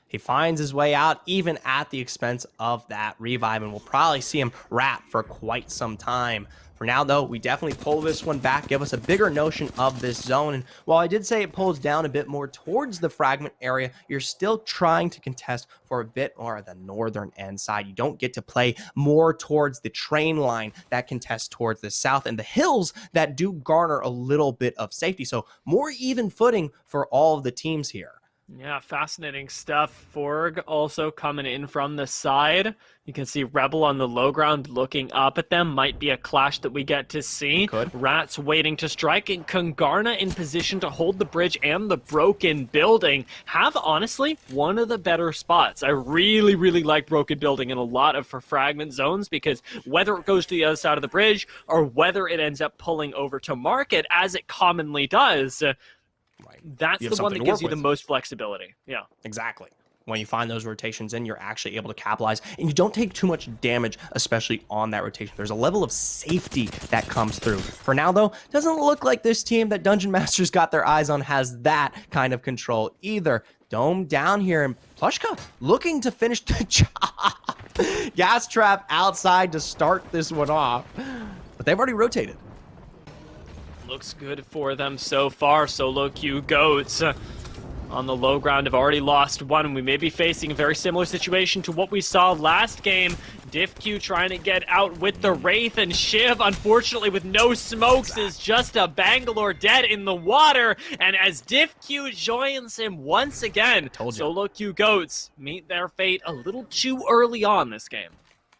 He finds his way out, even at the expense of that revive, and we'll probably see him wrap for quite some time. For now, though, we definitely pull this one back, give us a bigger notion of this zone. And while I did say it pulls down a bit more towards the Fragment area, you're still trying to contest for a bit more of the northern end side. You don't get to play more towards the train line that contests towards the south, and the hills that do garner a little bit of safety. So more even footing for all of the teams here. Yeah, fascinating stuff. Forg also coming in from the side. You can see Rebel on the low ground looking up at them. Might be a clash that we get to see. Rats waiting to strike, and Kungarna in position to hold the bridge and the broken building. Have, honestly, one of the better spots. I really, really like broken building in a lot of fragment zones, because whether it goes to the other side of the bridge or whether it ends up pulling over to Market, as it commonly does, that's the one that gives you the most flexibility. Yeah, exactly. When you find those rotations in, you're actually able to capitalize, and you don't take too much damage, especially on that rotation. There's a level of safety that comes through. For now, though, doesn't look like this team that Dungeon Masters got their eyes on has that kind of control either. Dome down here, and Plushka looking to finish the job. Gas trap outside to start this one off, but they've already rotated. Looks good for them so far. Solo Q Goats on the low ground have already lost one. We may be facing a very similar situation to what we saw last game. Diff Q trying to get out with the Wraith, and Shiv, unfortunately with no smokes, is just a Bangalore dead in the water. And as Diff Q joins him once again, Solo Q Goats meet their fate a little too early on this game.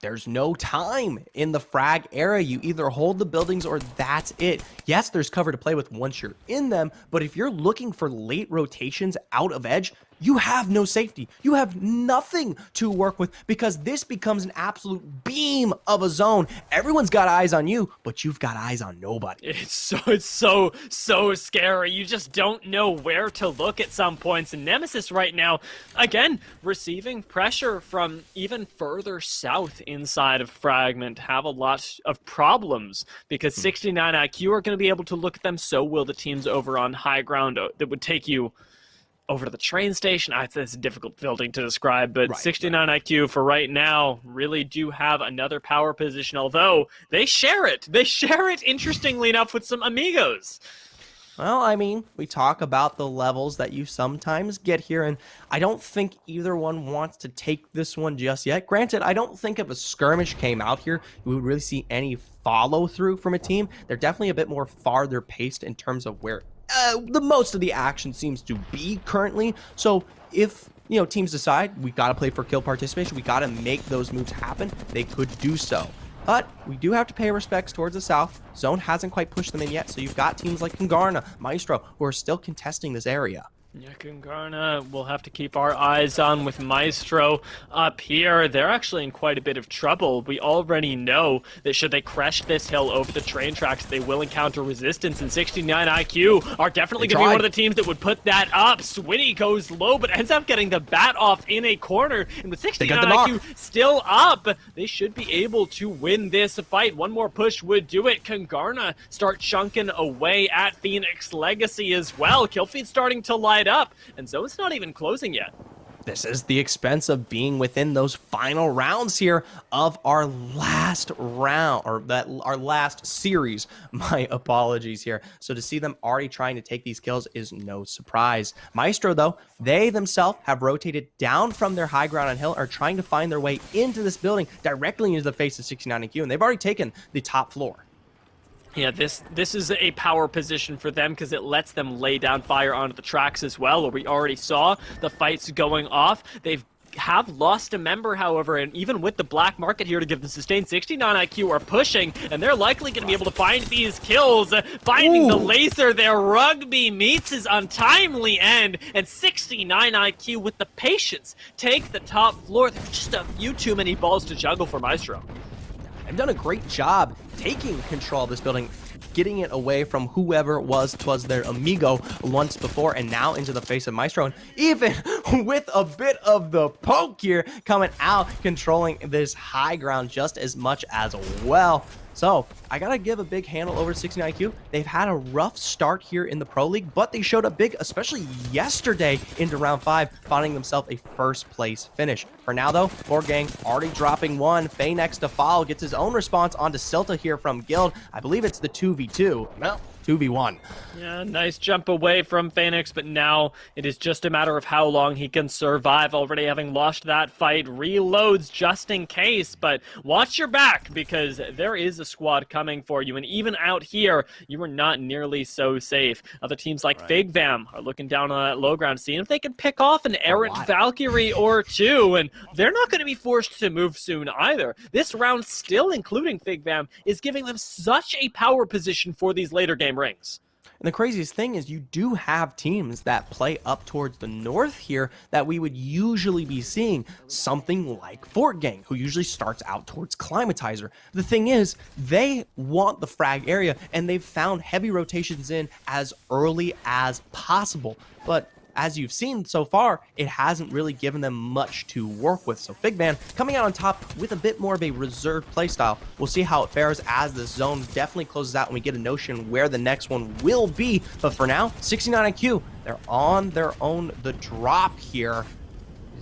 There's no time in the frag era. You either hold the buildings or that's it. Yes, there's cover to play with once you're in them, but if you're looking for late rotations out of edge, you have no safety. You have nothing to work with, because this becomes an absolute beam of a zone. Everyone's got eyes on you, but you've got eyes on nobody. It's so scary. You just don't know where to look at some points. And Nemesis right now, again, receiving pressure from even further south inside of Fragment, have a lot of problems, because 69 IQ are going to be able to look at them. So will the teams over on high ground that would take you over to the train station. It's a difficult building to describe, but 69 IQ for right now really do have another power position, although they share it. They share it, interestingly enough, with some amigos. Well, I mean, we talk about the levels that you sometimes get here, and I don't think either one wants to take this one just yet. Granted, I don't think if a skirmish came out here, we would really see any follow-through from a team. They're definitely a bit more farther paced in terms of where the most of the action seems to be currently. So if teams decide we got to play for kill participation, we got to make those moves happen, they could do so. But we do have to pay respects towards the south. Zone hasn't quite pushed them in yet, so you've got teams like Kungarna, Maestro, who are still contesting this area. Yeah, Kungarna, we'll have to keep our eyes on with Maestro up here. They're actually in quite a bit of trouble. We already know that should they crest this hill over the train tracks, they will encounter resistance, and 69 IQ are definitely going to be one of the teams that would put that up. Swinny goes low, but ends up getting the bat off in a corner, and with 69 IQ still up, they should be able to win this fight. One more push would do it. Kungarna start chunking away at Phoenix Legacy as well. Killfeed's starting to light up, and Zone's not even closing yet. This is the expense of being within those final rounds here of our last round, or our last series. My apologies here. So to see them already trying to take these kills is no surprise. Maestro, though, they themselves have rotated down from their high ground on hill, are trying to find their way into this building directly into the face of 69 IQ, and they've already taken the top floor. Yeah, this is a power position for them because it lets them lay down fire onto the tracks as well, where we already saw the fights going off. They've lost a member, however, and even with the black market here to give them sustained, 69 IQ are pushing, and they're likely going to be able to find these kills. Finding the laser there, Rugby meets his untimely end, and 69 IQ with the patience take the top floor. There's just a few too many balls to juggle for Maestro. They've done a great job taking control of this building, getting it away from whoever was their amigo once before, and now into the face of Maestro. And even with a bit of the poke here coming out, controlling this high ground just as much as well. So I gotta give a big handle over to 69 IQ. They've had a rough start here in the Pro League, but they showed up big, especially yesterday into round 5, finding themselves a first place finish. For now though, Gang already dropping one. Faye next to follow, gets his own response onto Silta here from Guild. I believe it's the 2v2. Well, 2v1. Yeah, nice jump away from Phoenix, but now it is just a matter of how long he can survive. Already having lost that fight, reloads just in case, but watch your back because there is a squad coming for you, and even out here, you are not nearly so safe. Other teams like FigVam are looking down on that low ground, seeing if they can pick off an errant Valkyrie or two, and they're not going to be forced to move soon either. This round, still including FigVam, is giving them such a power position for these later game rings. And the craziest thing is you do have teams that play up towards the north here that we would usually be seeing, something like Fort Gang, who usually starts out towards Climatizer. The thing is, they want the frag area, and they've found heavy rotations in as early as possible. But as you've seen so far, it hasn't really given them much to work with. So FigVam coming out on top with a bit more of a reserved playstyle. We'll see how it fares as the zone definitely closes out and we get a notion where the next one will be. But for now, 69 IQ, they're on their own. The drop here.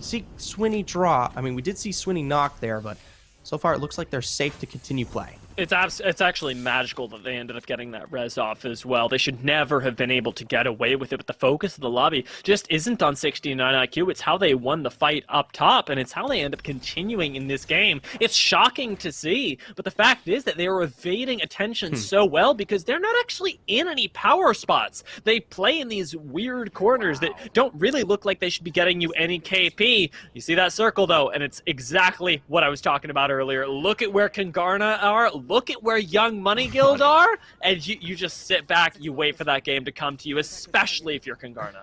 See Swinny draw. I mean, we did see Swinny knock there, but so far it looks like they're safe to continue playing. It's actually magical that they ended up getting that res off as well. They should never have been able to get away with it, but the focus of the lobby just isn't on 69 IQ. It's how they won the fight up top, and it's how they end up continuing in this game. It's shocking to see, but the fact is that they are evading attention so well because they're not actually in any power spots. They play in these weird corners that don't really look like they should be getting you any KP. You see that circle, though, and it's exactly what I was talking about earlier. Look at where Kungarna are. Look at where Young Money Guild are, and you just sit back, you wait for that game to come to you, especially if you're Kungarna.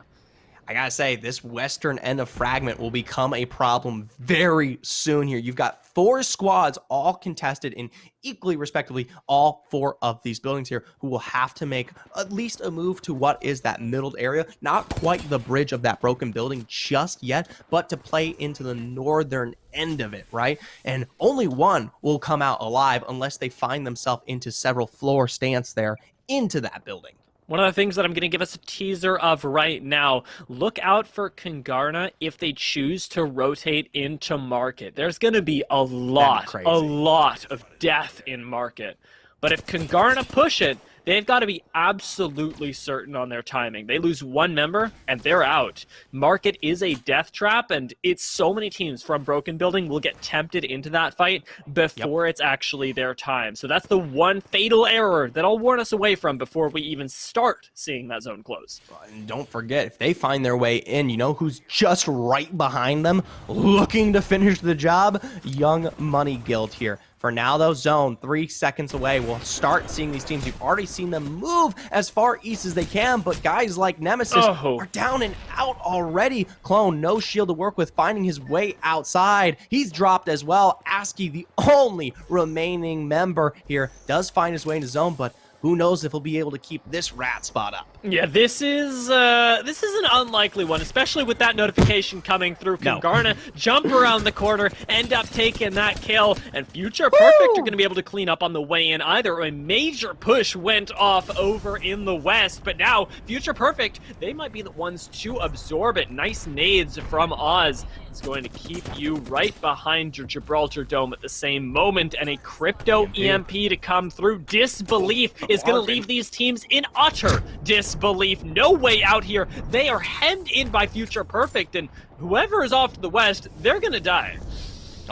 I gotta say, this western end of Fragment will become a problem very soon here. You've got 4 squads all contested in equally respectively all 4 of these buildings here who will have to make at least a move to what is that middled area. Not quite the bridge of that broken building just yet, but to play into the northern end of it, right? And only one will come out alive unless they find themselves into several floor stance there into that building. One of the things that I'm going to give us a teaser of right now, look out for Kungarna if they choose to rotate into market. There's going to be a lot of death in market. But if Kungarna push it, they've got to be absolutely certain on their timing. They lose one member, and they're out. Market is a death trap, and it's so many teams from Broken Building will get tempted into that fight before it's actually their time. So that's the one fatal error that I'll warn us away from before we even start seeing that zone close. And don't forget, if they find their way in, you know who's just right behind them, looking to finish the job? Young Money Guild here. For now, though, zone 3 seconds away. We'll start seeing these teams. You've already seen them move as far east as they can, but guys like Nemesis are down and out already. Clone, no shield to work with, finding his way outside. He's dropped as well. ASCII, the only remaining member here, does find his way into zone, but who knows if he'll be able to keep this rat spot up. Yeah, this is an unlikely one, especially with that notification coming through. Kungarna jump around the corner, end up taking that kill, and Future Perfect are going to be able to clean up on the way in either. A major push went off over in the west, but now Future Perfect, they might be the ones to absorb it. Nice nades from Oz. It's going to keep you right behind your Gibraltar Dome at the same moment, and a crypto EMP to come through. Disbelief is going to leave these teams in utter disbelief. No way out here. They are hemmed in by Future Perfect, and whoever is off to the west, they're going to die.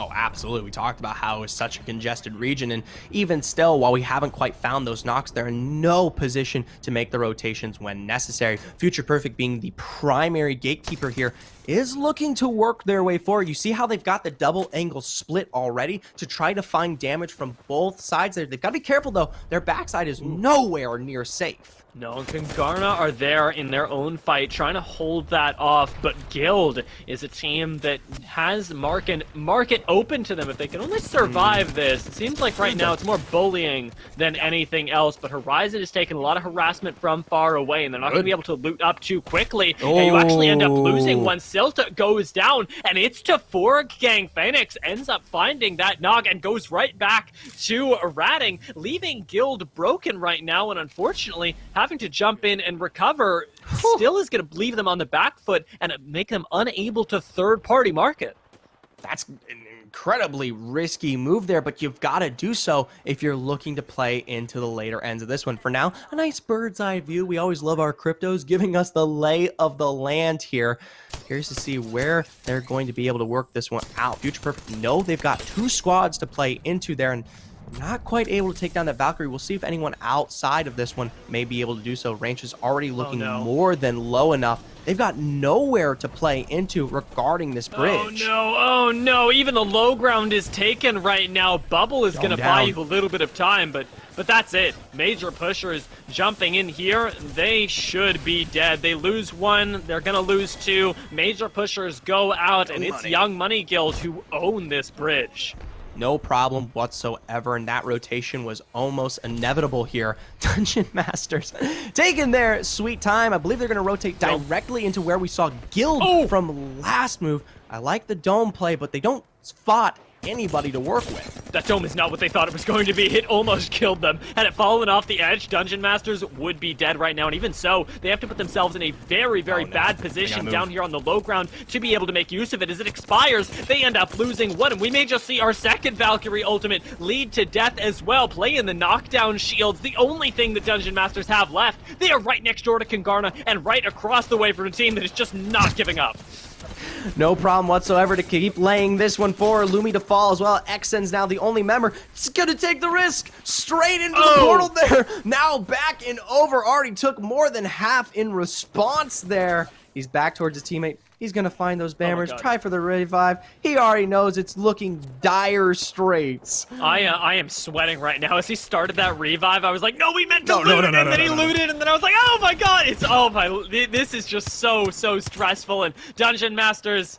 Oh, absolutely. We talked about how it's such a congested region, and even still, while we haven't quite found those knocks, they're in no position to make the rotations when necessary. Future Perfect, being the primary gatekeeper here, is looking to work their way forward. You see how they've got the double angle split already to try to find damage from both sides there. They've got to be careful, though. Their backside is nowhere near safe. No, Kungarna are there in their own fight, trying to hold that off, but Guild is a team that has market open to them if they can only survive this. It seems like right now it's more bullying than anything else, but Horizon is taking a lot of harassment from far away, and they're not going to be able to loot up too quickly, and you actually end up losing when Silta goes down, and it's to Forg Gang. Phoenix ends up finding that knock and goes right back to ratting, leaving Guild broken right now, and unfortunately having to jump in and recover still is going to leave them on the back foot and make them unable to third-party market. That's an incredibly risky move there, but you've got to do so if you're looking to play into the later ends of this one. For now, a nice bird's eye view. We always love our cryptos giving us the lay of the land here. Here's to see where they're going to be able to work this one out. Future Perfect, no, they've got 2 squads to play into there, and not quite able to take down that Valkyrie. We'll see if anyone outside of this one may be able to do so. Range is already looking more than low enough. They've got nowhere to play into regarding this bridge. Oh no, even the low ground is taken right now. Bubble is going to buy you a little bit of time, but that's it. Major pushers jumping in here. They should be dead. They lose 1, they're going to lose 2. Major pushers go out, and it's Young Money Guild who own this bridge. No problem whatsoever, and that rotation was almost inevitable here. Dungeon Masters taking their sweet time. I believe they're going to rotate directly into where we saw Guild from last move. I like the dome play, but they don't spot anybody to work with. That dome is not what they thought it was going to be. It almost killed them. Had it fallen off the edge, Dungeon Masters would be dead right now, and even so, they have to put themselves in a very, very bad position down here on the low ground to be able to make use of it. As it expires, they end up losing 1, and we may just see our second Valkyrie ultimate lead to death as well. Play in the knockdown shields, the only thing that Dungeon Masters have left. They are right next door to Kungarna and right across the way from a team that is just not giving up. No problem whatsoever to keep laying this one forward. Lumi to fall as well. Xen's now the only member. He's going to take the risk. Straight into the portal there. Now back and over. Already took more than half in response there. He's back towards his teammate. He's going to find those bammers. Try for the revive. He already knows it's looking dire straits. I am sweating right now. As he started that revive, I was like, no, we meant to loot it, and then he looted, and then I was like, oh my god, this is just so stressful, and Dungeon Masters,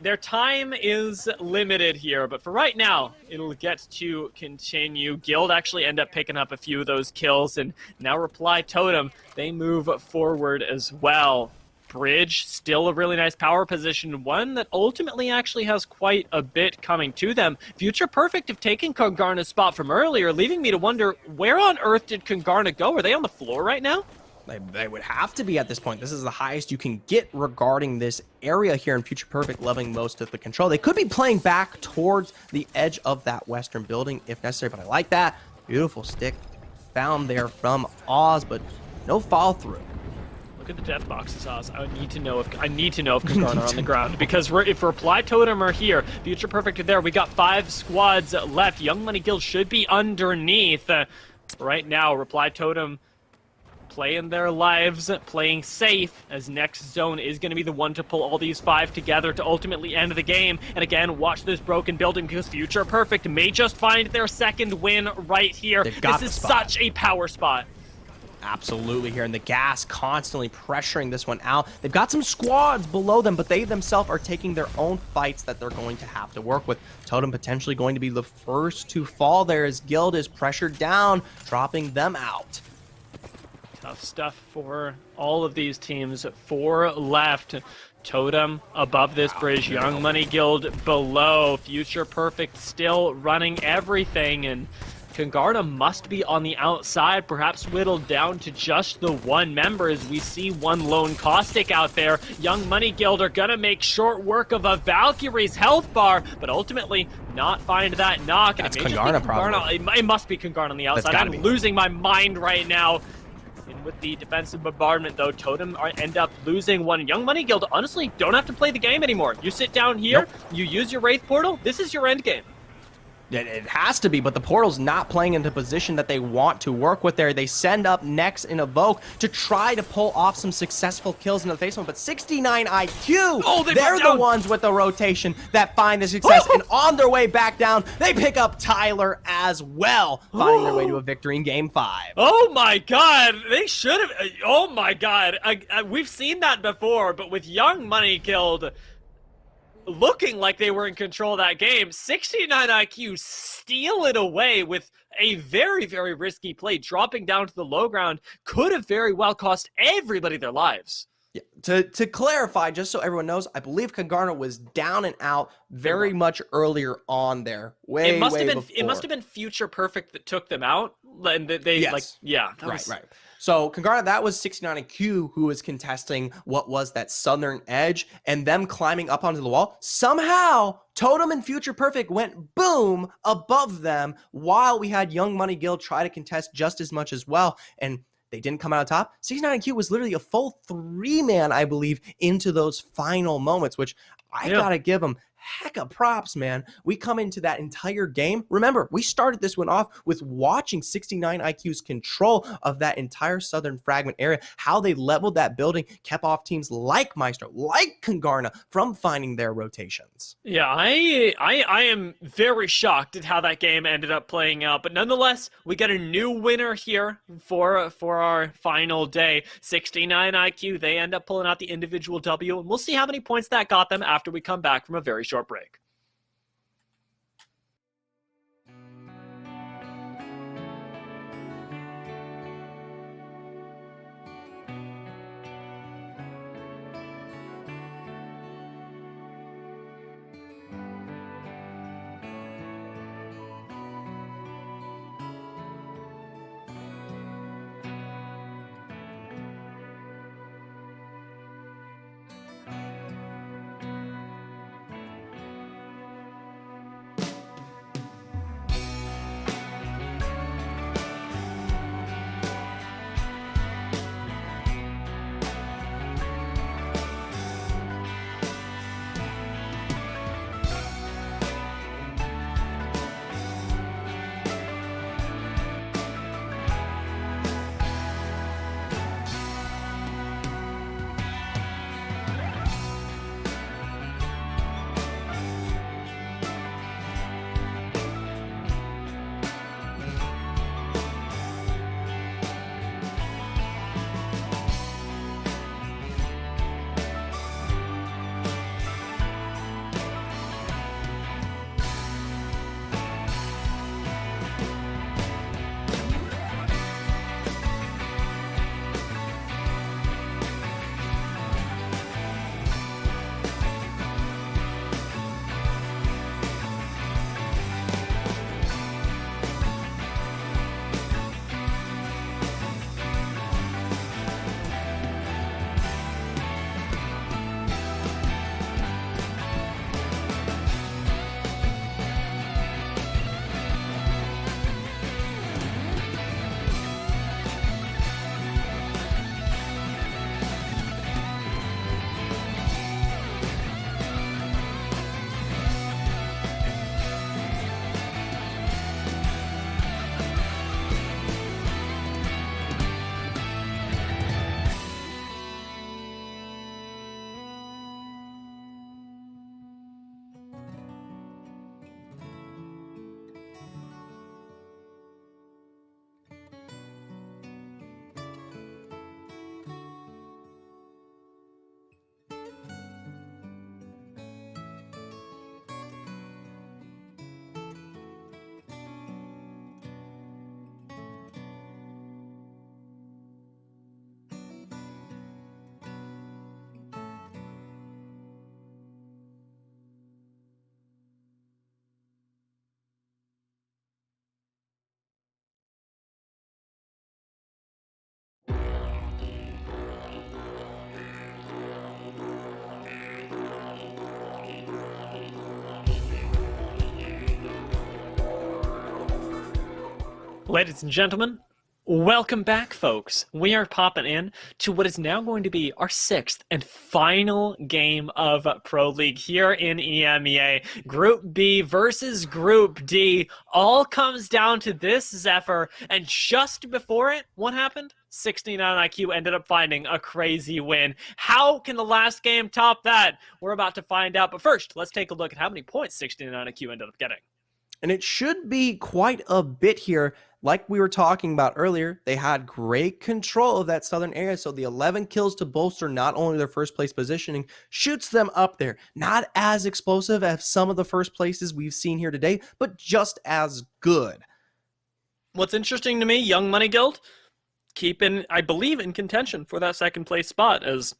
their time is limited here, but for right now, it'll get to continue. Guild actually end up picking up a few of those kills, and now Reply Totem, they move forward as well. Bridge, still a really nice power position, one that ultimately actually has quite a bit coming to them. Future Perfect have taken Kungarna's spot from earlier, leaving me to wonder, where on earth did Kungarna go? Are they on the floor right now? They would have to be at this point. This is the highest you can get regarding this area here in Future Perfect, loving most of the control. They could be playing back towards the edge of that western building if necessary, but I like that. Beautiful stick. found there from Oz, but no follow through. Look at the death boxes, Oz. I need to know if Kangana are on the ground, because if Reply Totem are here, Future Perfect are there. We got 5 squads left. Young Money Guild should be underneath. Right now, Reply Totem playing their lives, playing safe, as next zone is going to be the one to pull all these 5 together to ultimately end the game. And again, watch this broken building, because Future Perfect may just find their second win right here. This is such a power spot. Absolutely here, and the gas constantly pressuring this one out. They've got some squads below them, but they themselves are taking their own fights that they're going to have to work with. Totem potentially going to be the first to fall there as Guild is pressured down, dropping them out. Tough stuff for all of these teams. 4 left. Totem above this bridge, Young Money Guild below. Future Perfect still running everything, and Kangana must be on the outside, perhaps whittled down to just the 1 member, as we see 1 lone Caustic out there. Young Money Guild are gonna make short work of a Valkyrie's health bar, but ultimately not find that knock. That's Kangana, probably. It must be Kangana on the outside. I'm losing my mind right now. And with the defensive bombardment, though, Totem end up losing 1. Young Money Guild, honestly, don't have to play the game anymore. You sit down here, you use your Wraith Portal, this is your end game. It has to be, but the portal's not playing into position that they want to work with there. They send up Nex and Evoke to try to pull off some successful kills in the face one, but 69 IQ, they're the ones with the rotation that find the success, and on their way back down, they pick up Tyler as well, finding their way to a victory in Game 5. Oh my god, they should have, oh my god, we've seen that before, but with Young Money Guild looking like they were in control of that game, 69 IQ steal it away with a very, very risky play. Dropping down to the low ground could have very well cost everybody their lives. Yeah. To clarify, just so everyone knows, I believe Kangana was down and out very much earlier on there. It must have been Future Perfect that took them out. And they right. So Kangana, that was 69 IQ who was contesting what was that southern edge, and them climbing up onto the wall. Somehow, Totem and Future Perfect went boom above them, while we had Young Money Guild try to contest just as much as well, and they didn't come out on top. 69 IQ was literally a full 3-man, I believe, into those final moments, which I gotta give them heck of props, man. We come into that entire game. Remember, we started this one off with watching 69 IQ's control of that entire southern fragment area, how they leveled that building, kept off teams like Maestro, like Kangana from finding their rotations. Yeah, I am very shocked at how that game ended up playing out, but nonetheless, we got a new winner here for our final day. 69 IQ, they end up pulling out the individual W, and we'll see how many points that got them after we come back from a very short break. Ladies and gentlemen, welcome back, folks. We are popping in to what is now going to be our 6th and final game of Pro League here in EMEA. Group B versus Group D. All comes down to this Zephyr, and just before it, what happened? 69 IQ ended up finding a crazy win. How can the last game top that? We're about to find out, but first, let's take a look at how many points 69 IQ ended up getting. And it should be quite a bit here. Like we were talking about earlier, they had great control of that southern area. So the 11 kills to bolster not only their first place positioning, shoots them up there. Not as explosive as some of the first places we've seen here today, but just as good. What's interesting to me, Young Money Guild, keeping, I believe, in contention for that second place spot, as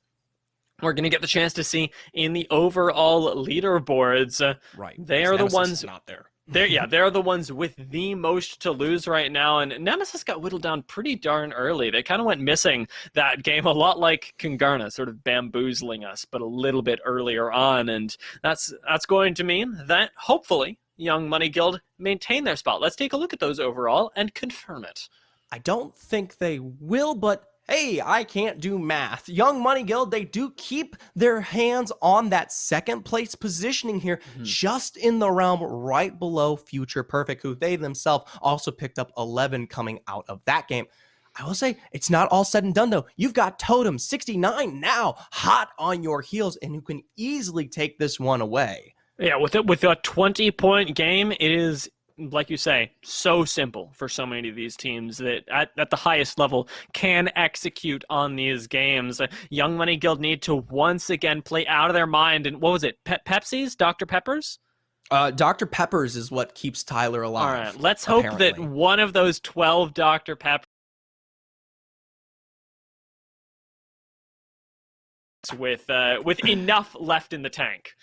we're going to get the chance to see in the overall leaderboards. Right. They are the ones not there. They're the ones with the most to lose right now, and Nemesis got whittled down pretty darn early. They kind of went missing that game, a lot like Kungarna, sort of bamboozling us, but a little bit earlier on, and that's going to mean that hopefully Young Money Guild maintain their spot. Let's take a look at those overall and confirm it. I don't think they will, but hey, I can't do math. Young Money Guild, they do keep their hands on that second place positioning here, just in the realm right below Future Perfect, who they themselves also picked up 11 coming out of that game. I will say, it's not all said and done, though. You've got Totem 69 now hot on your heels, and who can easily take this one away. Yeah, with a 20-point game, it is, like you say, so simple for so many of these teams that at the highest level can execute on these games. Young Money Guild need to once again play out of their mind. And what was it? Pepsi's? Dr. Pepper's? Dr. Pepper's is what keeps Tyler alive. All right, let's hope that one of those 12 Dr. Peppers with enough left in the tank.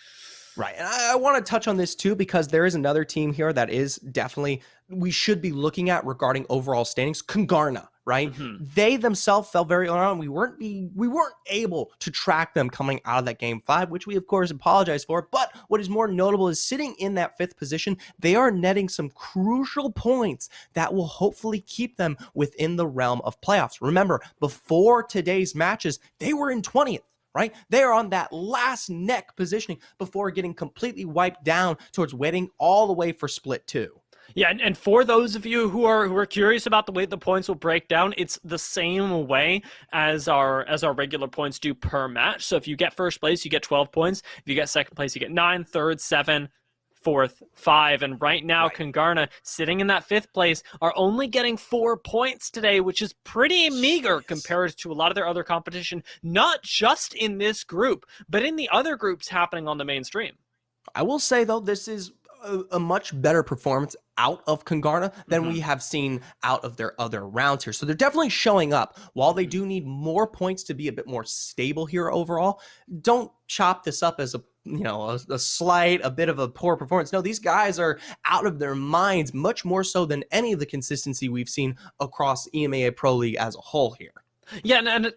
Right, and I want to touch on this too, because there is another team here that is definitely we should be looking at regarding overall standings. Kungarna, right? They themselves fell very on. We weren't able to track them coming out of that game 5, which we of course apologize for. But what is more notable is sitting in that 5th position, they are netting some crucial points that will hopefully keep them within the realm of playoffs. Remember, before today's matches, they were in 20th. Right? They're on that last neck positioning before getting completely wiped down towards waiting all the way for split 2. Yeah, and for those of you who are curious about the way the points will break down, it's the same way as our regular points do per match. So if you get first place, you get 12 points. If you get second place, you get 9, third, 7, 4th, 5, and right now Kungarna, sitting in that 5th place, are only getting 4 points today, which is pretty meager compared to a lot of their other competition, not just in this group, but in the other groups happening on the mainstream. I will say, though, this is a much better performance out of Kungarna than we have seen out of their other rounds here. So they're definitely showing up. While they do need more points to be a bit more stable here overall, don't chop this up as a slight, a bit of a poor performance. No, these guys are out of their minds, much more so than any of the consistency we've seen across EMEA Pro League as a whole here. Yeah, and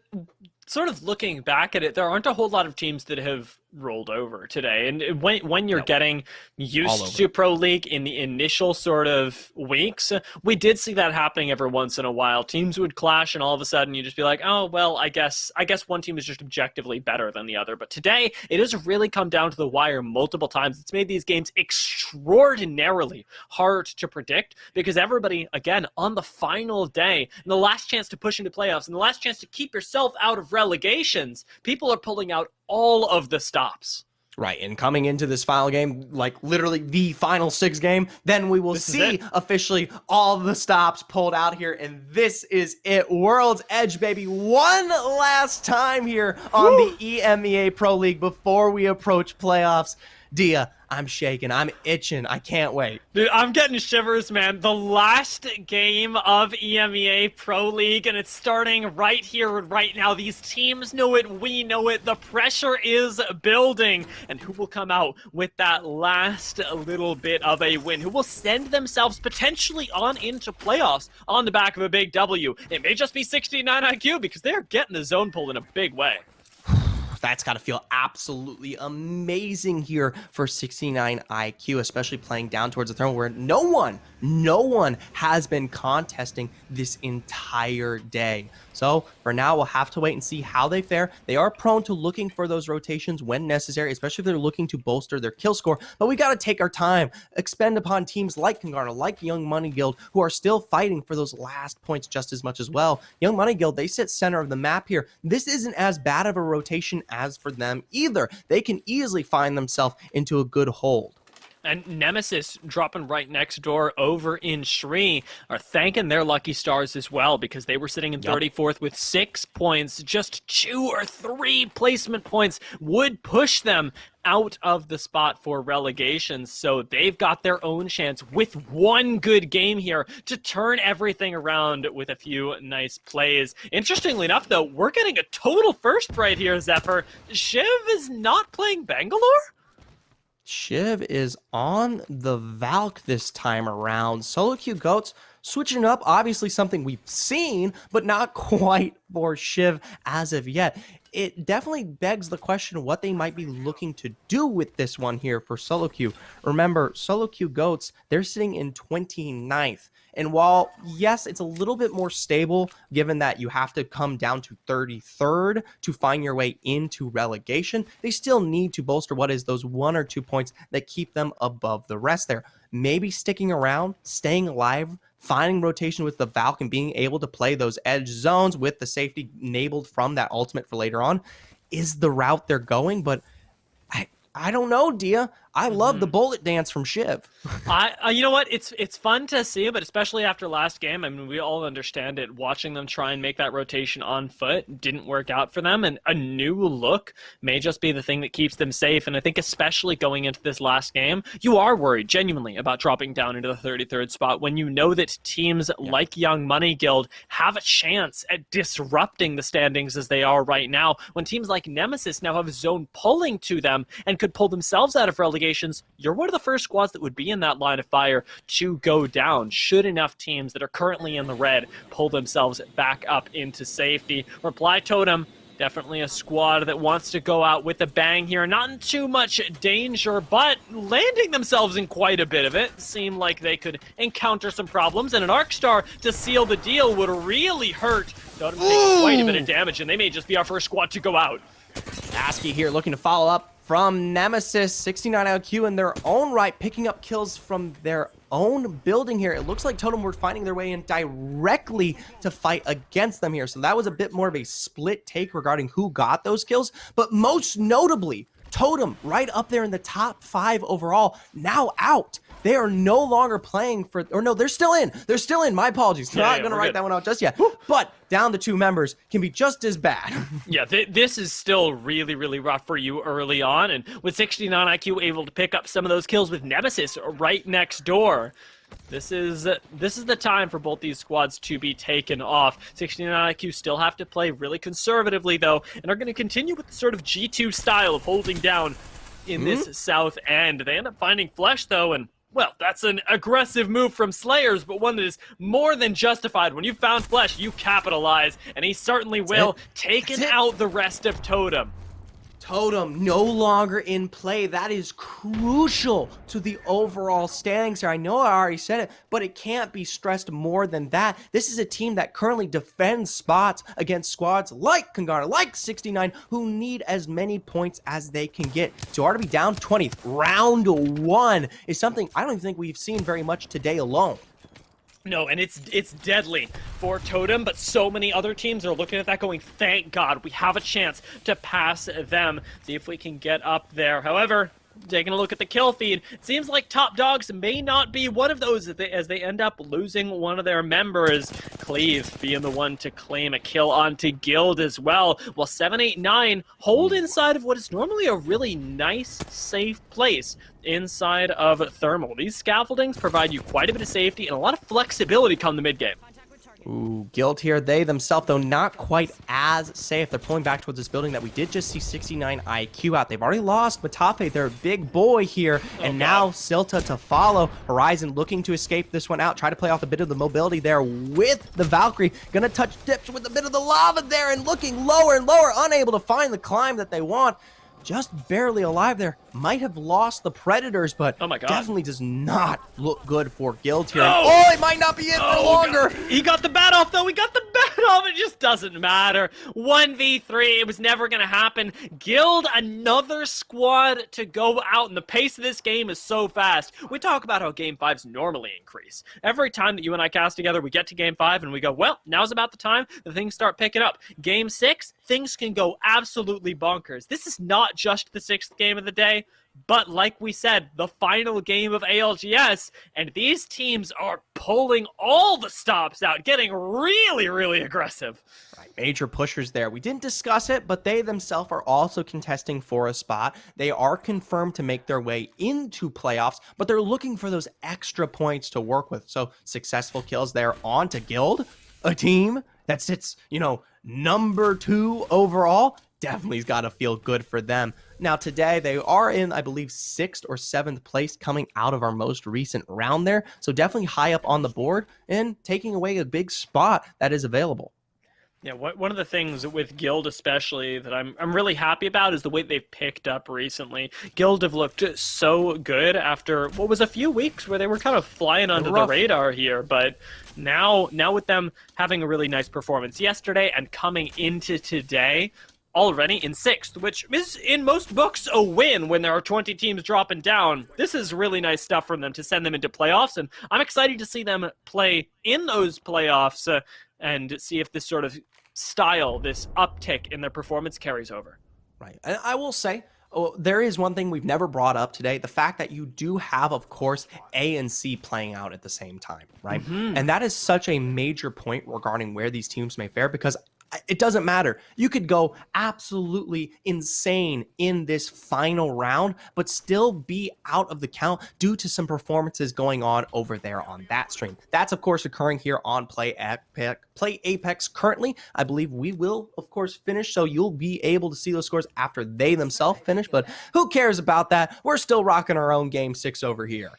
sort of looking back at it, there aren't a whole lot of teams that have rolled over today. And when you're getting used to Pro League in the initial sort of weeks, we did see that happening every once in a while. Teams would clash, and all of a sudden you just be like, oh, well, I guess one team is just objectively better than the other. But today, it has really come down to the wire multiple times. It's made these games extraordinarily hard to predict because everybody, again, on the final day, and the last chance to push into playoffs, and the last chance to keep yourself out of relegations, people are pulling out all of the stops. Right, and coming into this final game, like literally the final 6 game, then we will see officially all the stops pulled out here, and this is it. World's Edge, baby. One last time here on the EMEA Pro League before we approach playoffs. Dia, I'm shaking. I'm itching. I can't wait. Dude, I'm getting shivers, man. The last game of EMEA Pro League, and it's starting right here, right now. These teams know it. We know it. The pressure is building. And who will come out with that last little bit of a win? Who will send themselves potentially on into playoffs on the back of a big W? It may just be 69 IQ because they're getting the zone pulled in a big way. That's got to feel absolutely amazing here for 69 IQ, especially playing down towards the thermal where no one has been contesting this entire day. So for now, we'll have to wait and see how they fare. They are prone to looking for those rotations when necessary, especially if they're looking to bolster their kill score. But we got to take our time, expend upon teams like Kangaroo, like Young Money Guild, who are still fighting for those last points just as much as well. Young Money Guild, they sit center of the map here. This isn't as bad of a rotation as for them either. They can easily find themselves into a good hold. And Nemesis dropping right next door over in Shri are thanking their lucky stars as well, because they were sitting in 34th with 6 points. Just 2 or 3 placement points would push them out of the spot for relegation. So they've got their own chance with one good game here to turn everything around with a few nice plays. Interestingly enough, though, we're getting a total first right here, Zephyr. Shiv is not playing Bangalore? Shiv is on the Valk this time around. Solo queue Goats switching up, obviously something we've seen, but not quite for Shiv as of yet. It definitely begs the question of what they might be looking to do with this one here for solo queue. Remember, solo queue Goats, they're sitting in 29th. And while, yes, it's a little bit more stable, given that you have to come down to 33rd to find your way into relegation, they still need to bolster what is those 1 or 2 points that keep them above the rest there. Maybe sticking around, staying alive, finding rotation with the Valk, and being able to play those edge zones with the safety enabled from that ultimate for later on is the route they're going. But I don't know, Dia. I love the bullet dance from Shiv. You know what? It's fun to see, but especially after last game, I mean, we all understand it. Watching them try and make that rotation on foot didn't work out for them, and a new look may just be the thing that keeps them safe. And I think especially going into this last game, you are worried genuinely about dropping down into the 33rd spot when you know that teams like Young Money Guild have a chance at disrupting the standings as they are right now, when teams like Nemesis now have zone pulling to them and could pull themselves out of relegation. You're one of the first squads that would be in that line of fire to go down should enough teams that are currently in the red pull themselves back up into safety. Reply Totem, definitely a squad that wants to go out with a bang here. Not in too much danger, but landing themselves in quite a bit of it. Seemed like they could encounter some problems, and an Arc Star to seal the deal would really hurt. Totem takes quite a bit of damage, and they may just be our first squad to go out. ASCII here looking to follow up from Nemesis. 69 IQ in their own right, picking up kills from their own building here. It looks like Totem were finding their way in directly to fight against them here. So that was a bit more of a split take regarding who got those kills. But most notably, Totem right up there in the top 5 overall, now out. They are no longer playing for, or no, they're still in. They're still in. My apologies. Not going to write that one out just yet. But down to 2 members can be just as bad. Yeah, this is still really, really rough for you early on. And with 69 IQ able to pick up some of those kills with Nemesis right next door, this is the time for both these squads to be taken off. 69 IQ still have to play really conservatively, though, and are going to continue with the sort of G2 style of holding down in this south end. They end up finding Flesh, though, and well, that's an aggressive move from Slayers, but one that is more than justified. When you found Flesh, you capitalize, and he certainly will, taking out the rest of Totem. Totem no longer in play. That is crucial to the overall standings here. I know I already said it, but it can't be stressed more than that. This is a team that currently defends spots against squads like Kangana, like 69, who need as many points as they can get. To already be down 20th, round 1, is something I don't even think we've seen very much today alone. No, and it's deadly for Totem, but so many other teams are looking at that going, thank God, we have a chance to pass them. See if we can get up there. However, taking a look at the kill feed, it seems like Top Dogs may not be one of those as they end up losing one of their members. Cleve being the one to claim a kill onto Guild as well, while 789 hold inside of what is normally a really nice, safe place inside of Thermal. These scaffoldings provide you quite a bit of safety and a lot of flexibility come the mid-game. Ooh, Guild here. They themselves, though, not quite as safe. They're pulling back towards this building that we did just see 69 IQ out. They've already lost Matafe, their big boy here, and now Silta to follow. Horizon looking to escape this one out. Try to play off a bit of the mobility there with the Valkyrie. Gonna touch dips with a bit of the lava there and looking lower and lower, unable to find the climb that they want. Just barely alive there. Might have lost the Predators, but definitely does not look good for Guild here. No. Oh, it might not be it for longer. God. He got the bat off, though. He got the bat off. It just doesn't matter. 1v3. It was never going to happen. Guild, another squad to go out, and the pace of this game is so fast. We talk about how Game 5s normally increase. Every time that you and I cast together, we get to Game 5, and we go, well, now's about the time that things start picking up. Game 6, things can go absolutely bonkers. This is not just the 6th game of the day, but like we said, the final game of ALGS, and these teams are pulling all the stops out, getting really, really aggressive. Right, major pushers there. We didn't discuss it, but they themselves are also contesting for a spot. They are confirmed to make their way into playoffs, but they're looking for those extra points to work with. So successful kills there on to Guild, a team that sits, number 2 overall. Definitely has got to feel good for them. Now today they are in, I believe, 6th or 7th place coming out of our most recent round there. So definitely high up on the board and taking away a big spot that is available. Yeah, one of the things with Guild especially that I'm really happy about is the way they've picked up recently. Guild have looked so good after what was a few weeks where they were kind of flying under the radar here, but now with them having a really nice performance yesterday and coming into today, already in 6th, which is in most books a win when there are 20 teams dropping down. This is really nice stuff for them to send them into playoffs, and I'm excited to see them play in those playoffs and see if this sort of style, this uptick in their performance carries over. Right, and I will say, there is one thing we've never brought up today, the fact that you do have, of course, A and C playing out at the same time, right? And that is such a major point regarding where these teams may fare, because it doesn't matter. You could go absolutely insane in this final round, but still be out of the count due to some performances going on over there on that stream. That's, of course, occurring here on Play Apex currently. I believe we will, of course, finish, so you'll be able to see those scores after they themselves finish, but who cares about that? We're still rocking our own Game 6 over here.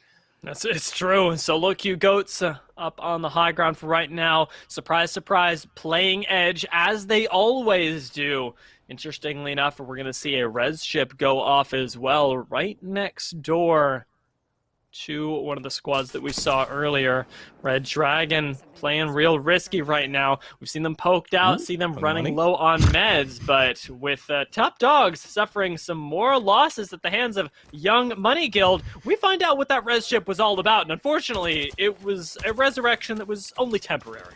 It's true. Solo Q Goats up on the high ground for right now. Surprise, surprise, playing edge as they always do. Interestingly enough, we're going to see a res ship go off as well right next door to one of the squads that we saw earlier. Red Dragon playing real risky right now. We've seen them poked out, see them running low on meds, but with Top Dogs suffering some more losses at the hands of Young Money Guild, we find out what that res ship was all about, and unfortunately, it was a resurrection that was only temporary.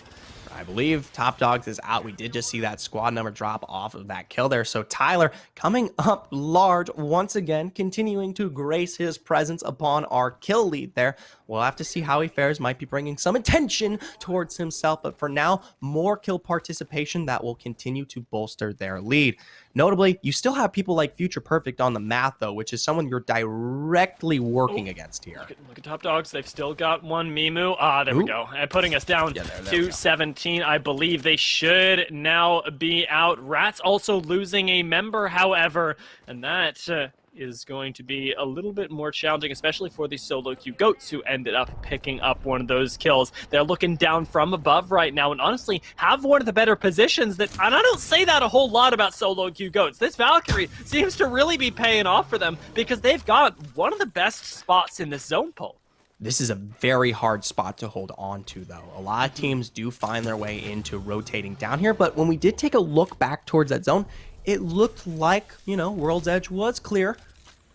I believe Top Dogs is out. We did just see that squad number drop off of that kill there. So Tyler coming up large once again, continuing to grace his presence upon our kill lead there. We'll have to see how he fares. Might be bringing some attention towards himself, but for now, more kill participation that will continue to bolster their lead. Notably, you still have people like Future Perfect on the math, though, which is someone you're directly working against here. Look at Top Dogs. They've still got one Mimu. There we go. And putting us down to 17. I believe they should now be out. Rats also losing a member, however, and that is going to be a little bit more challenging, especially for the Solo Q Goats, who ended up picking up one of those kills. They're looking down from above right now, and honestly, have one of the better positions and I don't say that a whole lot about Solo Q Goats. This Valkyrie seems to really be paying off for them because they've got one of the best spots in this zone pull. This is a very hard spot to hold on to, though. A lot of teams do find their way into rotating down here, but when we did take a look back towards that zone, it looked like, World's Edge was clear.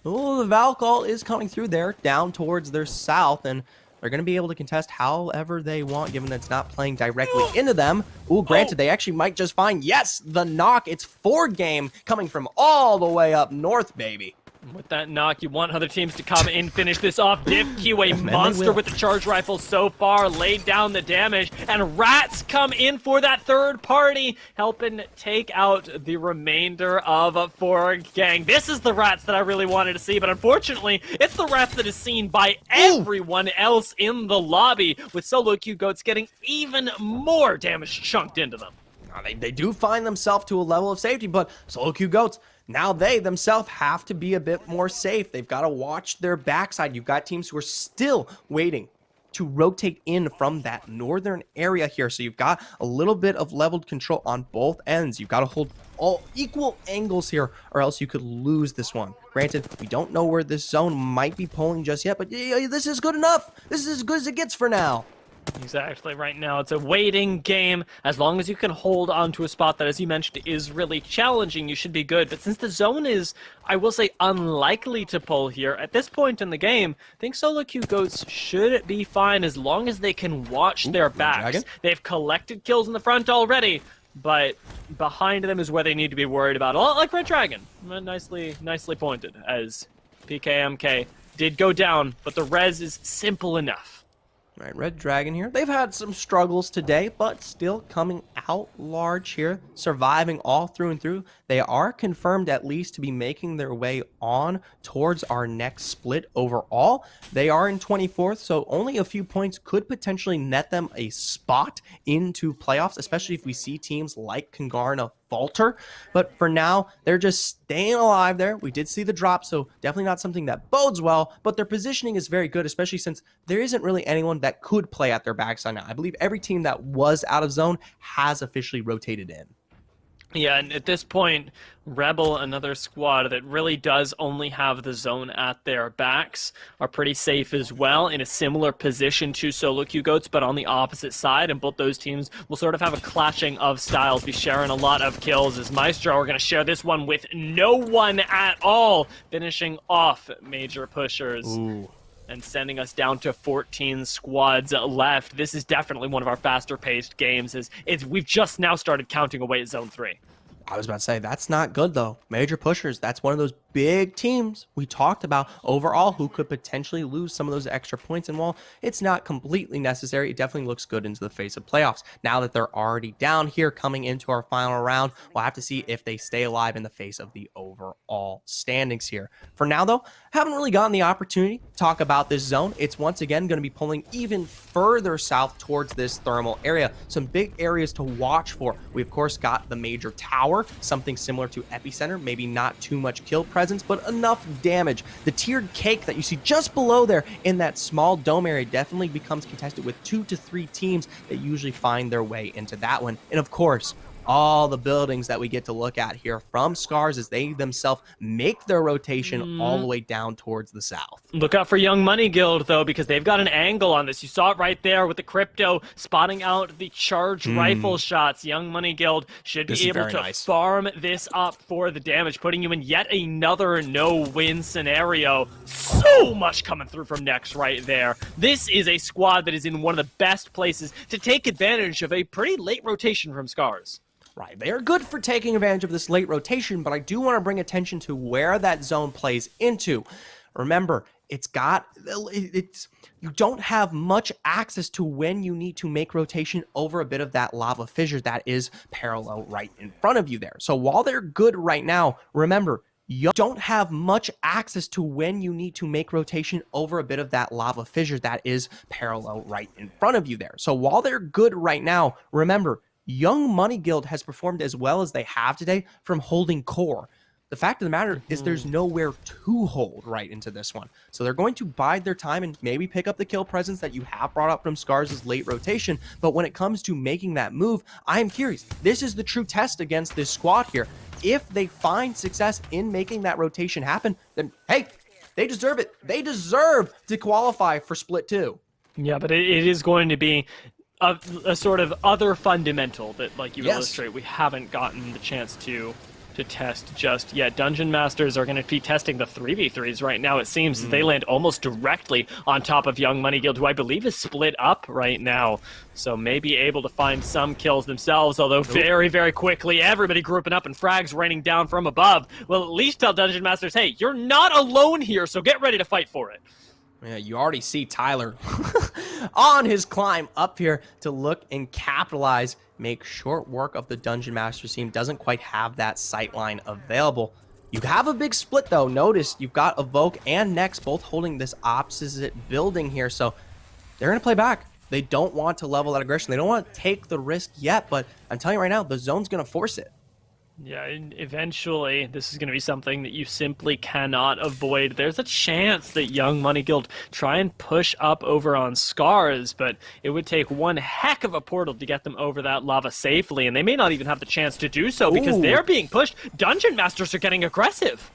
Oh, the Valkyrie is coming through there, down towards their south, and they're going to be able to contest however they want, given that it's not playing directly into them. Ooh, granted, they actually might just find, yes, the knock. It's 4 game coming from all the way up north, baby. With that knock, you want other teams to come in, finish this off. DivQ, a monster with the charge rifle so far, laid down the damage, and Rats come in for that third party, helping take out the remainder of Forgang. This is the Rats that I really wanted to see, but unfortunately, it's the Rats that is seen by everyone else in the lobby, with Solo Q Goats getting even more damage chunked into them. They do find themselves to a level of safety, but Solo Q Goats, now they themselves have to be a bit more safe. They've got to watch their backside. You've got teams who are still waiting to rotate in from that northern area here. So you've got a little bit of leveled control on both ends. You've got to hold all equal angles here, or else you could lose this one. Granted, we don't know where this zone might be pulling just yet, but this is good enough. This is as good as it gets for now. Exactly. Right now, it's a waiting game. As long as you can hold onto a spot that, as you mentioned, is really challenging, you should be good. But since the zone is, I will say, unlikely to pull here, at this point in the game, I think Solo Q Goats should be fine as long as they can watch their backs. They've collected kills in the front already, but behind them is where they need to be worried about. A lot like Red Dragon. Nicely pointed, as PKMK did go down, but the res is simple enough. Right, Red Dragon here. They've had some struggles today, but still coming out large here, surviving all through and through. They are confirmed at least to be making their way on towards our next split overall. They are in 24th, so only a few points could potentially net them a spot into playoffs, especially if we see teams like Kongarna falter. But for now, they're just staying alive there. We did see the drop, so definitely not something that bodes well, but their positioning is very good, especially since there isn't really anyone that could play at their backside now. I believe every team that was out of zone has officially rotated in. Yeah, and at this point, Rebel, another squad that really does only have the zone at their backs, are pretty safe as well, in a similar position to Solo Q Goats, but on the opposite side, and both those teams will sort of have a clashing of styles, be sharing a lot of kills, as Maestro are going to share this one with no one at all, finishing off major pushers. Ooh. And sending us down to 14 squads left. This is definitely one of our faster-paced games. We've just now started counting away at Zone 3. I was about to say, that's not good, though. Major pushers, that's one of those big teams we talked about overall who could potentially lose some of those extra points. And while it's not completely necessary, it definitely looks good into the face of playoffs. Now that they're already down here coming into our final round, we'll have to see if they stay alive in the face of the overall standings here. For now, though, haven't really gotten the opportunity to talk about this zone. It's once again going to be pulling even further south towards this thermal area. Some big areas to watch for. We, of course, got the major tower, something similar to Epicenter, maybe not too much kill presence, but enough damage. The tiered cake that you see just below there in that small dome area definitely becomes contested with 2 to 3 teams that usually find their way into that one. And of course, all the buildings that we get to look at here from Scars as they themselves make their rotation all the way down towards the south. Look out for Young Money Guild, though, because they've got an angle on this. You saw it right there with the crypto spotting out the charge rifle shots. Young Money Guild should be able to farm this up for the damage, putting you in yet another no-win scenario. So much coming through from Nex right there. This is a squad that is in one of the best places to take advantage of a pretty late rotation from Scars. Right, they are good for taking advantage of this late rotation, but I do want to bring attention to where that zone plays into. Remember, you don't have much access to when you need to make rotation over a bit of that lava fissure that is parallel right in front of you there. So while they're good right now, remember, you don't have much access to when you need to make rotation over a bit of that lava fissure that is parallel right in front of you there. So while they're good right now, remember, Young Money Guild has performed as well as they have today from holding core. The fact of the matter is there's nowhere to hold right into this one. So they're going to bide their time and maybe pick up the kill presence that you have brought up from Scars' late rotation. But when it comes to making that move, I am curious. This is the true test against this squad here. If they find success in making that rotation happen, then hey, they deserve it. They deserve to qualify for Split 2. Yeah, but it is going to be a sort of other fundamental that, like you illustrate, we haven't gotten the chance to to test just yet. Dungeon Masters are going to be testing the 3v3s right now. It seems they land almost directly on top of Young Money Guild, who I believe is split up right now. So maybe able to find some kills themselves, although very, very quickly, everybody grouping up and frags raining down from above. Well, at least tell Dungeon Masters, hey, you're not alone here, so get ready to fight for it. Yeah, you already see Tyler on his climb up here to look and capitalize, make short work of the Dungeon Masters team. Doesn't quite have that sight line available. You have a big split, though. Notice you've got Evoke and Nex both holding this opposite building here, so they're going to play back. They don't want to level that aggression. They don't want to take the risk yet, but I'm telling you right now, the zone's going to force it. Yeah, and eventually this is going to be something that you simply cannot avoid. There's a chance that Young Money Guild try and push up over on Scars, but it would take one heck of a portal to get them over that lava safely, and they may not even have the chance to do so because they're being pushed. Dungeon Masters are getting aggressive.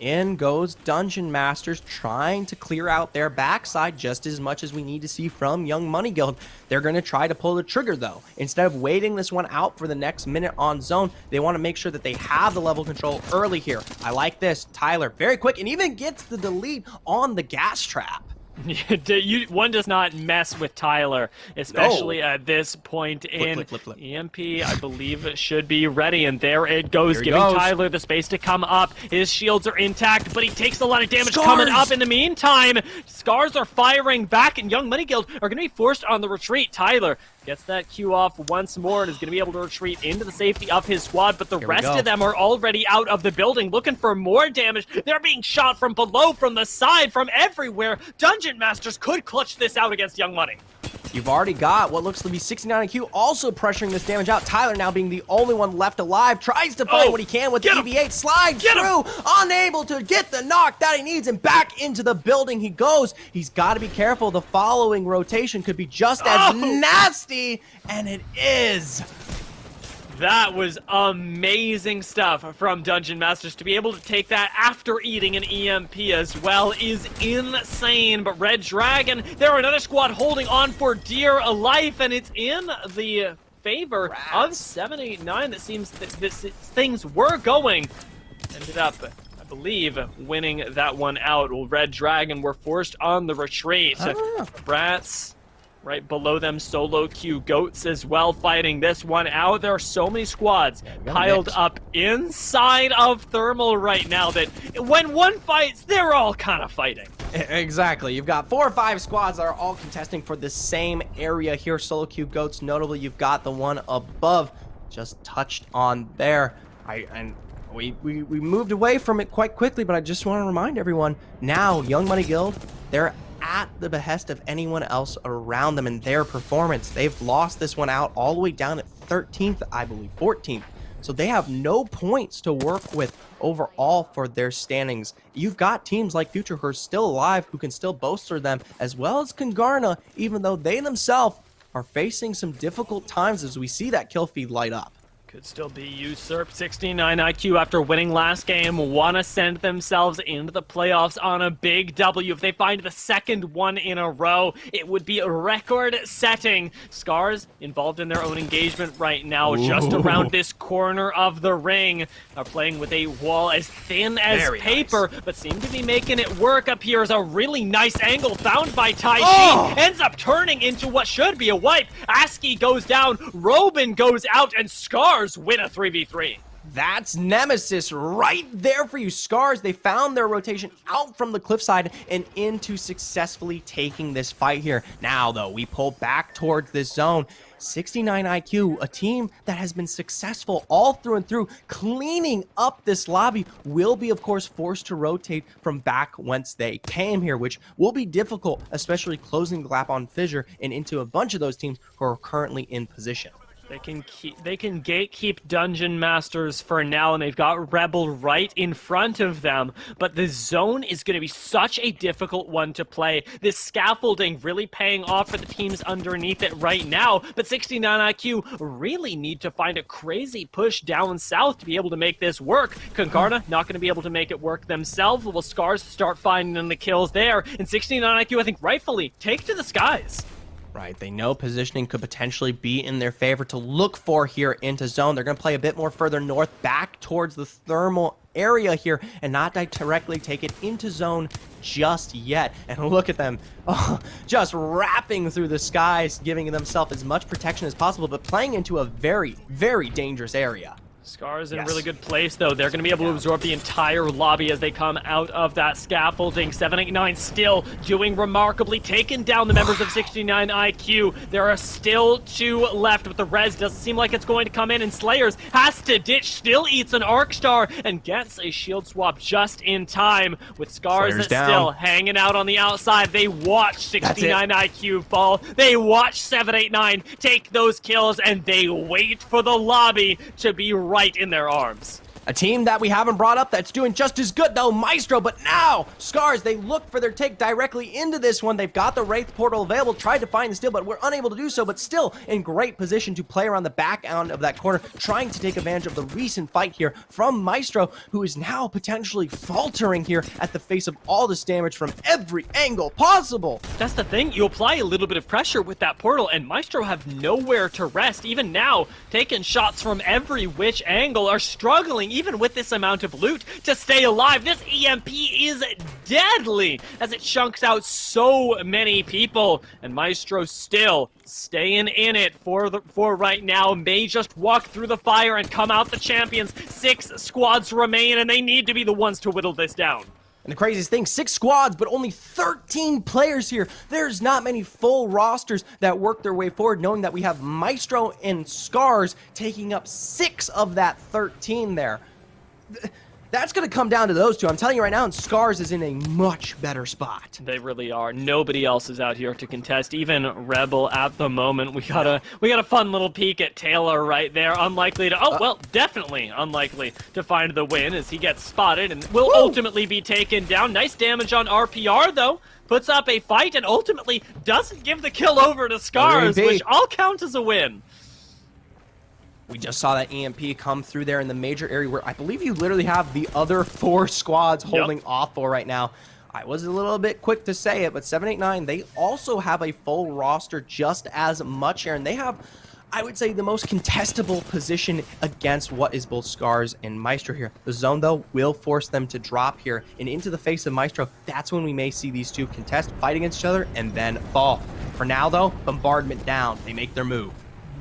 In goes Dungeon Masters, trying to clear out their backside just as much as we need to see from Young Money Guild. They're going to try to pull the trigger, though. Instead of waiting this one out for the next minute on zone, they want to make sure that they have the level control early here. I like this. Tyler, very quick, and even gets the delete on the gas trap. One does not mess with Tyler, especially at this point in flip. EMP. I believe it should be ready, and there it goes, giving Tyler the space to come up. His shields are intact, but he takes a lot of damage coming up in the meantime. Scars are firing back, and Young Money Guild are going to be forced on the retreat. Tyler gets that Q off once more and is going to be able to retreat into the safety of his squad, but the rest of them are already out of the building looking for more damage. They're being shot from below, from the side, from everywhere. Dungeon Masters could clutch this out against Young Money. You've already got what looks to be 69 IQ also pressuring this damage out. Tyler now being the only one left alive, tries to find what he can with the EV8, slides through, unable to get the knock that he needs, and back into the building he goes. He's got to be careful. The following rotation could be just as nasty, and it is. That was amazing stuff from Dungeon Masters. To be able to take that after eating an EMP as well is insane. But Red Dragon, there are another squad holding on for dear life, and it's in the favor of 789. That seems that things were going. Ended up, I believe, winning that one out. Well, Red Dragon were forced on the retreat. Brats right below them, solo queue goats as well, fighting this one out. There are so many squads piled up inside of Thermal right now that when one fights, they're all kind of fighting. Exactly. You've got 4 or 5 squads that are all contesting for the same area here. Solo queue goats, notably, you've got the one above, just touched on there. We moved away from it quite quickly, but I just want to remind everyone, now Young Money Guild, they're at the behest of anyone else around them in their performance. They've lost this one out all the way down at 13th, I believe, 14th. So they have no points to work with overall for their standings. You've got teams like Future who are still alive, who can still bolster them, as well as Kongarna, even though they themselves are facing some difficult times as we see that kill feed light up. Could still be usurped. 69 IQ after winning last game. Want to send themselves into the playoffs on a big W. If they find the second one in a row, it would be record-setting. Scars involved in their own engagement right now, just around this corner of the ring. Are playing with a wall as thin as paper, but seem to be making it work. Up here is a really nice angle found by Tai. Ends up turning into what should be a wipe. ASCII goes down, Robin goes out, and Scars win a 3v3. That's Nemesis right there for you. Scars, they found their rotation out from the cliffside and into successfully taking this fight here. Now, though, we pull back towards this zone. 69 IQ, a team that has been successful all through and through, cleaning up this lobby, will be, of course, forced to rotate from back whence they came here, which will be difficult, especially closing the gap on Fissure and into a bunch of those teams who are currently in position. They can gatekeep Dungeon Masters for now, and they've got Rebel right in front of them. But the zone is going to be such a difficult one to play. This scaffolding really paying off for the teams underneath it right now. But 69 IQ really need to find a crazy push down south to be able to make this work. Kongarna not going to be able to make it work themselves. Will Scars start finding the kills there? And 69 IQ, I think, rightfully take to the skies. Right, they know positioning could potentially be in their favor to look for here into zone. They're going to play a bit more further north, back towards the thermal area here, and not directly take it into zone just yet. And look at them, just wrapping through the skies, giving themselves as much protection as possible, but playing into a very, very dangerous area. Scars in a really good place, though. They're going to be able to absorb the entire lobby as they come out of that scaffolding. 789 still doing remarkably, taking down the members of 69 IQ. There are still 2 left, but the res doesn't seem like it's going to come in, and Slayers has to ditch, still eats an Arc Star, and gets a shield swap just in time, with Scars still hanging out on the outside. They watch 69 IQ fall. They watch 789 take those kills, and they wait for the lobby to be right in their arms. A team that we haven't brought up that's doing just as good, though, Maestro. But now, Scars, they look for their take directly into this one. They've got the Wraith portal available, tried to find the steal, but we're unable to do so, but still in great position to play around the back end of that corner, trying to take advantage of the recent fight here from Maestro, who is now potentially faltering here at the face of all this damage from every angle possible. That's the thing. You apply a little bit of pressure with that portal, and Maestro have nowhere to rest. Even now, taking shots from every which angle, are struggling even with this amount of loot to stay alive. This EMP is deadly as it chunks out so many people, and Maestro still staying in it for right now. May just walk through the fire and come out the champions. 6 squads remain, and they need to be the ones to whittle this down. And the craziest thing, 6 squads, but only 13 players here. There's not many full rosters that work their way forward, knowing that we have Maestro and Scars taking up 6 of that 13 there. That's going to come down to those 2. I'm telling you right now, and Scars is in a much better spot. They really are. Nobody else is out here to contest, even Rebel at the moment. We got a fun little peek at Taylor right there. Unlikely to, definitely unlikely to find the win as he gets spotted and will ultimately be taken down. Nice damage on RPR, though. Puts up a fight and ultimately doesn't give the kill over to Scars, which I'll count as a win. We just saw that EMP come through there in the major area where I believe you literally have the other 4 squads holding off for right now. I was a little bit quick to say it, but 789, they also have a full roster just as much here, and they have, I would say, the most contestable position against what is both Scars and Maestro here. The zone, though, will force them to drop here, and into the face of Maestro, that's when we may see these 2 contest, fight against each other, and then fall. For now, though, bombardment down. They make their move.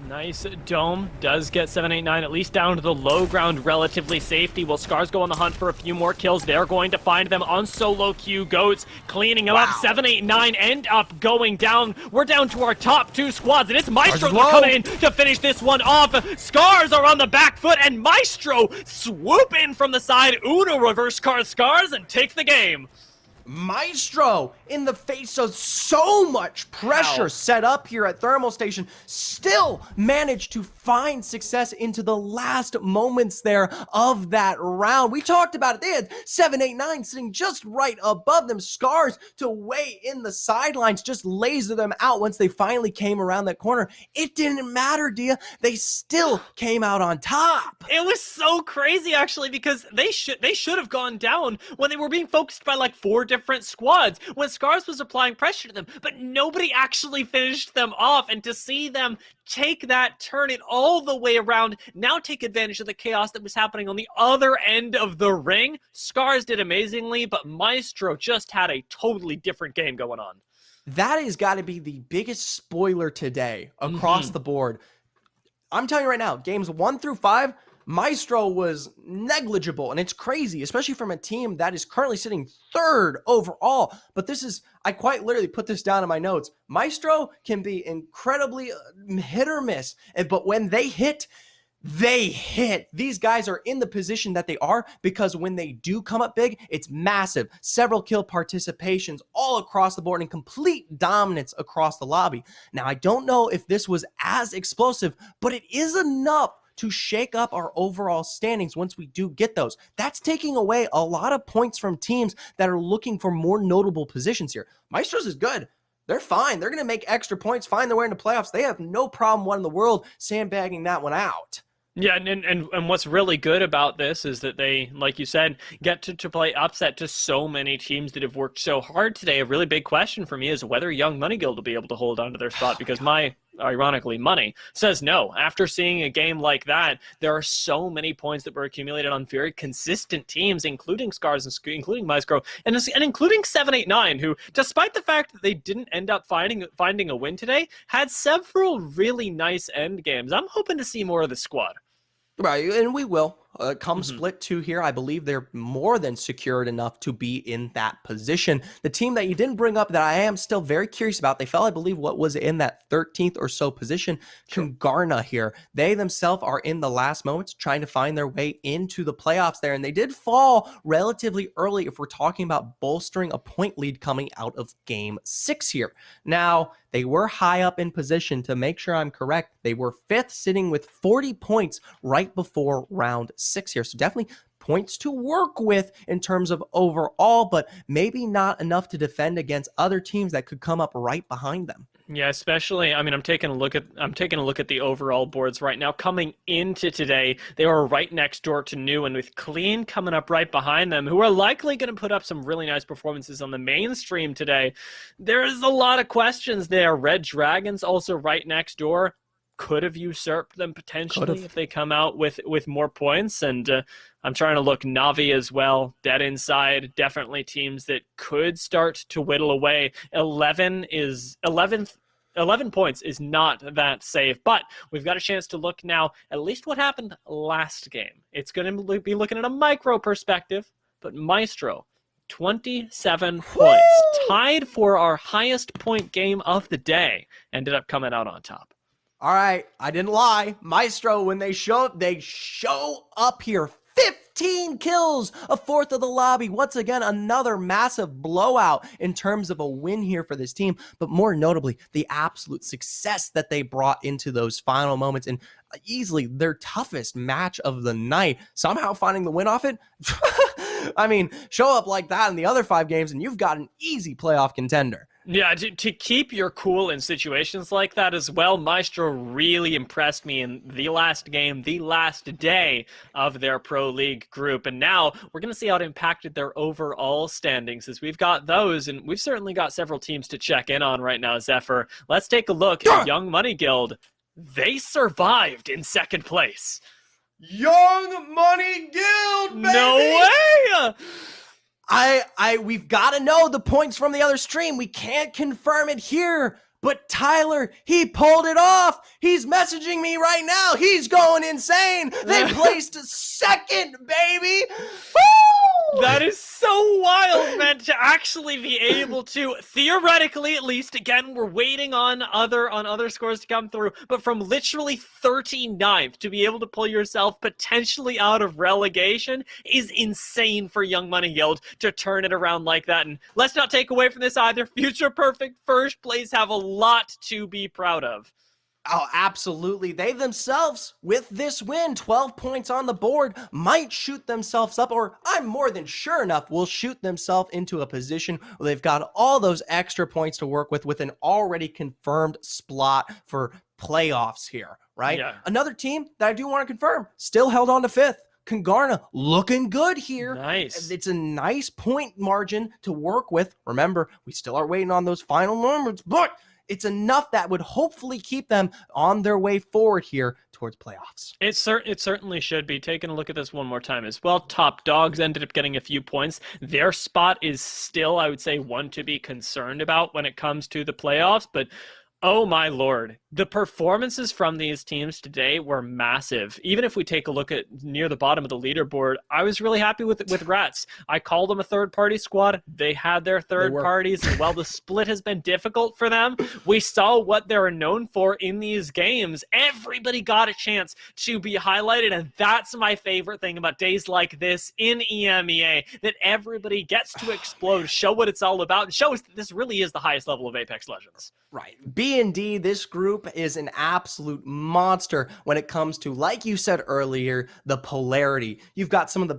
Nice dome. Does get 789 at least down to the low ground relatively safety. Will Scars go on the hunt for a few more kills? They're going to find them on solo queue. Goats cleaning them up. 789 end up going down. We're down to our top 2 squads, and it's Maestro coming in to finish this one off. Scars are on the back foot, and Maestro swoop in from the side. Uno reverse card Scars and take the game. Maestro, in the face of so much pressure set up here at Thermal Station, still managed to find success into the last moments there of that round. We talked about it. They had 789 sitting just right above them. Scars to wait in the sidelines, just laser them out once they finally came around that corner. It didn't matter, Dia. They still came out on top. It was so crazy, actually, because they should have gone down when they were being focused by like 4 different squads, when Scars was applying pressure to them, but nobody actually finished them off. And to see them take that, turn it all the way around, now take advantage of the chaos that was happening on the other end of the ring. Scars did amazingly, but Maestro just had a totally different game going on. That has got to be the biggest spoiler today across the board. I'm telling you right now, games 1 through 5, Maestro was negligible, and it's crazy, especially from a team that is currently sitting 3rd overall. But this is, I quite literally put this down in my notes. Maestro can be incredibly hit or miss, but when they hit, they hit. These guys are in the position that they are because when they do come up big, it's massive. Several kill participations all across the board and complete dominance across the lobby. Now, I don't know if this was as explosive, but it is enough to shake up our overall standings once we do get those. That's taking away a lot of points from teams that are looking for more notable positions here. Maestro's is good. They're fine. They're going to make extra points, find their way into playoffs. They have no problem winning the world sandbagging that one out. Yeah, and what's really good about this is that they, like you said, get to play upset to so many teams that have worked so hard today. A really big question for me is whether Young Money Guild will be able to hold on to their spot, because my, ironically, money says no. After seeing a game like that, there are so many points that were accumulated on very consistent teams, including Scars and including Maestro, and including 789, who, despite the fact that they didn't end up finding a win today, had several really nice end games. I'm hoping to see more of the squad. Right, and we will. Come Mm-hmm. split 2 here, I believe they're more than secured enough to be in that position. The team that you didn't bring up that I am still very curious about, they fell, I believe, what was in that 13th or so position, Sure. Kungarna here. They themselves are in the last moments trying to find their way into the playoffs there, and they did fall relatively early if we're talking about bolstering a point lead coming out of game 6 here. Now, they were high up in position. To make sure I'm correct, they were 5th, sitting with 40 points right before round 6 here. So definitely points to work with in terms of overall, but maybe not enough to defend against other teams that could come up right behind them. Yeah, especially, I mean, I'm taking a look at the overall boards right now. Coming into today, they were right next door to New, and with Clean coming up right behind them, who are likely going to put up some really nice performances on the mainstream today. There's a lot of questions there. Red Dragons also right next door. Could have usurped them potentially if they come out with more points. And I'm trying to look Navi as well. Dead Inside, definitely teams that could start to whittle away. 11 points is not that safe, but we've got a chance to look now at least what happened last game. It's going to be looking at a micro perspective, but Maestro, 27 points, tied for our highest point game of the day, ended up coming out on top. All right, I didn't lie. Maestro, when they show up here. 15 kills, a fourth of the lobby. Once again, another massive blowout in terms of a win here for this team. But more notably, the absolute success that they brought into those final moments and easily their toughest match of the night. Somehow finding the win off it. I mean, show up like that in the other 5 games and you've got an easy playoff contender. Yeah, to keep your cool in situations like that as well, Maestro really impressed me in the last game, the last day of their Pro League group. And now we're going to see how it impacted their overall standings, as we've got those, and we've certainly got several teams to check in on right now, Zephyr. Let's take a look at Young Money Guild. They survived in second place. Young Money Guild, baby! No way! We've got to know the points from the other stream. We can't confirm it here, but Tyler, he pulled it off. He's messaging me right now. He's going insane. They placed second, baby. Woo! That is so wild, man, to actually be able to, theoretically at least, again, we're waiting on other scores to come through, but from literally 39th to be able to pull yourself potentially out of relegation is insane for Young Money Guild to turn it around like that. And let's not take away from this either. Future Perfect first place have a lot to be proud of. Oh, absolutely. They themselves, with this win, 12 points on the board, might shoot themselves up, or I'm more than sure enough, will shoot themselves into a position where they've got all those extra points to work with an already confirmed spot for playoffs here, right? Yeah. Another team that I do want to confirm, still held on to 5th. Kungarna looking good here. Nice. It's a nice point margin to work with. Remember, we still are waiting on those final numbers, but it's enough that would hopefully keep them on their way forward here towards playoffs. It certainly should be. Taking a look at this one more time as well. Top Dogs ended up getting a few points. Their spot is still, I would say, one to be concerned about when it comes to the playoffs, but oh my lord, the performances from these teams today were massive. Even if we take a look at near the bottom of the leaderboard, I was really happy with Rats. I called them a third-party squad. They had their third parties, and while the split has been difficult for them, we saw what they're known for in these games. Everybody got a chance to be highlighted, and that's my favorite thing about days like this in EMEA, that everybody gets to explode, show what it's all about, and show us that this really is the highest level of Apex Legends. Right. B&D, this group is an absolute monster when it comes to, like you said earlier, the polarity. You've got some of the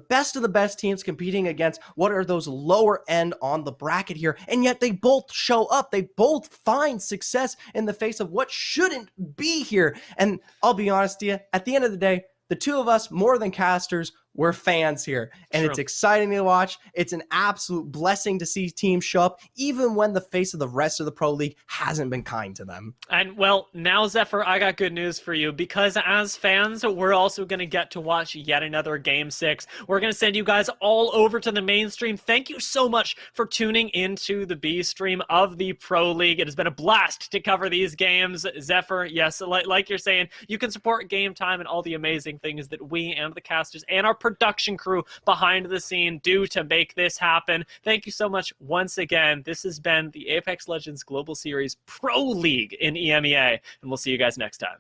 best teams competing against what are those lower end on the bracket here, and yet they both show up. They both find success in the face of what shouldn't be here. And I'll be honest to you, at the end of the day, the two of us, more than casters, we're fans here, and it's exciting to watch. It's an absolute blessing to see teams show up, even when the face of the rest of the Pro League hasn't been kind to them. And, well, now, Zephyr, I got good news for you, because as fans, we're also going to get to watch yet another Game 6. We're going to send you guys all over to the main stream. Thank you so much for tuning into the B stream of the Pro League. It has been a blast to cover these games. Zephyr, yes, like you're saying, you can support Game Time and all the amazing things that we and the casters and our production crew behind the scene do to make this happen. Thank you so much once again. This has been the Apex Legends Global Series Pro League in EMEA, and we'll see you guys next time.